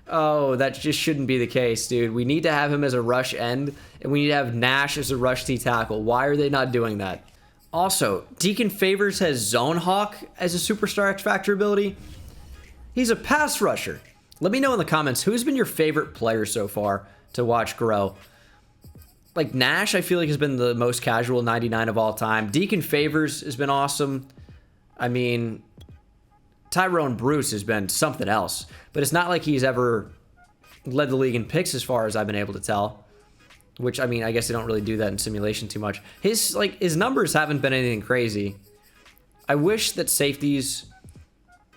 Oh, that just shouldn't be the case, dude. We need to have him as a rush end, and we need to have Nash as a rush T tackle. Why are they not doing that? Also, Deacon Favors has Zone Hawk as a Superstar X Factor ability. He's a pass rusher. Let me know in the comments, who's been your favorite player so far to watch grow? Like, Nash, I feel like, has been the most casual 99 of all time. Deacon Favors has been awesome. I mean, Tyrone Bruce has been something else. But it's not like he's ever led the league in picks as far as I've been able to tell. Which, I mean, I guess they don't really do that in simulation too much. His numbers haven't been anything crazy. I wish that safeties,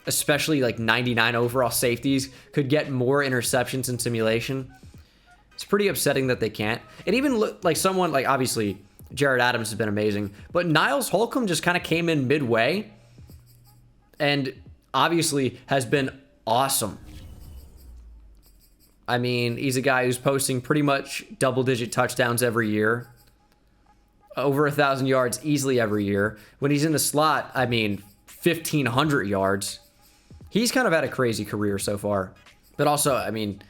especially like 99 overall safeties, could get more interceptions in simulation. It's pretty upsetting that they can't. It even looked like someone, like, obviously Jared Adams has been amazing. But Niles Holcomb just kind of came in midway and obviously has been awesome. I mean, he's a guy who's posting pretty much double-digit touchdowns every year. Over 1,000 yards easily every year. When he's in the slot, I mean, 1,500 yards. He's kind of had a crazy career so far. But also, I mean,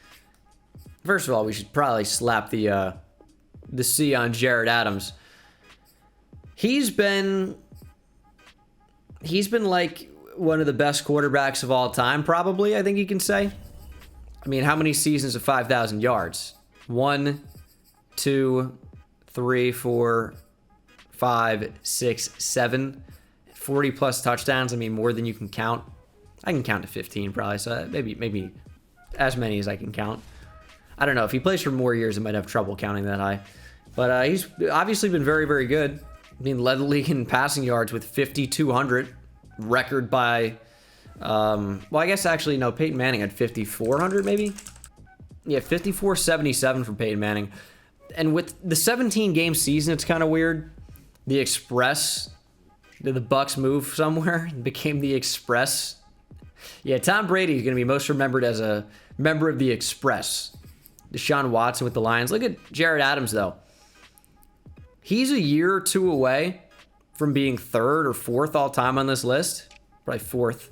first of all, we should probably slap the C on Jared Adams. He's been like one of the best quarterbacks of all time, probably, I think you can say. I mean, how many seasons of 5,000 yards? 1, 2, 3, 4, 5, 6, 7, 40 plus touchdowns. I mean, more than you can count. I can count to 15 probably, so maybe as many as I can count. I don't know. If he plays for more years, I might have trouble counting that high. But he's obviously been very, very good. I mean, led the league in passing yards with 5,200. Record by, well, I guess actually, no, Peyton Manning had 5,400 maybe? Yeah, 5,477 for Peyton Manning. And with the 17-game season, it's kind of weird. The Express, did the Bucks move somewhere? It became the Express. Yeah, Tom Brady is going to be most remembered as a member of the Express. Deshaun Watson with the Lions. Look at Jared Adams, though. He's a year or two away from being third or fourth all-time on this list. Probably fourth.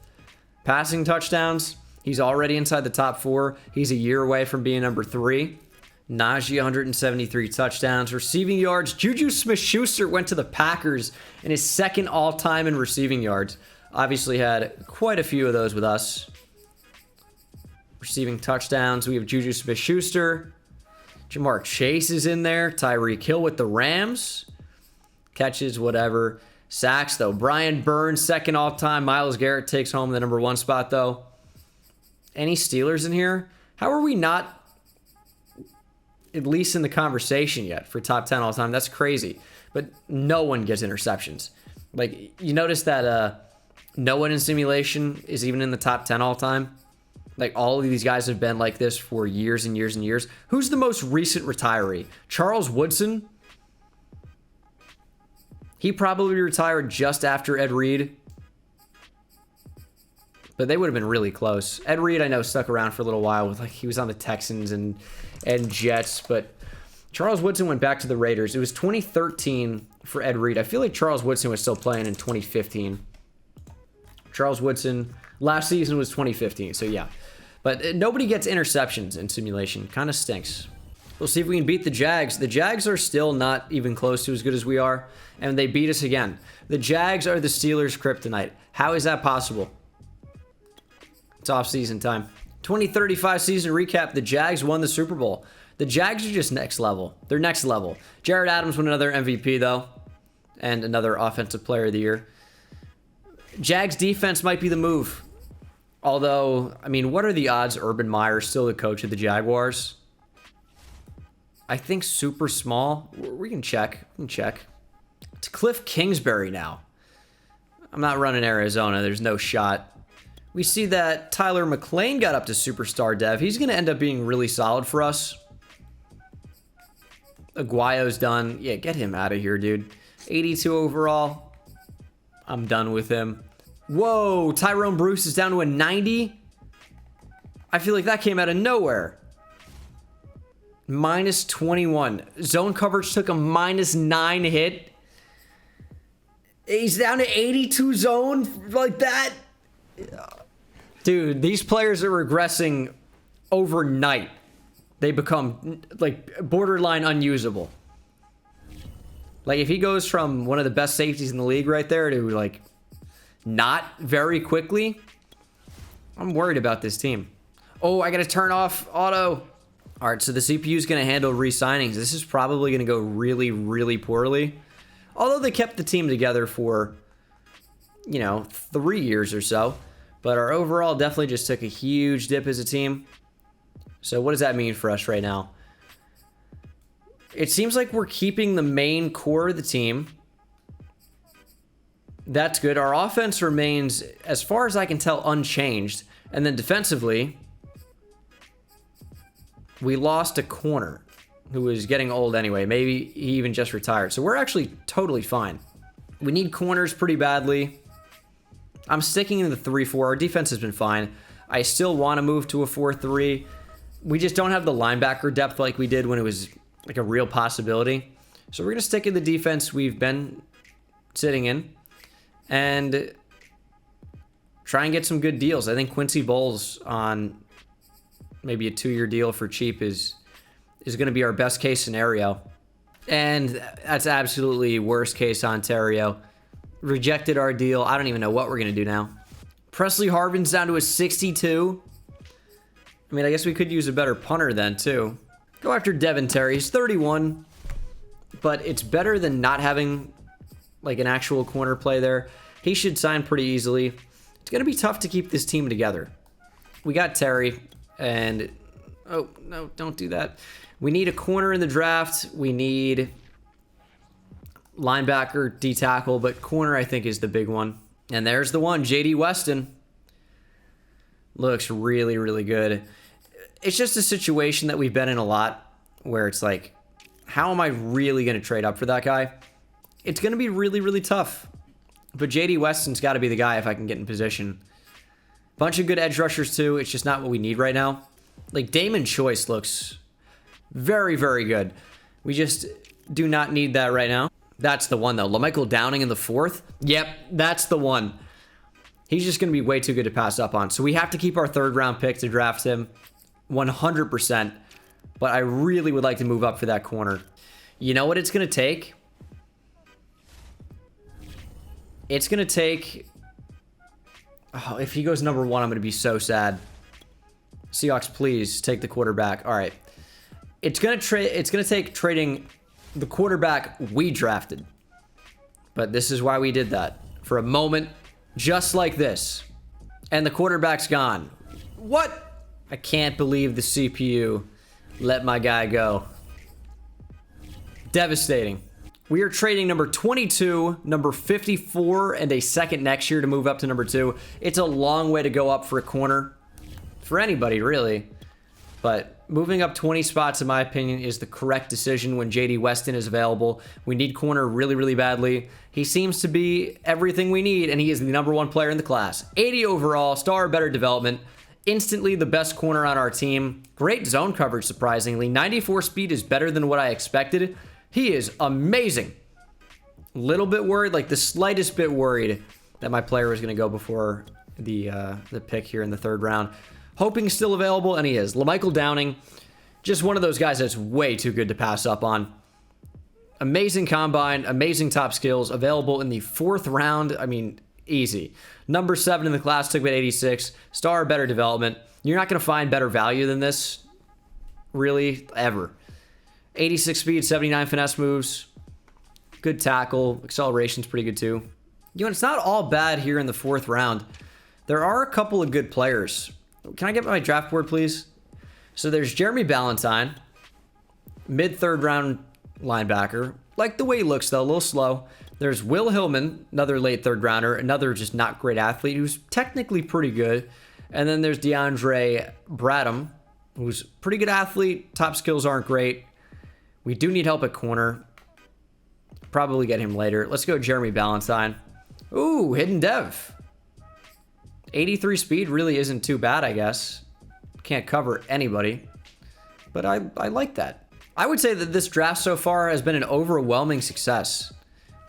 Passing touchdowns, he's already inside the top 4. He's a year away from being number 3. Najee, 173 touchdowns. Receiving yards, Juju Smith-Schuster went to the Packers in his second all-time in receiving yards. Obviously had quite a few of those with us. Receiving touchdowns, we have Juju Smith-Schuster. Jamar Chase is in there. Tyreek Hill with the Rams. Catches, whatever. Sacks, though. Brian Burns, second all-time. Myles Garrett takes home the number 1 spot, though. Any Steelers in here? How are we not at least in the conversation yet for top 10 all-time? That's crazy. But no one gets interceptions. Like, you notice that no one in simulation is even in the top 10 all-time? Like, all of these guys have been like this for years and years and years. Who's the most recent retiree? Charles Woodson? He probably retired just after Ed Reed. But they would have been really close. Ed Reed, I know, stuck around for a little while. With like he was on the Texans and Jets. But Charles Woodson went back to the Raiders. It was 2013 for Ed Reed. I feel like Charles Woodson was still playing in 2015. Charles Woodson, last season was 2015. So, yeah. But nobody gets interceptions in simulation. Kind of stinks. We'll see if we can beat the Jags. The Jags are still not even close to as good as we are. And they beat us again. The Jags are the Steelers' kryptonite. How is that possible? It's off-season time. 2035 season recap. The Jags won the Super Bowl. The Jags are just next level. They're next level. Jared Adams won another MVP, though. And another Offensive Player of the Year. Jags defense might be the move. Although, I mean, what are the odds Urban Meyer is still the coach of the Jaguars? I think super small. We can check. It's Cliff Kingsbury now. I'm not running Arizona. There's no shot. We see that Tyler McLean got up to superstar dev. He's going to end up being really solid for us. Aguayo's done. Yeah, get him out of here, dude. 82 overall. I'm done with him. Whoa, Tyrone Bruce is down to a 90. I feel like that came out of nowhere. Minus 21. Zone coverage took a minus 9 hit. He's down to 82 zone like that. Dude, these players are regressing overnight. They become like borderline unusable. Like if he goes from one of the best safeties in the league right there to like not very quickly, I'm worried about this team. Oh, I got to turn off auto. All right, so the CPU is going to handle re-signings. This is probably going to go really, really poorly. Although they kept the team together for, 3 years or so. But our overall definitely just took a huge dip as a team. So what does that mean for us right now? It seems like we're keeping the main core of the team. That's good. Our offense remains, as far as I can tell, unchanged. And then defensively, we lost a corner. who is getting old anyway. Maybe he even just retired. So we're actually totally fine. We need corners pretty badly. I'm sticking in the 3-4. Our defense has been fine. I still want to move to a 4-3. We just don't have the linebacker depth like we did when it was like a real possibility. So we're going to stick in the defense we've been sitting in and try and get some good deals. I think Quincy Bowles on maybe a 2-year deal for cheap is going to be our best case scenario. And that's absolutely worst case Ontario. Rejected our deal. I don't even know what we're going to do now. Presley Harvin's down to a 62. I mean, I guess we could use a better punter then, too. Go after Devin Terry. He's 31. But it's better than not having, like, an actual corner play there. He should sign pretty easily. It's going to be tough to keep this team together. We got Terry, and... oh, no, don't do that. We need a corner in the draft. We need linebacker, D-tackle, but corner, I think, is the big one. And there's the one, J.D. Weston. Looks really, really good. It's just a situation that we've been in a lot where it's like, how am I really going to trade up for that guy? It's going to be really, really tough. But J.D. Weston's got to be the guy if I can get in position. Bunch of good edge rushers, too. It's just not what we need right now. Like, Damon Choice looks very, very good. We just do not need that right now. That's the one, though. LaMichael Downing in the 4th? Yep, that's the one. He's just going to be way too good to pass up on. So we have to keep our 3rd-round pick to draft him 100%. But I really would like to move up for that corner. You know what it's going to take? It's going to take... oh, if he goes number 1, I'm going to be so sad. Seahawks, please take the quarterback. All right. It's going to take trading the quarterback we drafted. But this is why we did that. For a moment, just like this. And the quarterback's gone. What? I can't believe the CPU let my guy go. Devastating. We are trading number 22, number 54, and a second next year to move up to number 2. It's a long way to go up for a corner. For anybody, really. But moving up 20 spots, in my opinion, is the correct decision when J.D. Weston is available. We need corner really, really badly. He seems to be everything we need, and he is the number 1 player in the class. 80 overall, star better development. Instantly the best corner on our team. Great zone coverage, surprisingly. 94 speed is better than what I expected. He is amazing. Little bit worried, like the slightest bit worried that my player was going to go before the pick here in the 3rd round. Hoping still available, and he is. LaMichael Downing, just one of those guys that's way too good to pass up on. Amazing combine, amazing top skills, available in the 4th round. I mean, easy. Number 7 in the class, took at 86. Star, better development. You're not going to find better value than this, really, ever. 86 speed, 79 finesse moves. Good tackle. Acceleration's pretty good, too. You know, it's not all bad here in the 4th round. There are a couple of good players. Can I get my draft board, please? So there's Jeremy Ballantyne, mid-3rd round linebacker. Like the way he looks, though, a little slow. There's Will Hillman, another late 3rd rounder, another just not great athlete who's technically pretty good. And then there's DeAndre Bradham, who's pretty good athlete. Top skills aren't great. We do need help at corner. Probably get him later. Let's go Jeremy Ballantyne. Ooh, hidden dev. 83 speed really isn't too bad, I guess. Can't cover anybody. But I like that. I would say that this draft so far has been an overwhelming success.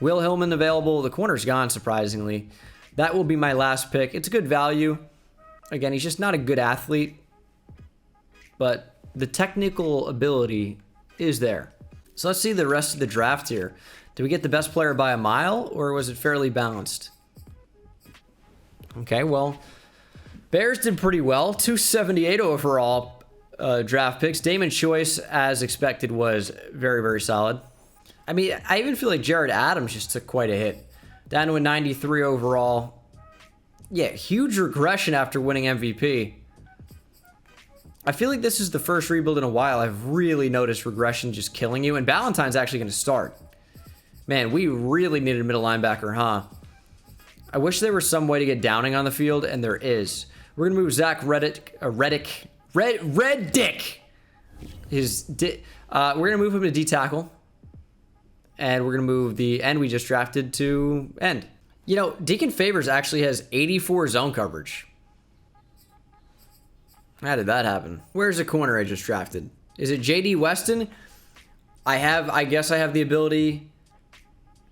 Will Hillman available. The corner's gone, surprisingly. That will be my last pick. It's a good value. Again, he's just not a good athlete. But the technical ability is there. So let's see the rest of the draft here. Did we get the best player by a mile, or was it fairly balanced? Okay, well, Bears did pretty well. 278 overall draft picks. Damon Choice, as expected, was very, very solid. I mean, I even feel like Jared Adams just took quite a hit. Down to a 93 overall. Yeah, huge regression after winning MVP. I feel like this is the first rebuild in a while I've really noticed regression just killing you. And Ballantyne's actually going to start. Man, we really needed a middle linebacker, huh? I wish there was some way to get Downing on the field, and there is. We're going to move Zach Reddick. We're going to move him to D tackle. And we're going to move the end we just drafted to end. You know, Deacon Favors actually has 84 zone coverage. How did that happen? Where's the corner I just drafted? Is it J.D. Weston? I guess I have the ability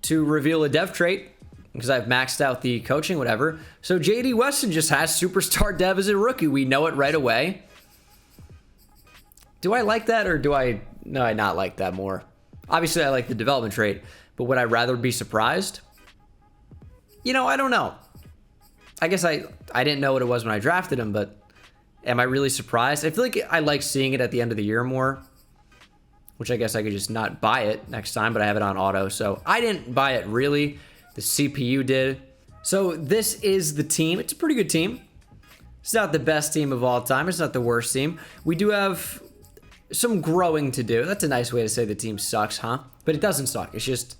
to reveal a dev trait because I've maxed out the coaching, whatever. So J.D. Weston just has superstar dev as a rookie. We know it right away. Do I like that, or do I not like that more? Obviously, I like the development trait, but would I rather be surprised? You know, I don't know. I guess I didn't know what it was when I drafted him, but am I really surprised? I feel like I like seeing it at the end of the year more, which I guess I could just not buy it next time, but I have it on auto. So I didn't buy it really. The CPU did. So this is the team. It's a pretty good team. It's not the best team of all time. It's not the worst team. We do have some growing to do. That's a nice way to say the team sucks, huh? But it doesn't suck. It's just,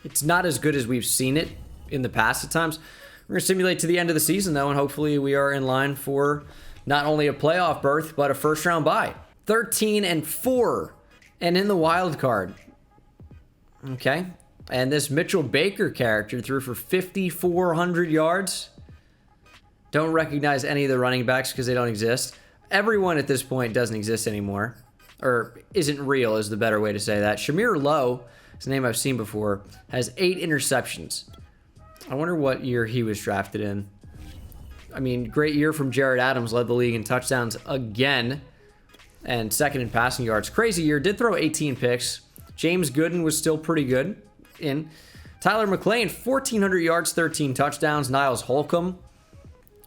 it's not as good as we've seen it in the past at times. We're going to simulate to the end of the season, though, and hopefully we are in line for not only a playoff berth, but a first-round bye. 13-4, and in the wild card. Okay. And this Mitchell Baker character threw for 5,400 yards. Don't recognize any of the running backs because they don't exist. Everyone at this point doesn't exist anymore. Or isn't real is the better way to say that. Shamir Lowe, his name I've seen before, has 8 interceptions. I wonder what year he was drafted in. I mean, great year from Jared Adams, led the league in touchdowns again. And second in passing yards. Crazy year, did throw 18 picks. James Gooden was still pretty good in. Tyler McLean, 1,400 yards, 13 touchdowns. Niles Holcomb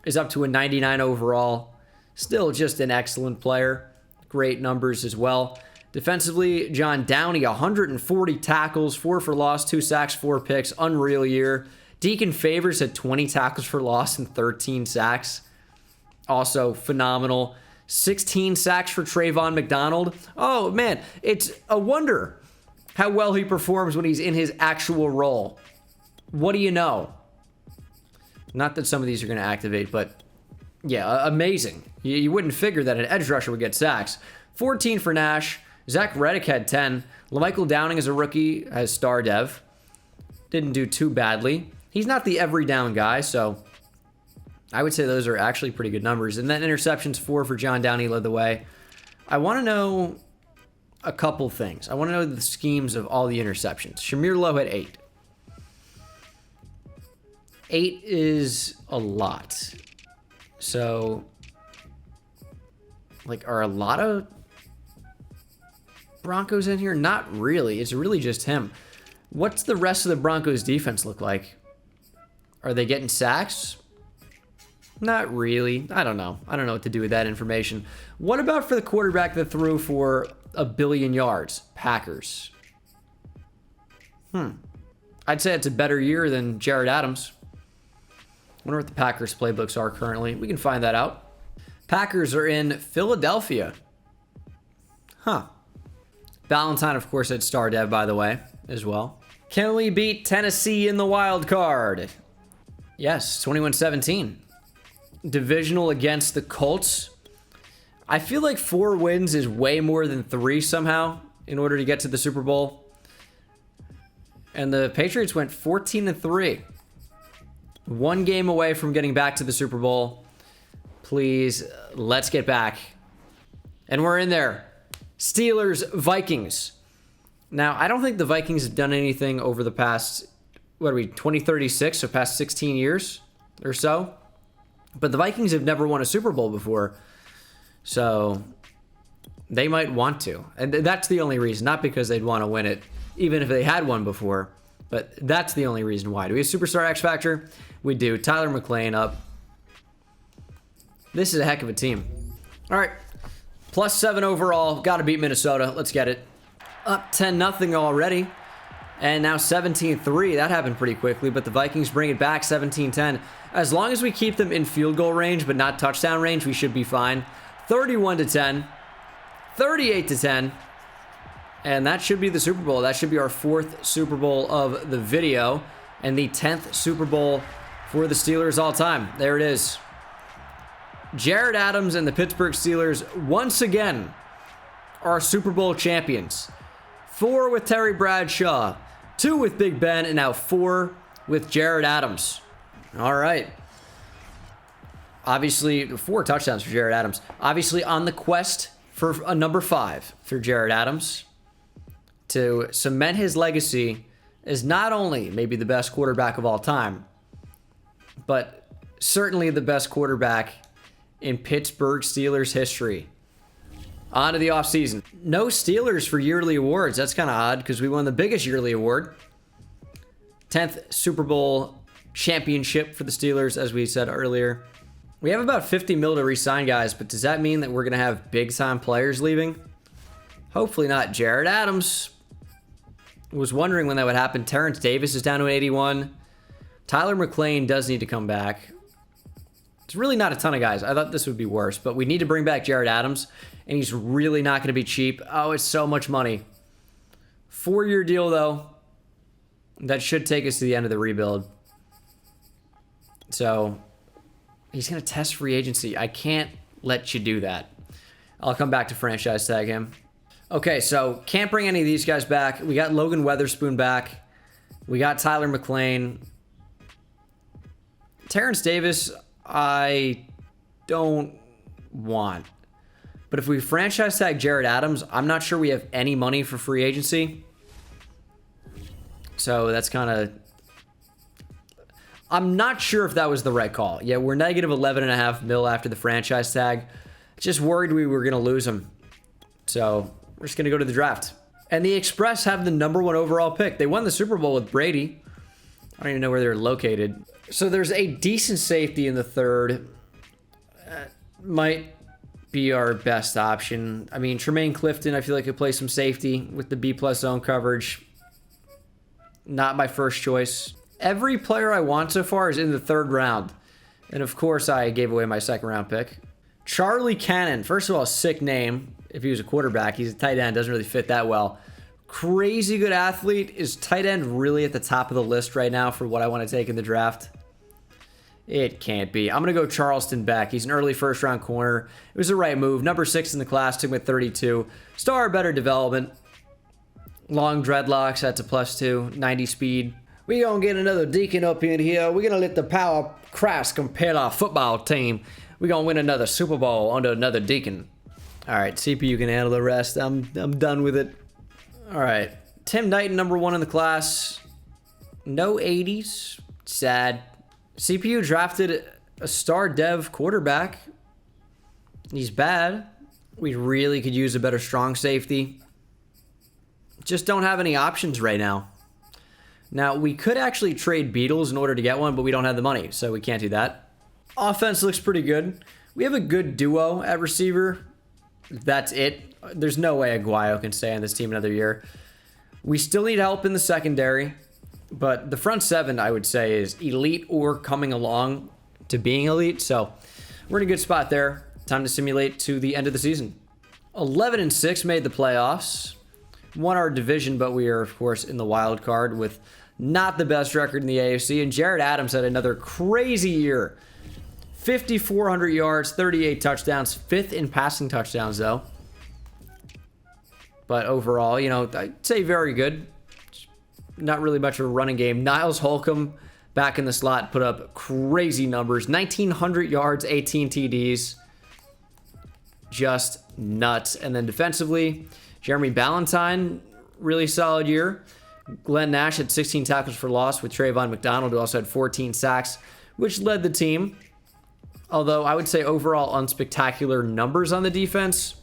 is up to a 99 overall. Still just an excellent player. Great numbers as well. Defensively, John Downey, 140 tackles, 4 for loss, 2 sacks, 4 picks. Unreal year. Deacon Favors had 20 tackles for loss and 13 sacks. Also phenomenal. 16 sacks for Trayvon McDonald. Oh, man, it's a wonder how well he performs when he's in his actual role. What do you know? Not that some of these are going to activate, but yeah, amazing. You wouldn't figure that an edge rusher would get sacks. 14 for Nash. Zach Reddick had 10. LaMichael Downing as a rookie has star dev. Didn't do too badly. He's not the every down guy, so I would say those are actually pretty good numbers. And then interceptions, 4 for John Downey led the way. I want to know a couple things. I want to know the schemes of all the interceptions. Shamir Lowe had 8. 8 is a lot. So, like, are a lot of Broncos in here? Not really. It's really just him. What's the rest of the Broncos defense look like? Are they getting sacks? Not really. I don't know. I don't know what to do with that information. What about for the quarterback that threw for 1 billion yards? Packers. I'd say it's a better year than Jared Adams. Wonder what the Packers playbooks are currently. We can find that out. Packers are in Philadelphia. Huh. Ballantyne, of course, had star dev, by the way, as well. Can we beat Tennessee in the wild card? Yes, 21-17. Divisional against the Colts. I feel like 4 wins is way more than 3 somehow in order to get to the Super Bowl. And the Patriots went 14-3. 1 game away from getting back to the Super Bowl. Please, let's get back. And we're in there. Steelers, Vikings. Now, I don't think the Vikings have done anything over the past, 2036, so past 16 years or so. But the Vikings have never won a Super Bowl before. So they might want to. And that's the only reason. Not because they'd want to win it, even if they had one before. But that's the only reason why. Do we have Superstar X Factor? We do. Tyler McLean up. This is a heck of a team. All right. +7 overall. Got to beat Minnesota. Let's get it. Up 10-0 already. And now 17-3. That happened pretty quickly, but the Vikings bring it back 17-10. As long as we keep them in field goal range, but not touchdown range, we should be fine. 31-10. 38-10. And that should be the Super Bowl. That should be our 4th Super Bowl of the video. And the 10th Super Bowl for the Steelers all time. There it is. Jared Adams and the Pittsburgh Steelers once again our Super Bowl champions. 4 with Terry Bradshaw, 2 with Big Ben, and now 4 with Jared Adams. All right. Obviously, 4 touchdowns for Jared Adams. Obviously on the quest for a number 5 for Jared Adams to cement his legacy as not only maybe the best quarterback of all time, but certainly the best quarterback in Pittsburgh Steelers history. On to the offseason. No Steelers for yearly awards. That's kind of odd because we won the biggest yearly award. 10th Super Bowl championship for the Steelers, as we said earlier. We have about 50 mil to re-sign guys, but does that mean that we're going to have big-time players leaving? Hopefully not. Jared Adams was wondering when that would happen. Terrence Davis is down to an 81. Tyler McLean does need to come back. It's really not a ton of guys. I thought this would be worse, but we need to bring back Jared Adams, and he's really not going to be cheap. Oh, it's so much money. 4-year deal, though. That should take us to the end of the rebuild. So he's going to test free agency. I can't let you do that. I'll come back to franchise tag him. Okay, so can't bring any of these guys back. We got Logan Weatherspoon back. We got Tyler McLean. Terrence Davis, I don't want. But if we franchise tag Jared Adams, I'm not sure we have any money for free agency. So that's kind of... I'm not sure if that was the right call. Yeah, we're negative 11.5 mil after the franchise tag. Just worried we were going to lose him. So we're just going to go to the draft. And the Express have the number 1 overall pick. They won the Super Bowl with Brady. I don't even know where they're located. So there's a decent safety in the 3rd. Might be our best option. I mean, Tremaine Clifton, I feel like could play some safety with the B+ zone coverage. Not my first choice. Every player I want so far is in the 3rd round. And of course, I gave away my 2nd round pick. Charlie Cannon. First of all, sick name. If he was a quarterback, he's a tight end. Doesn't really fit that well. Crazy good athlete. Is tight end really at the top of the list right now for what I want to take in the draft? It can't be. I'm going to go Charleston Beck. He's an early 1st round corner. It was the right move. Number 6 in the class. Took him at 32. Star better development. Long dreadlocks. That's a +2. 90 speed. We gonna get another Deacon up in here. We're gonna let the power of Christ compel our football team. We're gonna win another Super Bowl under another Deacon. All right, CPU can handle the rest. I'm done with it. All right, Tim Knighton, number 1 in the class. No 80s. Sad. CPU drafted a star dev quarterback. He's bad. We really could use a better strong safety. Just don't have any options right now. Now, we could actually trade Beatles in order to get one, but we don't have the money, so we can't do that. Offense looks pretty good. We have a good duo at receiver. That's it. There's no way Aguayo can stay on this team another year. We still need help in the secondary, but the front 7, I would say, is elite or coming along to being elite, so we're in a good spot there. Time to simulate to the end of the season. 11-6 made the playoffs. Won our division, but we are, of course, in the wild card with not the best record in the AFC. And Jared Adams had another crazy year. 5,400 yards, 38 touchdowns, 5th in passing touchdowns, though. But overall, you know, I'd say very good. Not really much of a running game. Niles Holcomb back in the slot put up crazy numbers. 1,900 yards, 18 TDs. Just nuts. And then defensively, Jeremy Ballantyne, really solid year. Glenn Nash had 16 tackles for loss with Trayvon McDonald, who also had 14 sacks, which led the team. Although I would say overall unspectacular numbers on the defense.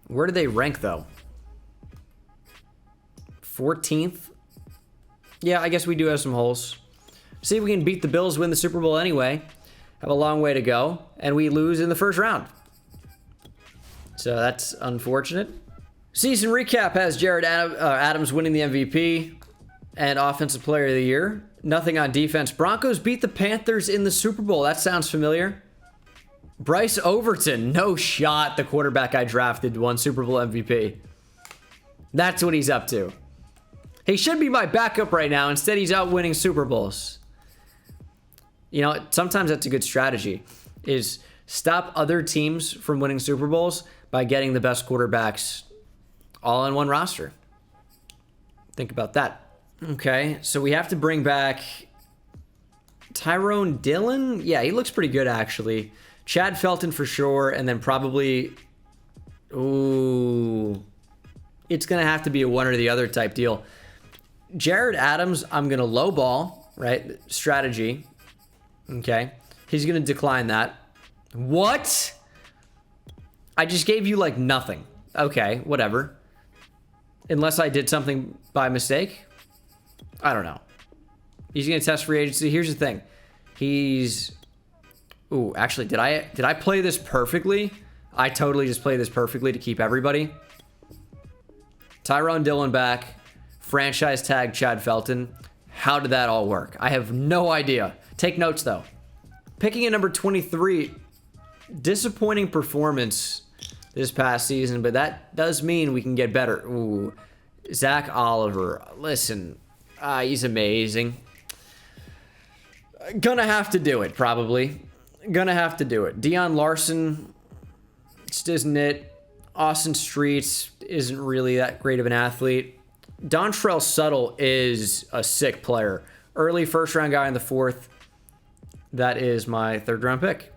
Where do they rank, though? 14th? Yeah, I guess we do have some holes. See if we can beat the Bills, win the Super Bowl anyway. Have a long way to go. And we lose in the 1st round. So that's unfortunate. Season recap has Jared Adams winning the MVP and Offensive Player of the Year. Nothing on defense. Broncos beat the Panthers in the Super Bowl. That sounds familiar. Bryce Overton, no shot. The quarterback I drafted won Super Bowl MVP. That's what he's up to. He should be my backup right now. Instead, he's out winning Super Bowls. You know, sometimes that's a good strategy, is stop other teams from winning Super Bowls by getting the best quarterbacks all in one roster. Think about that. Okay, so we have to bring back Tyrone Dillon. Yeah, he looks pretty good, actually. Chad Felton for sure, and then probably... Ooh. It's going to have to be a one or the other type deal. Jared Adams, I'm going to lowball, right? Strategy. Okay. He's going to decline that. What? I just gave you, like, nothing. Okay, whatever. Unless I did something by mistake. I don't know. He's going to test free agency. Here's the thing. He's... Ooh, actually, did I play this perfectly? I totally just played this perfectly to keep everybody. Tyrone Dillon back. Franchise tag Chad Felton. How did that all work? I have no idea. Take notes, though. Picking at number 23. Disappointing performance this past season, but that does mean we can get better. Ooh, Zach Oliver. Listen, he's amazing. Gonna have to do it, probably. Gonna have to do it. Dion Larson just isn't it. Austin Streets isn't really that great of an athlete. Dontrell Suttle is a sick player. Early first-round guy in the 4th. That is my 3rd-round pick.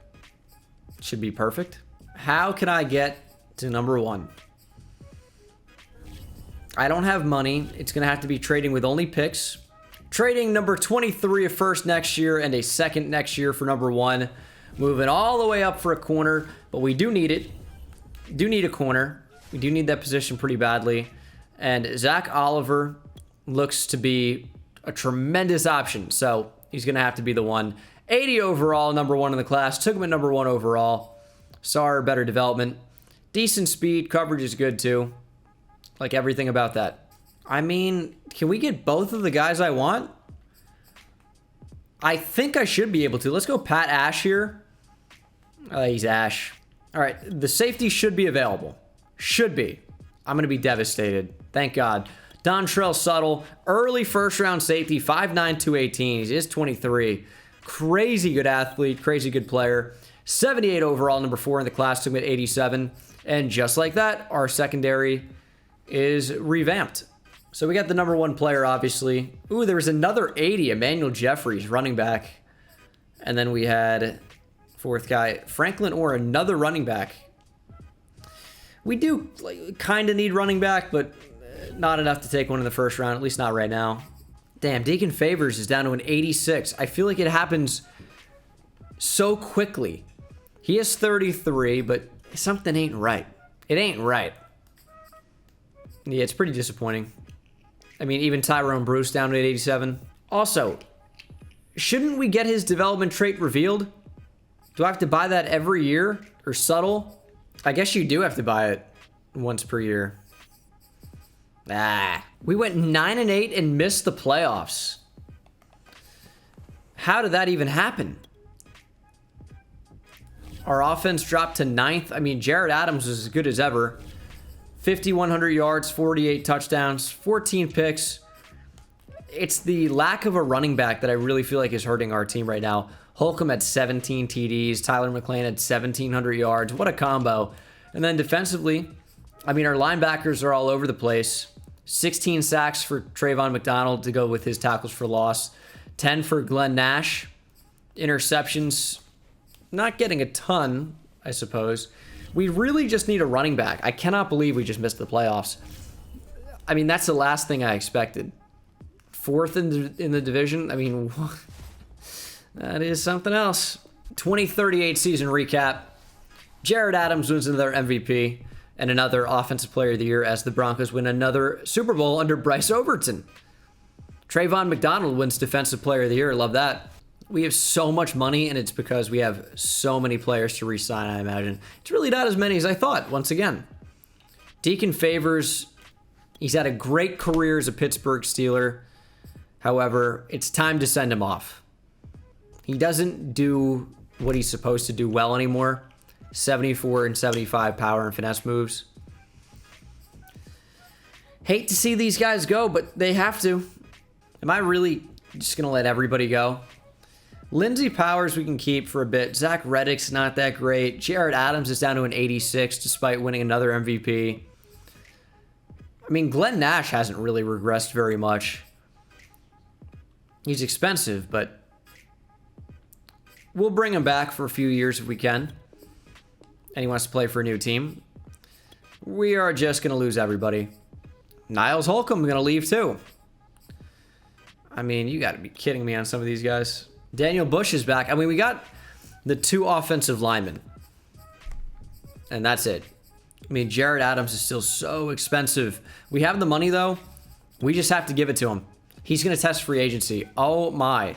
Should be perfect. How can I get to number 1? I don't have money. It's going to have to be trading with only picks. Trading number 23 a first next year and a second next year for number 1. Moving all the way up for a corner, but we do need it. Do need a corner. We do need that position pretty badly. And Zach Oliver looks to be a tremendous option, so he's going to have to be the one. 80 overall, number 1 in the class. Took him at number 1 overall. Saw better development. Decent speed. Coverage is good, too. Like everything about that. I mean, can we get both of the guys I want? I think I should be able to. Let's go Pat Ash here. He's Ash. All right, the safety should be available. Should be. I'm going to be devastated. Thank God. Dontrell Suttle, early first-round safety, 5'9", 218. He is 23. Crazy good athlete, crazy good player. 78 overall, number 4 in the class, took him at 87. And just like that, our secondary is revamped. So we got the number 1 player, obviously. Ooh, there was another 80, Emmanuel Jeffries, running back. And then we had 4th guy, Franklin Orr, another running back. We do kind of need running back, but not enough to take one in the first round, at least not right now. Damn, Deacon Favors is down to an 86. I feel like it happens so quickly. He is 33, but something ain't right. It ain't right. Yeah, it's pretty disappointing. I mean, even Tyrone Bruce down to 87. Also, shouldn't we get his development trait revealed? Do I have to buy that every year? Or Subtle? I guess you do have to buy it once per year. We went 9-8 and missed the playoffs. How did that even happen? Our offense dropped to 9th. I mean, Jared Adams was as good as ever. 5,100 yards, 48 touchdowns, 14 picks. It's the lack of a running back that I really feel like is hurting our team right now. Holcomb had 17 TDs. Tyler McLean had 1,700 yards. What a combo. And then defensively, I mean, our linebackers are all over the place. 16 sacks for Trayvon McDonald to go with his tackles for loss. 10 for Glenn Nash. Interceptions, not getting a ton, I suppose. We really just need a running back. I cannot believe we just missed the playoffs. I mean, that's the last thing I expected. 4th in the division. I mean, that is something else. 2038 season recap. Jared Adams wins another MVP and another Offensive Player of the Year as the Broncos win another Super Bowl under Bryce Overton. Trayvon McDonald wins Defensive Player of the Year. Love that. We have so much money, and it's because we have so many players to re-sign, I imagine. It's really not as many as I thought, once again. Deacon Favors, he's had a great career as a Pittsburgh Steeler. However, it's time to send him off. He doesn't do what he's supposed to do well anymore. 74 and 75 power and finesse moves. Hate to see these guys go, but they have to. Am I really just going to let everybody go? Lindsey Powers we can keep for a bit. Zach Reddick's not that great. Jared Adams is down to an 86 despite winning another MVP. I mean, Glenn Nash hasn't really regressed very much. He's expensive, but we'll bring him back for a few years if we can. And he wants to play for a new team. We are just going to lose everybody. Niles Holcomb going to leave too. I mean, you got to be kidding me on some of these guys. Daniel Bush is back. I mean, we got the 2 offensive linemen. And that's it. I mean, Jared Adams is still so expensive. We have the money, though. We just have to give it to him. He's going to test free agency. Oh, my.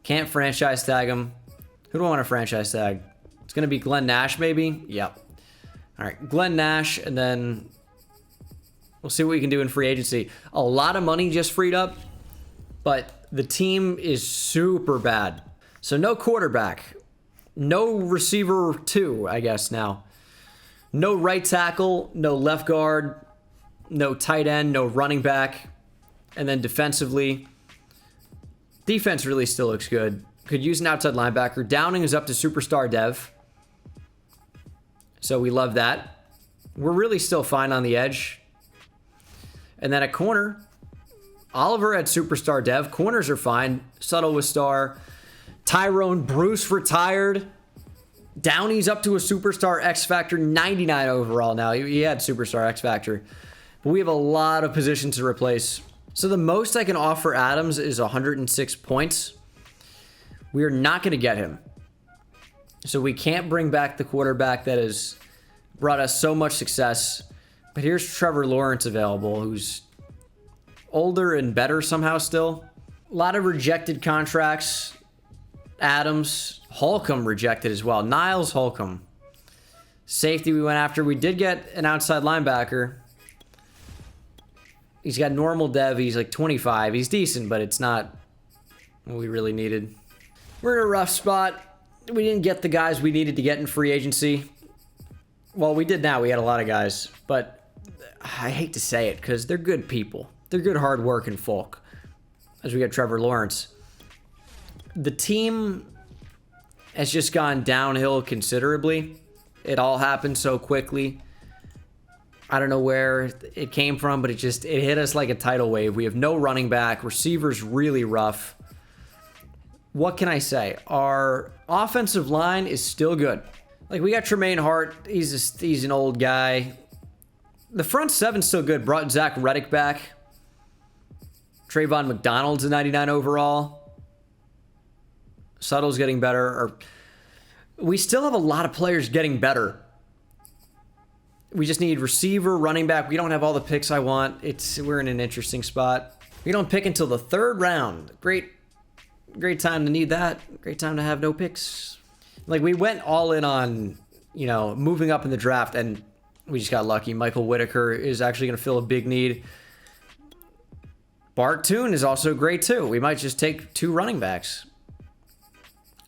Can't franchise tag him. Who do I want to franchise tag? It's going to be Glenn Nash, maybe? Yep. All right, Glenn Nash, and then we'll see what we can do in free agency. A lot of money just freed up, but the team is super bad. So no quarterback. No receiver 2, I guess, now. No right tackle, no left guard, no tight end, no running back. And then defensively, defense really still looks good. Could use an outside linebacker. Downing is up to superstar dev. So we love that. We're really still fine on the edge. And then at corner, Oliver at superstar dev. Corners are fine. Subtle with star. Tyrone Bruce retired. Downey's up to a superstar X Factor, 99 overall now. He had superstar X Factor. But we have a lot of positions to replace. So the most I can offer Adams is 106 points. We are not going to get him. So we can't bring back the quarterback that has brought us so much success. But here's Trevor Lawrence available, who's older and better somehow still. A lot of rejected contracts. Adams, Holcomb rejected as well. Niles Holcomb. Safety we went after. We did get an outside linebacker. He's got normal dev. He's like 25. He's decent, but it's not what we really needed. We're in a rough spot. We didn't get the guys we needed to get in free agency. Well, we did now. We had a lot of guys. But I hate to say it because they're good people. They're good, hard-working folk. As we get Trevor Lawrence. The team has just gone downhill considerably. It all happened so quickly. I don't know where it came from, but it hit us like a tidal wave. We have no running back. Receivers really rough. What can I say? Our offensive line is still good. Like, we got Tremaine Hart. He's an old guy. The front seven's still good. Brought Zach Reddick back. Trayvon McDonald's a 99 overall. Suttle's getting better. We still have a lot of players getting better. We just need receiver, running back. We don't have all the picks I want. We're in an interesting spot. We don't pick until the 3rd round. Great time to need that. Great time to have no picks. Like, we went all in on, moving up in the draft, and we just got lucky. Michael Whitaker is actually going to fill a big need. Bart Toon is also great too. We might just take 2 running backs.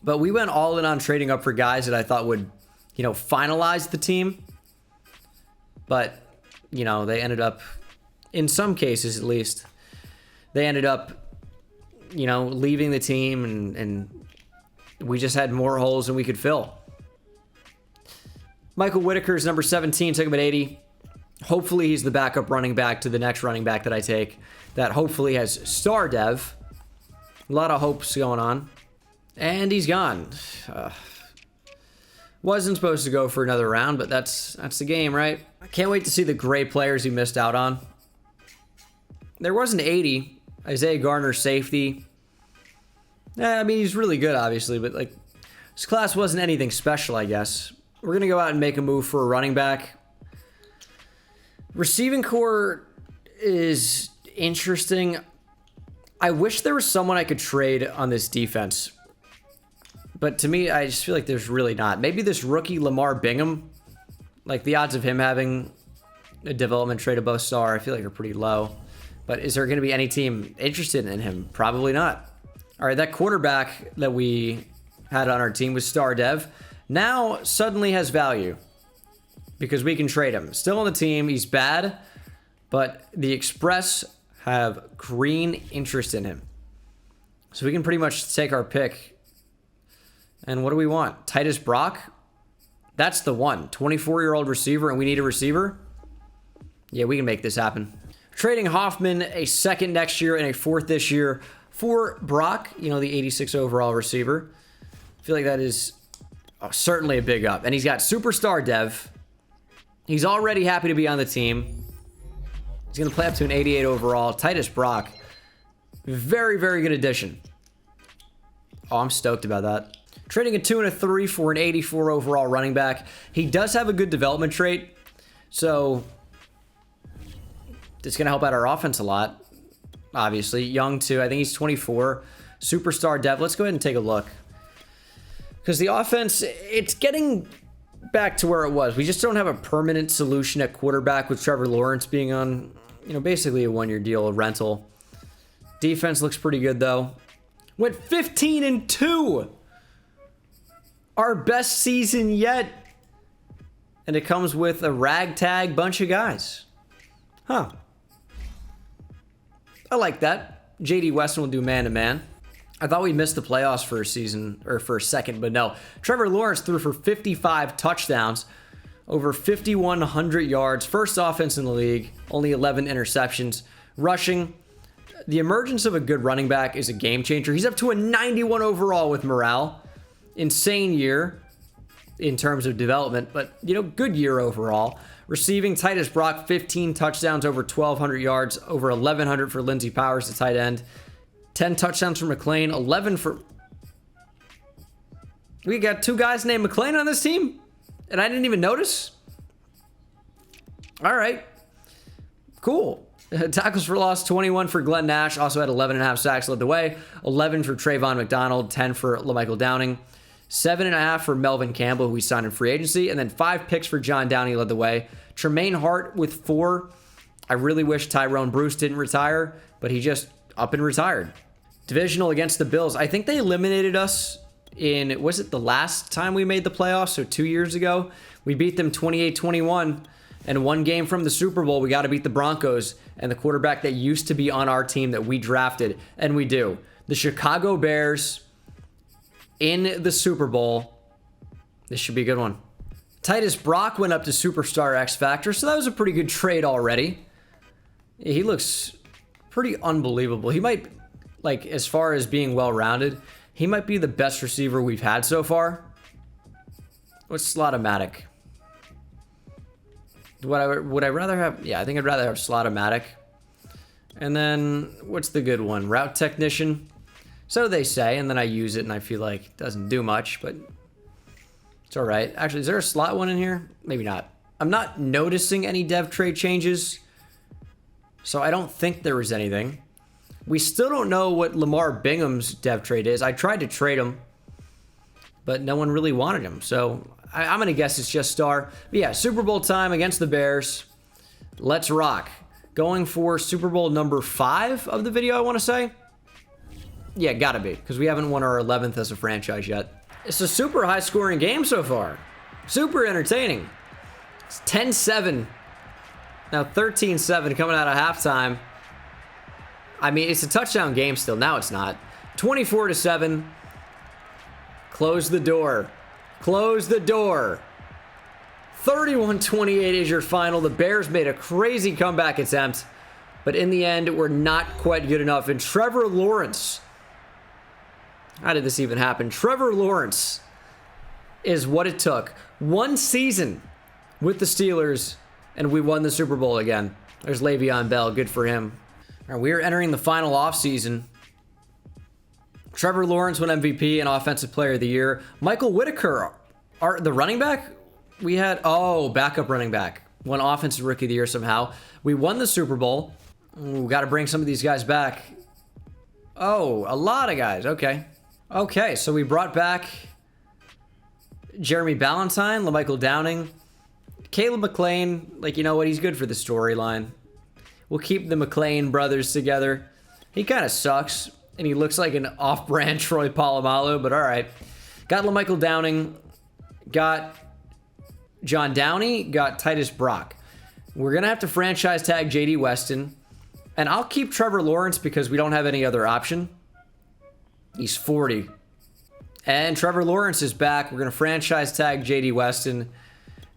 But we went all in on trading up for guys that I thought would, finalize the team. But, they ended up, in some cases at least, they ended up, leaving the team and we just had more holes than we could fill. Michael Whitaker's number 17, took him at 80. Hopefully he's the backup running back to the next running back that I take. That hopefully has star dev. A lot of hopes going on. And he's gone. Wasn't supposed to go for another round, but that's the game, right? I can't wait to see the great players he missed out on. There was an 80. Isaiah Garner, safety. I mean, he's really good, obviously, but this class wasn't anything special, I guess. We're going to go out and make a move for a running back. Receiving core is interesting. I wish there was someone I could trade on this defense. But to me, I just feel like there's really not. Maybe this rookie Lamar Bingham, the odds of him having a development trade above star, I feel like are pretty low. But is there going to be any team interested in him? Probably not. All right, that quarterback that we had on our team was star dev. Now suddenly has value because we can trade him. Still on the team, he's bad, but the Express have green interest in him. So we can pretty much take our pick And what do we want? Titus Brock? That's the one. 24-year-old receiver, and we need a receiver? Yeah, we can make this happen. Trading Hoffman a second next year and a fourth this year for Brock, you know, the 86 overall receiver. I feel like that is certainly a big up. And he's got superstar dev. He's already happy to be on the team. He's going to play up to an 88 overall. Titus Brock, very, very good addition. Oh, I'm stoked about that. Trading a 2 and a 3 for an 84 overall running back. He does have a good development trait, so it's going to help out our offense a lot. Obviously, young too. I think he's 24. Superstar dev. Let's go ahead and take a look. Because the offense, it's getting back to where it was. We just don't have a permanent solution at quarterback with Trevor Lawrence being on, you know, basically a one-year deal, a rental. Defense looks pretty good, though. Went 15 and 2. Our best season yet. And it comes with a ragtag bunch of guys. Huh. I like that. JD Weston will do man-to-man. I thought we missed the playoffs for a season, or for a second, but no. Trevor Lawrence threw for 55 touchdowns, over 5,100 yards, first offense in the league, only 11 interceptions. Rushing, the emergence of a good running back is a game changer. He's up to a 91 overall with morale. Insane year in terms of development, but, you know, good year overall. Receiving, Titus Brock, 15 touchdowns, over 1,200 yards, over 1,100 for Lindsey Powers, the tight end. 10 touchdowns for McLean, 11 for... We got two guys named McLean on this team? And I didn't even notice? All right. Cool. Tackles for loss, 21 for Glenn Nash. Also had 11.5 sacks, led the way. 11 for Trayvon McDonald. 10 for LaMichael Downing. 7.5 for Melvin Campbell, who we signed in free agency. And then 5 picks for John Downey, led the way. Tremaine Hart with 4. I really wish Tyrone Bruce didn't retire, but he just up and retired. Divisional against the Bills. I think they eliminated us in, was it the last time we made the playoffs? So 2 years ago. We beat them 28-21. And 1 game from the Super Bowl, we got to beat the Broncos and the quarterback that used to be on our team that we drafted. And we do. The Chicago Bears in the Super Bowl. This should be a good one. Titus Brock went up to Superstar X Factor, so that was a pretty good trade already. He looks pretty unbelievable. He might, like, as far as being well-rounded, he might be the best receiver we've had so far. What's Slot-O-Matic? Would I rather have... Yeah, I think I'd rather have Slot-O-Matic. And then, what's the good one? Route Technician. So they say, and then I use it, and I feel like it doesn't do much, but it's all right. Actually, is there a slot one in here? Maybe not. I'm not noticing any dev trade changes, so I don't think there was anything. We still don't know what Lamar Bingham's dev trade is. I tried to trade him, but no one really wanted him, so I'm going to guess it's just star. But yeah, Super Bowl time against the Bears. Let's rock. Going for Super Bowl number 5 of the video, I want to say. Yeah, gotta be, because we haven't won our 11th as a franchise yet. It's a super high-scoring game so far. Super entertaining. It's 10-7. Now 13-7 coming out of halftime. I mean, it's a touchdown game still. Now it's not. 24-7. Close the door. Close the door. 31-28 is your final. The Bears made a crazy comeback attempt, but in the end, we're not quite good enough. And Trevor Lawrence... How did this even happen? Trevor Lawrence is what it took. 1 season with the Steelers, and we won the Super Bowl again. There's Le'Veon Bell. Good for him. All right, we are entering the final offseason. Trevor Lawrence won MVP and Offensive Player of the Year. Michael Whitaker, the running back? We had, backup running back. Won Offensive Rookie of the Year somehow. We won the Super Bowl. We got to bring some of these guys back. Oh, a lot of guys. Okay. Okay, so we brought back Jeremy Ballantyne, LaMichael Downing, Caleb McLean. Like, you know what? He's good for the storyline. We'll keep the McLean brothers together. He kind of sucks, and he looks like an off-brand Troy Polamalu, but all right. Got LaMichael Downing, got John Downey, got Titus Brock. We're going to have to franchise tag JD Weston, and I'll keep Trevor Lawrence because we don't have any other option. He's 40. And Trevor Lawrence is back. We're going to franchise tag J.D. Weston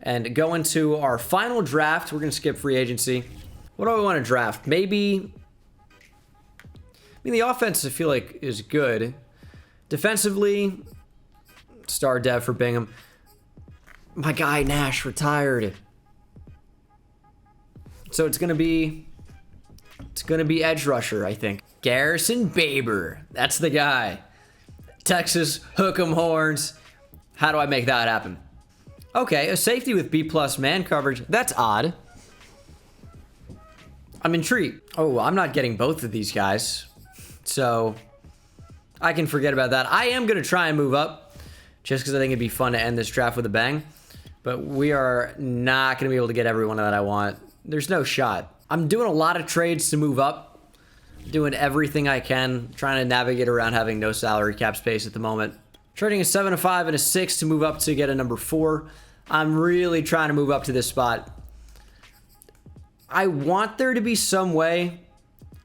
and go into our final draft. We're going to skip free agency. What do I want to draft? Maybe... the offense, I feel like, is good. Defensively, star dev for Bingham. My guy, Nash, retired. So it's going to be edge rusher, I think. Garrison Baber. That's the guy. Texas, hook 'em horns. How do I make that happen? Okay, a safety with B+ man coverage. That's odd. I'm intrigued. Oh, I'm not getting both of these guys. So I can forget about that. I am going to try and move up just because I think it'd be fun to end this draft with a bang. But we are not going to be able to get everyone that I want. There's no shot. I'm doing a lot of trades to move up. Doing everything I can, trying to navigate around having no salary cap space at the moment. Trading a 7, a 5, and a 6 to move up to get a number 4. I'm really trying to move up to this spot. I want there to be some way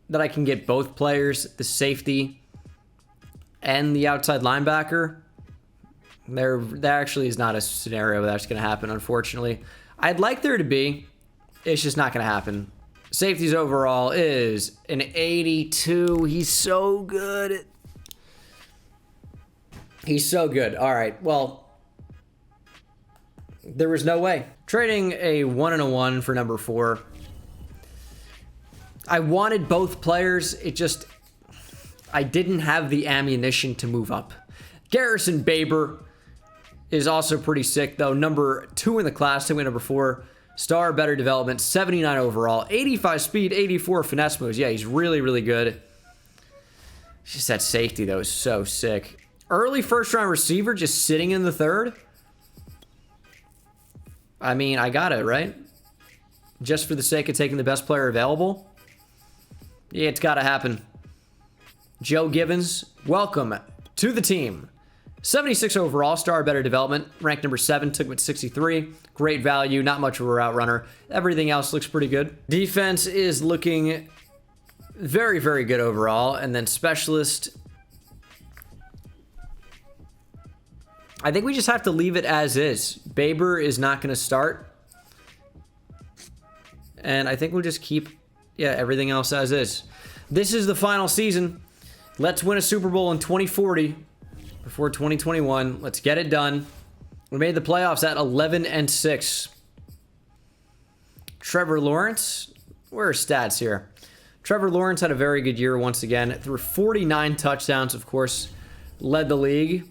that I can get both players, the safety and the outside linebacker. There actually is not a scenario that's going to happen, unfortunately. I'd like there to be. It's just not going to happen. Safeties overall is an 82. He's so good. He's so good. All right, well, there was no way. Trading a 1 and a 1 for number 4. I wanted both players. I didn't have the ammunition to move up. Garrison Baber is also pretty sick, though. Number 2 in the class, to win number 4. Star, better development, 79 overall, 85 speed, 84 finesse moves. Yeah, he's really, really good. Just that safety, though, is so sick. Early first-round receiver just sitting in the 3rd. I mean, I got it, right? Just for the sake of taking the best player available? Yeah, it's got to happen. Joe Gibbons, welcome to the team. 76 overall, star, better development, ranked number 7, took him at 63. Great value, not much of a route runner. Everything else looks pretty good. Defense is looking very, very good overall. And then specialist, I think we just have to leave it as is. Baber is not going to start. And I think we'll just keep, everything else as is. This is the final season. Let's win a Super Bowl in 2040. Before 2021, let's get it done. We made the playoffs at 11-6. Trevor Lawrence, where are stats here? Trevor Lawrence had a very good year once again. Threw 49 touchdowns, of course, led the league.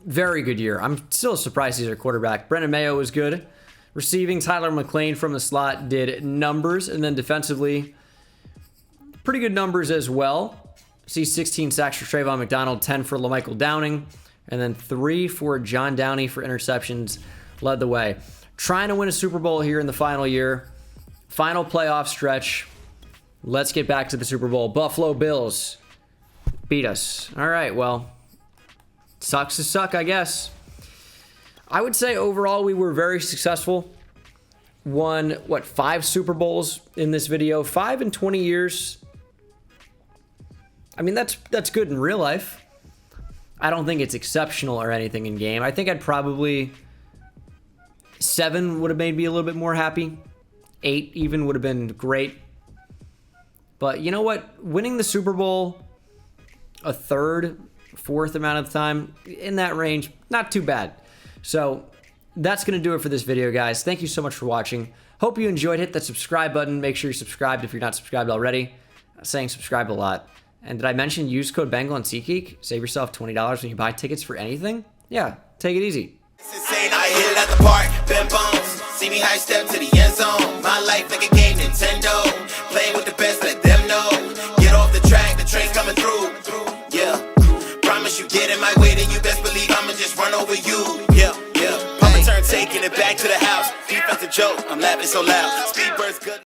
Very good year. I'm still surprised he's our quarterback. Brendan Mayo was good. Receiving, Tyler McLean from the slot did numbers. And then defensively, pretty good numbers as well. See 16 sacks for Trayvon McDonald, 10 for LaMichael Downing, and then 3 for John Downey for interceptions. Led the way. Trying to win a Super Bowl here in the final year. Final playoff stretch. Let's get back to the Super Bowl. Buffalo Bills beat us. All right, well, sucks to suck, I guess. I would say overall we were very successful. Won, 5 Super Bowls in this video? 5 in 20 years. I mean, that's good in real life. I don't think it's exceptional or anything in game. I think I'd probably... 7 would have made me a little bit more happy. 8 even would have been great. But you know what? Winning the Super Bowl a third, fourth amount of the time, in that range, not too bad. So that's going to do it for this video, guys. Thank you so much for watching. Hope you enjoyed. Hit that subscribe button. Make sure you're subscribed if you're not subscribed already. I'm saying subscribe a lot. And did I mention use code Bengal on SeatGeek? Save yourself $20 when you buy tickets for anything? Yeah, take it easy. It's insane, I hit it at the park, bend bones. See me high step to the end zone. My life like a game, Nintendo. Playing with the best, let them know. Get off the track, the train's coming through. Yeah, promise you get in my way, then you best believe I'ma just run over you. Yeah, Papa turn, taking it back to the house. Defense a joke, I'm laughing so loud. Speedbird's good.